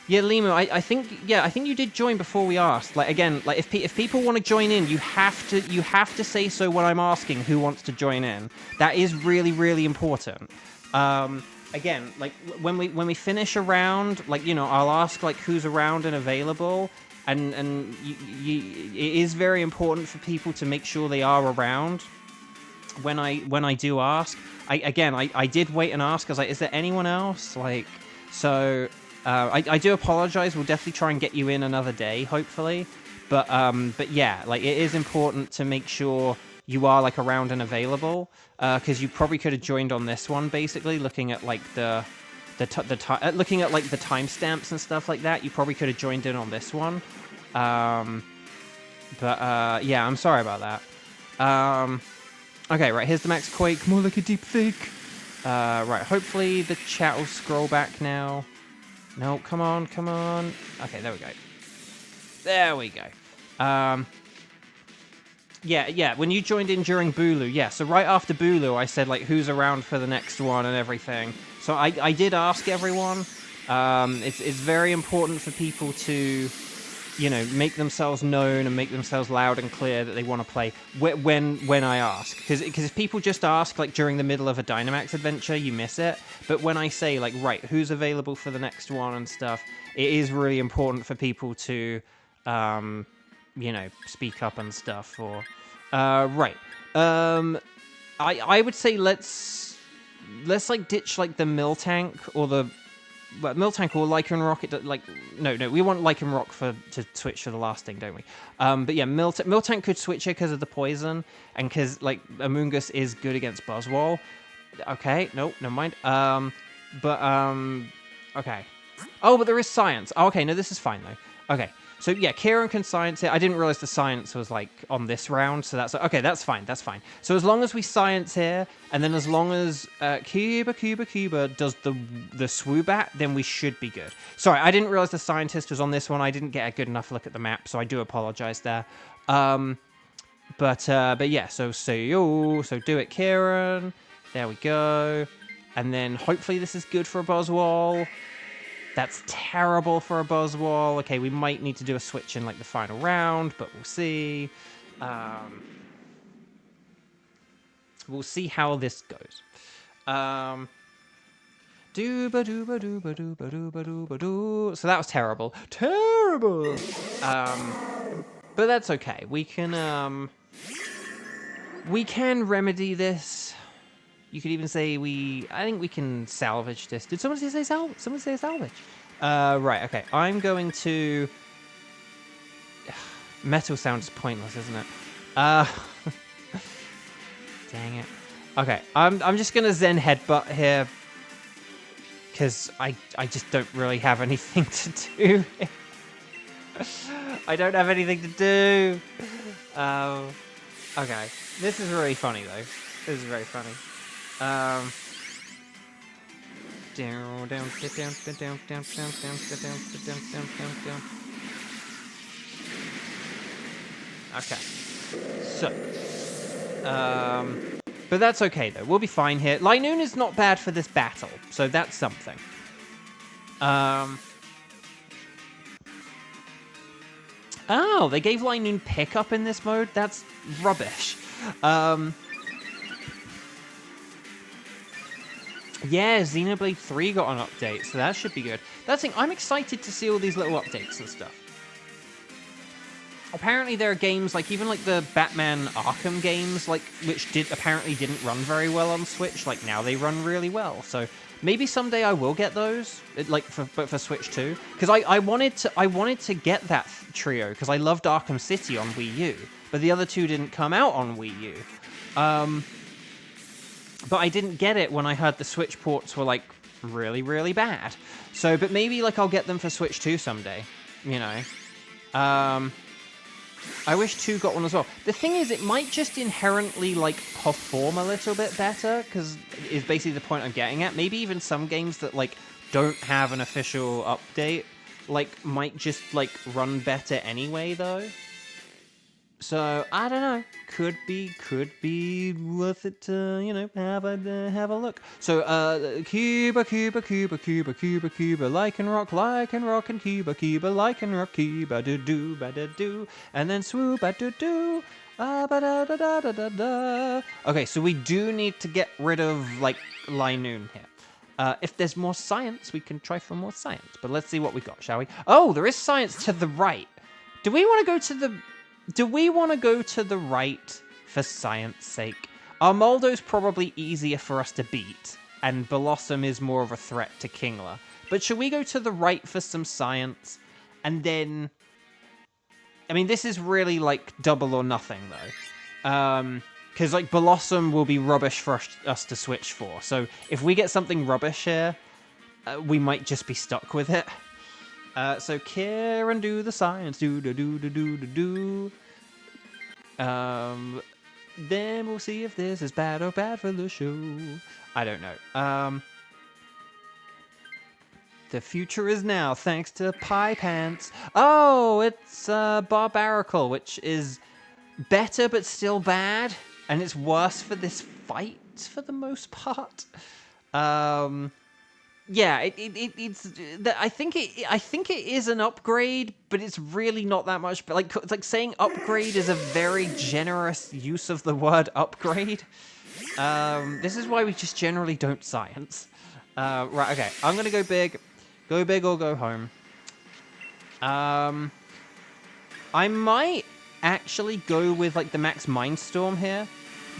Yeah, Limu. I think you did join before we asked. Like again, like if people want to join in, you have to say so when I'm asking who wants to join in. That is really, really important. Again, like when we finish a round, like, you know, I'll ask like who's around and available, and it is very important for people to make sure they are around when I do ask. I did wait and ask. I was like, is there anyone else? Like, so I do apologize. We'll definitely try and get you in another day, hopefully. But yeah, like it is important to make sure you are like around and available, because you probably could have joined on this one, basically looking at like looking at like the timestamps and stuff like that. You probably could have joined in on this one, but yeah, I'm sorry about that. Okay, right, here's the Max Quake, more like a deep fake. Right, hopefully the chat will scroll back now. No, come on. Okay, there we go. Yeah, when you joined in during Bulu, yeah, so right after Bulu, I said, like, who's around for the next one and everything. So I did ask everyone. It's very important for people to, you know, make themselves known and make themselves loud and clear that they want to play when I ask. Because if people just ask, like, during the middle of a Dynamax adventure, you miss it. But when I say, like, right, who's available for the next one and stuff, it is really important for people to, you know, speak up and stuff. Or right. I would say let's like ditch like the Miltank or Miltank or Lycanroc. No, we want Lycanroc to switch for the last thing, don't we? But yeah, Miltank could switch it because of the poison, and because like Amoonguss is good against Buzzwole. Okay, nope, never mind. Okay. Oh, but there is science. Oh, okay, no, this is fine though. Okay. So yeah, Kieran can science it. I didn't realize the science was like on this round, so that's okay. That's fine. That's fine. So as long as we science here, and then as long as Cuba does the Swoobat, then we should be good. Sorry, I didn't realize the scientist was on this one. I didn't get a good enough look at the map, so I do apologize there. But yeah. So do it, Kieran. There we go. And then hopefully this is good for a Buzzwole. That's terrible for a Buzzwole. Okay, we might need to do a switch in like the final round, but we'll see. We'll see how this goes. So that was terrible. Terrible! But that's okay. We can remedy this. You could even say I think we can salvage this. Did someone say salvage? Someone say salvage? Right, okay. I'm going to... Metal sound is pointless, isn't it? Dang it. Okay, I'm just gonna Zen Headbutt here. Because I just don't really have anything to do. I don't have anything to do. Okay. This is really funny, though. This is very funny. Down, sit down. Okay. So. But that's okay, though. We'll be fine here. Linoon is not bad for this battle, so that's something. Oh, they gave Linoon pickup in this mode? That's rubbish. Yeah, Xenoblade 3 got an update, so that should be good. That's the thing, I'm excited to see all these little updates and stuff. Apparently there are games, like even like the Batman Arkham games, like which apparently didn't run very well on Switch, like now they run really well. So maybe someday I will get those, like but for Switch 2. Because I wanted to get that trio, because I loved Arkham City on Wii U, but the other two didn't come out on Wii U. But I didn't get it when I heard the Switch ports were, like, really, really bad. So, but maybe, like, I'll get them for Switch 2 someday, you know. I wish 2 got one as well. The thing is, it might just inherently, like, perform a little bit better, because is basically the point I'm getting at. Maybe even some games that, like, don't have an official update, like, might just, like, run better anyway, though. So, I don't know. Could be worth it to, you know, have a look. So, Cuba, Lycanroc, and Cuba, Lycanroc, Cuba, do, ba-da-do, and then swoop, ba-da-do, ba-da-da-da-da-da. Okay, so we do need to get rid of, like, Linoon here. If there's more science, we can try for more science. But let's see what we got, shall we? Oh, there is science to the right. Do we want to go to the right for science sake? Armaldo's probably easier for us to beat, and Blossom is more of a threat to Kingler. But should we go to the right for some science? And then... I mean, this is really, like, double or nothing, though. Because, like, Blossom will be rubbish for us to switch for. So, if we get something rubbish here, we might just be stuck with it. So Kieran do the science, do. Then we'll see if this is bad or bad for the show. I don't know. The future is now, thanks to Pie Pants. Oh, it's Barbarical, which is better but still bad, and it's worse for this fight for the most part. Yeah, it's. I think it is an upgrade, but it's really not that much. But like, it's like saying upgrade is a very generous use of the word upgrade. This is why we just generally don't science. Right, okay. I'm gonna go big or go home. I might actually go with like the Max Mindstorm here.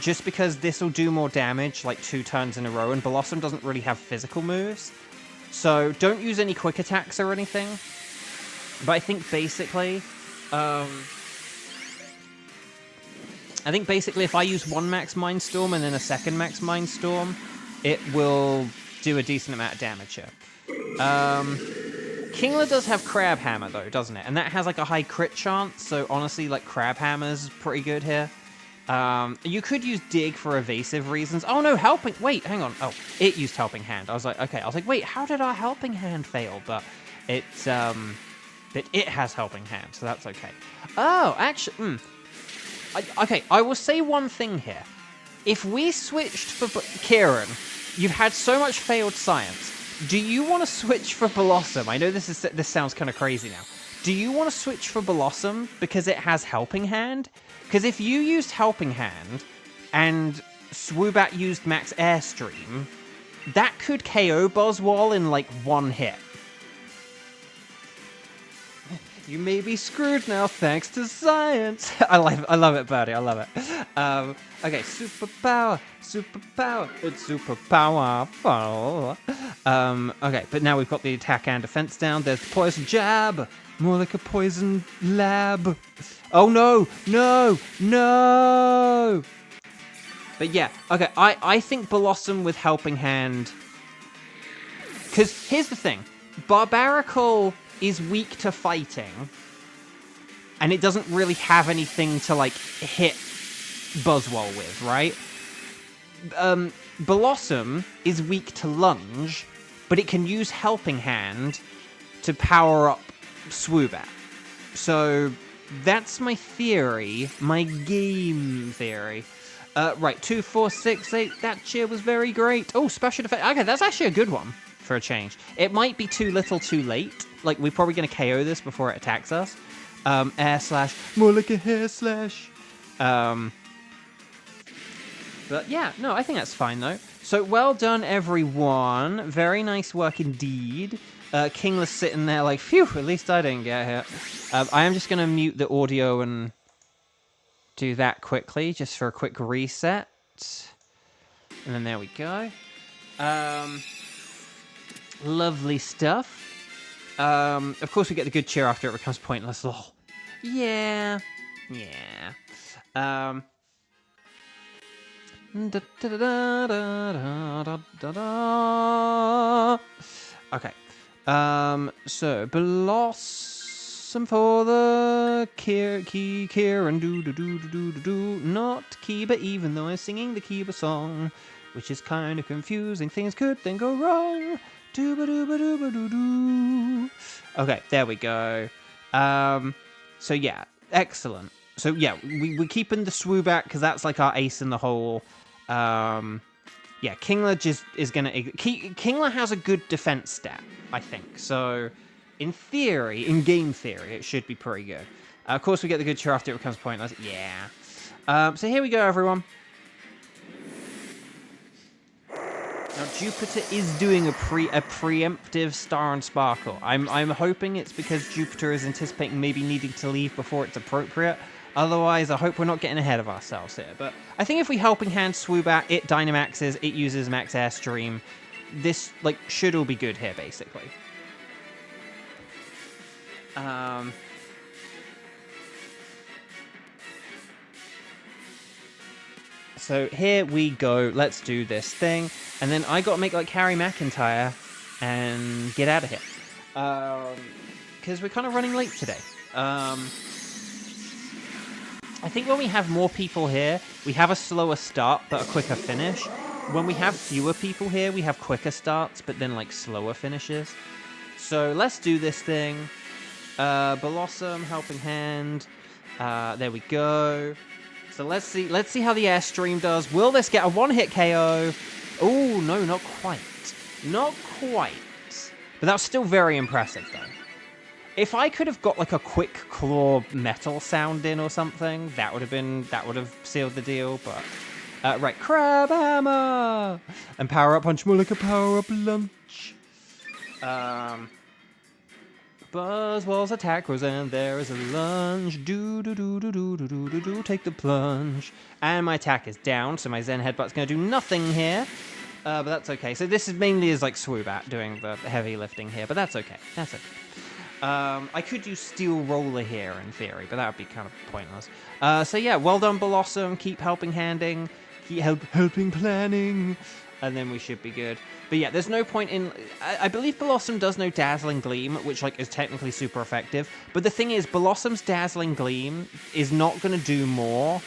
Just because this will do more damage, like 2 turns in a row, and Blossom doesn't really have physical moves. So don't use any quick attacks or anything. But I think basically, if I use one max Mindstorm and then a second max Mindstorm, it will do a decent amount of damage here. Kingler does have Crab Hammer though, doesn't it? And that has like a high crit chance, so honestly, like Crab Hammer's pretty good here. You could use Dig for evasive reasons. Oh no, Helping... Wait, hang on. Oh, it used Helping Hand. I was like, okay. I was like, wait, how did our Helping Hand fail? But it's, but it has Helping Hand, so that's okay. Oh, actually, okay, I will say one thing here. If we switched for... Kieran, you've had so much failed science. Do you want to switch for Blossom? I know this sounds kind of crazy now. Do you want to switch for Blossom because it has Helping Hand? Because if you used Helping Hand and Swoobat used Max Airstream, that could KO Buzzwole in like one hit. You may be screwed now thanks to science. I love it, Birdie. I love it. Okay, superpower, it's superpower. Okay, but now we've got the attack and defense down. There's the poison jab, more like a poison lab. Oh no, no, no. But yeah, okay, I think Blossom with Helping Hand. Because here's the thing, Barbaracle is weak to fighting, and it doesn't really have anything to, like, hit Buzzwole with, right? Blossom is weak to lunge, but it can use Helping Hand to power up Swoobat. So, that's my theory, my game theory. Right, 2, 4, 6, 8, that cheer was very great. Oh, special defense. Okay, that's actually a good one for a change. It might be too little too late. Like, we're probably going to KO this before it attacks us. Air slash, more like a hair slash. But yeah, no, I think that's fine though. So well done, everyone. Very nice work indeed. Kingler's sitting there like, phew, at least I didn't get hit. I am just going to mute the audio and do that quickly, just for a quick reset. And then there we go. Lovely stuff. Of course we get the good cheer after it becomes pointless. Lol. Yeah. Yeah. Okay. So Blossom for the Kier and do. Not Kiba, even though I'm singing the Kiba song, which is kind of confusing. Things could then go wrong. Okay, there we go. So yeah, excellent. So yeah, we're keeping the Swoobat because that's like our ace in the hole. Yeah, Kingler just is gonna... Kingler has a good defense stat, I think. So, in theory, in game theory, it should be pretty good. Of course, we get the good cheer after it becomes pointless. Yeah. So here we go, everyone. Now, Jupiter is doing a preemptive Star and Sparkle. I'm hoping it's because Jupiter is anticipating maybe needing to leave before it's appropriate. Otherwise, I hope we're not getting ahead of ourselves here. But I think if we Helping Hand Swoobat, it Dynamaxes, it uses Max Airstream. This, like, should all be good here, basically. So here we go. Let's do this thing. And then I got to make, like, Harry McIntyre and get out of here. Because we're kind of running late today. I think when we have more people here, we have a slower start, but a quicker finish. When we have fewer people here, we have quicker starts, but then, like, slower finishes. So let's do this thing. Blossom, Helping Hand. There we go. So let's see how the Airstream does. Will this get a one-hit KO? Oh, no, not quite. Not quite. But that's still very impressive, though. If I could have got, like, a quick claw metal sound in or something, that would have sealed the deal, but... right, Crab Hammer! And Power Up Punch, more like a Power Up Lunch. Buzzwole's attack grows and there is a lunge. Take the plunge. And my attack is down, so my Zen Headbutt's going to do nothing here. but that's okay. So this is mainly is like Swoobat doing the heavy lifting here, but that's okay. That's okay. I could use Steel Roller here in theory, but that would be kind of pointless. So yeah, well done, Blossom. Keep helping handing, keep helping planning, and then we should be good. But yeah, there's no point in... I believe Blossom does know Dazzling Gleam, which like is technically super effective. But the thing is, Blossom's Dazzling Gleam is not going to do more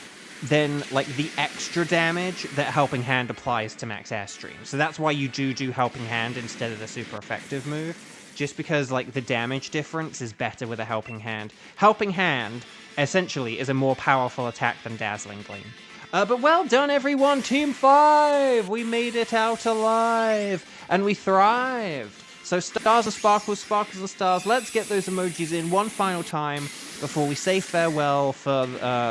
than like the extra damage that Helping Hand applies to Max Airstream. So that's why you do Helping Hand instead of the super effective move. Just because, like, the damage difference is better with a Helping Hand. Helping Hand, essentially, is a more powerful attack than Dazzling Gleam. But well done, everyone! Team 5! We made it out alive! And we thrived! So stars and sparkles, sparkles and stars. Let's get those emojis in one final time before we say farewell for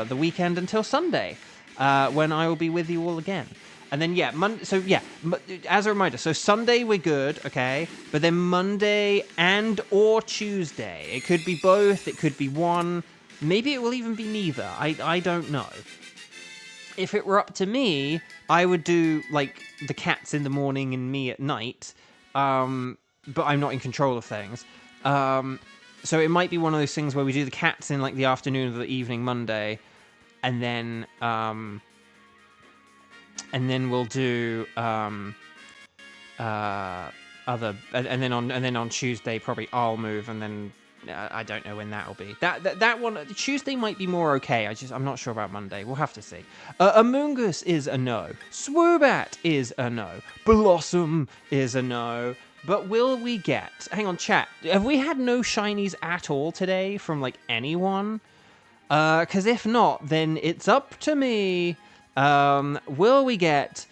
the weekend until Sunday, when I will be with you all again. And then, yeah, as a reminder, so Sunday we're good, okay? But then Monday and or Tuesday. It could be both, it could be one. Maybe it will even be neither. I don't know. If it were up to me, I would do, like, the cats in the morning and me at night. But I'm not in control of things. So it might be one of those things where we do the cats in, like, the afternoon or the evening Monday. And then we'll do and then on Tuesday probably I'll move, and then I don't know when that'll be. That one Tuesday might be more okay. I'm not sure about Monday. We'll have to see. Amoongus is a no. Swoobat is a no. Blossom is a no. But will we get? Hang on, chat. Have we had no shinies at all today from like anyone? Because if not, then it's up to me. Will we get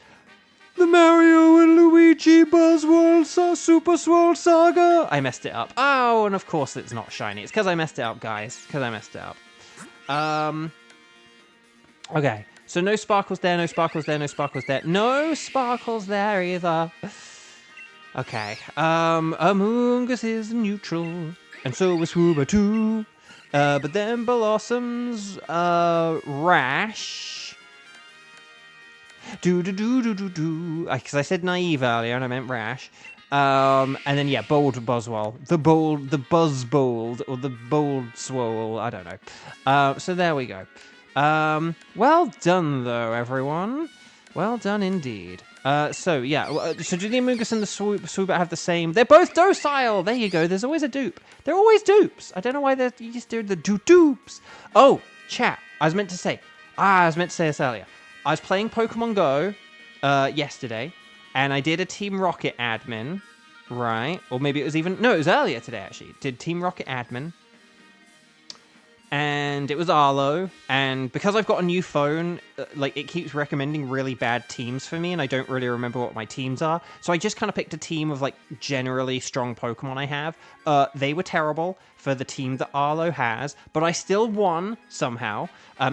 the Mario and Luigi Buzzworld Super Swirl Saga? I messed it up. Oh, and of course it's not shiny. It's because I messed it up, guys. Because I messed it up. Okay. So no sparkles there, no sparkles there, no sparkles there. No sparkles there either. Okay. Amoongus is neutral. And so is Swoobat too. But then Blossom's, Rash... Because I said naive earlier and I meant Rash. And then, yeah, Bold Buzzwole. The Buzzbold, or the Bold Swole, I don't know. So there we go. Well done, though, everyone. Well done indeed. So, yeah, so do the Amoongus and the Swoobat have the same... They're both docile! There you go, there's always a dupe. They're always dupes. I don't know why you just do the dupes. Oh, chat, I was meant to say this earlier. I was playing Pokemon Go yesterday, and I did a Team Rocket admin, right? Or maybe it was even... No, it was earlier today, actually. Did Team Rocket admin. And it was Arlo, and because I've got a new phone, like, it keeps recommending really bad teams for me, and I don't really remember what my teams are. So I just kind of picked a team of, like, generally strong Pokemon I have. They were terrible for the team that Arlo has, but I still won somehow.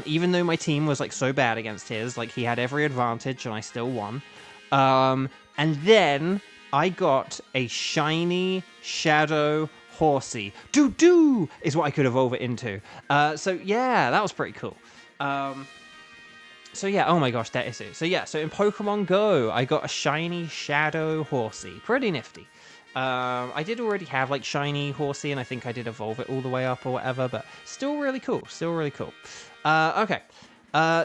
Even though my team was, like, so bad against his, like, he had every advantage, and I still won. And then I got a shiny Shadow Horsey. Doo-doo is what I could evolve it into. So yeah, that was pretty cool. So yeah, oh my gosh, that is it. So yeah, so in Pokemon Go, I got a shiny Shadow Horsey. Pretty nifty. I did already have like shiny Horsey, and I think I did evolve it all the way up or whatever, but still really cool. Still really cool. Okay. Yeah,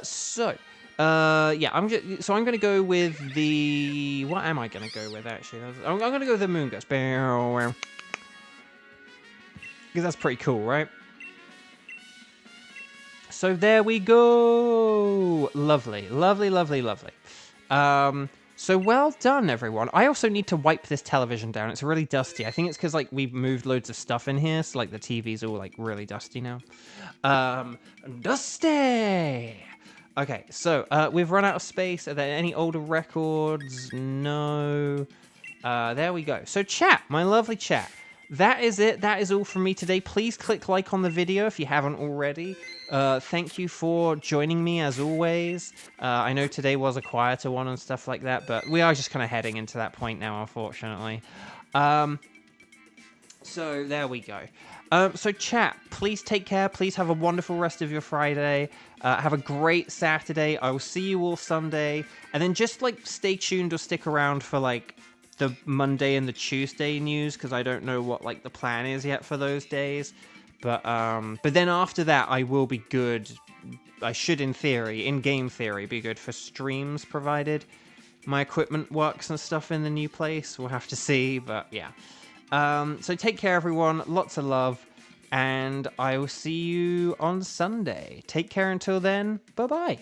I'm gonna go with the... What am I gonna go with, actually? I'm gonna go with the Amoongus. Because that's pretty cool, right? So there we go. Lovely, lovely, lovely, lovely. So well done, everyone. I also need to wipe this television down. It's really dusty. I think it's because, like, we've moved loads of stuff in here, so, like, the TV's all, like, really dusty now. Dusty! Okay, so, we've run out of space. Are there any older records? No. There we go. So, chat, my lovely chat. That is it. That is all from me today. Please click like on the video if you haven't already. Thank you for joining me as always. I know today was a quieter one and stuff like that, but we are just kind of heading into that point now, unfortunately. So there we go. So chat, please take care. Please have a wonderful rest of your Friday. Have a great Saturday. I will see you all Sunday. And then just like stay tuned or stick around for like the Monday and the Tuesday news, because I don't know what like the plan is yet for those days. But then after that I will be good. I should, in theory, in game theory, be good for streams, provided my equipment works and stuff in the new place. We'll have to see, but yeah. So take care, everyone. Lots of love, and I will see you on Sunday. Take care until then. Bye-bye.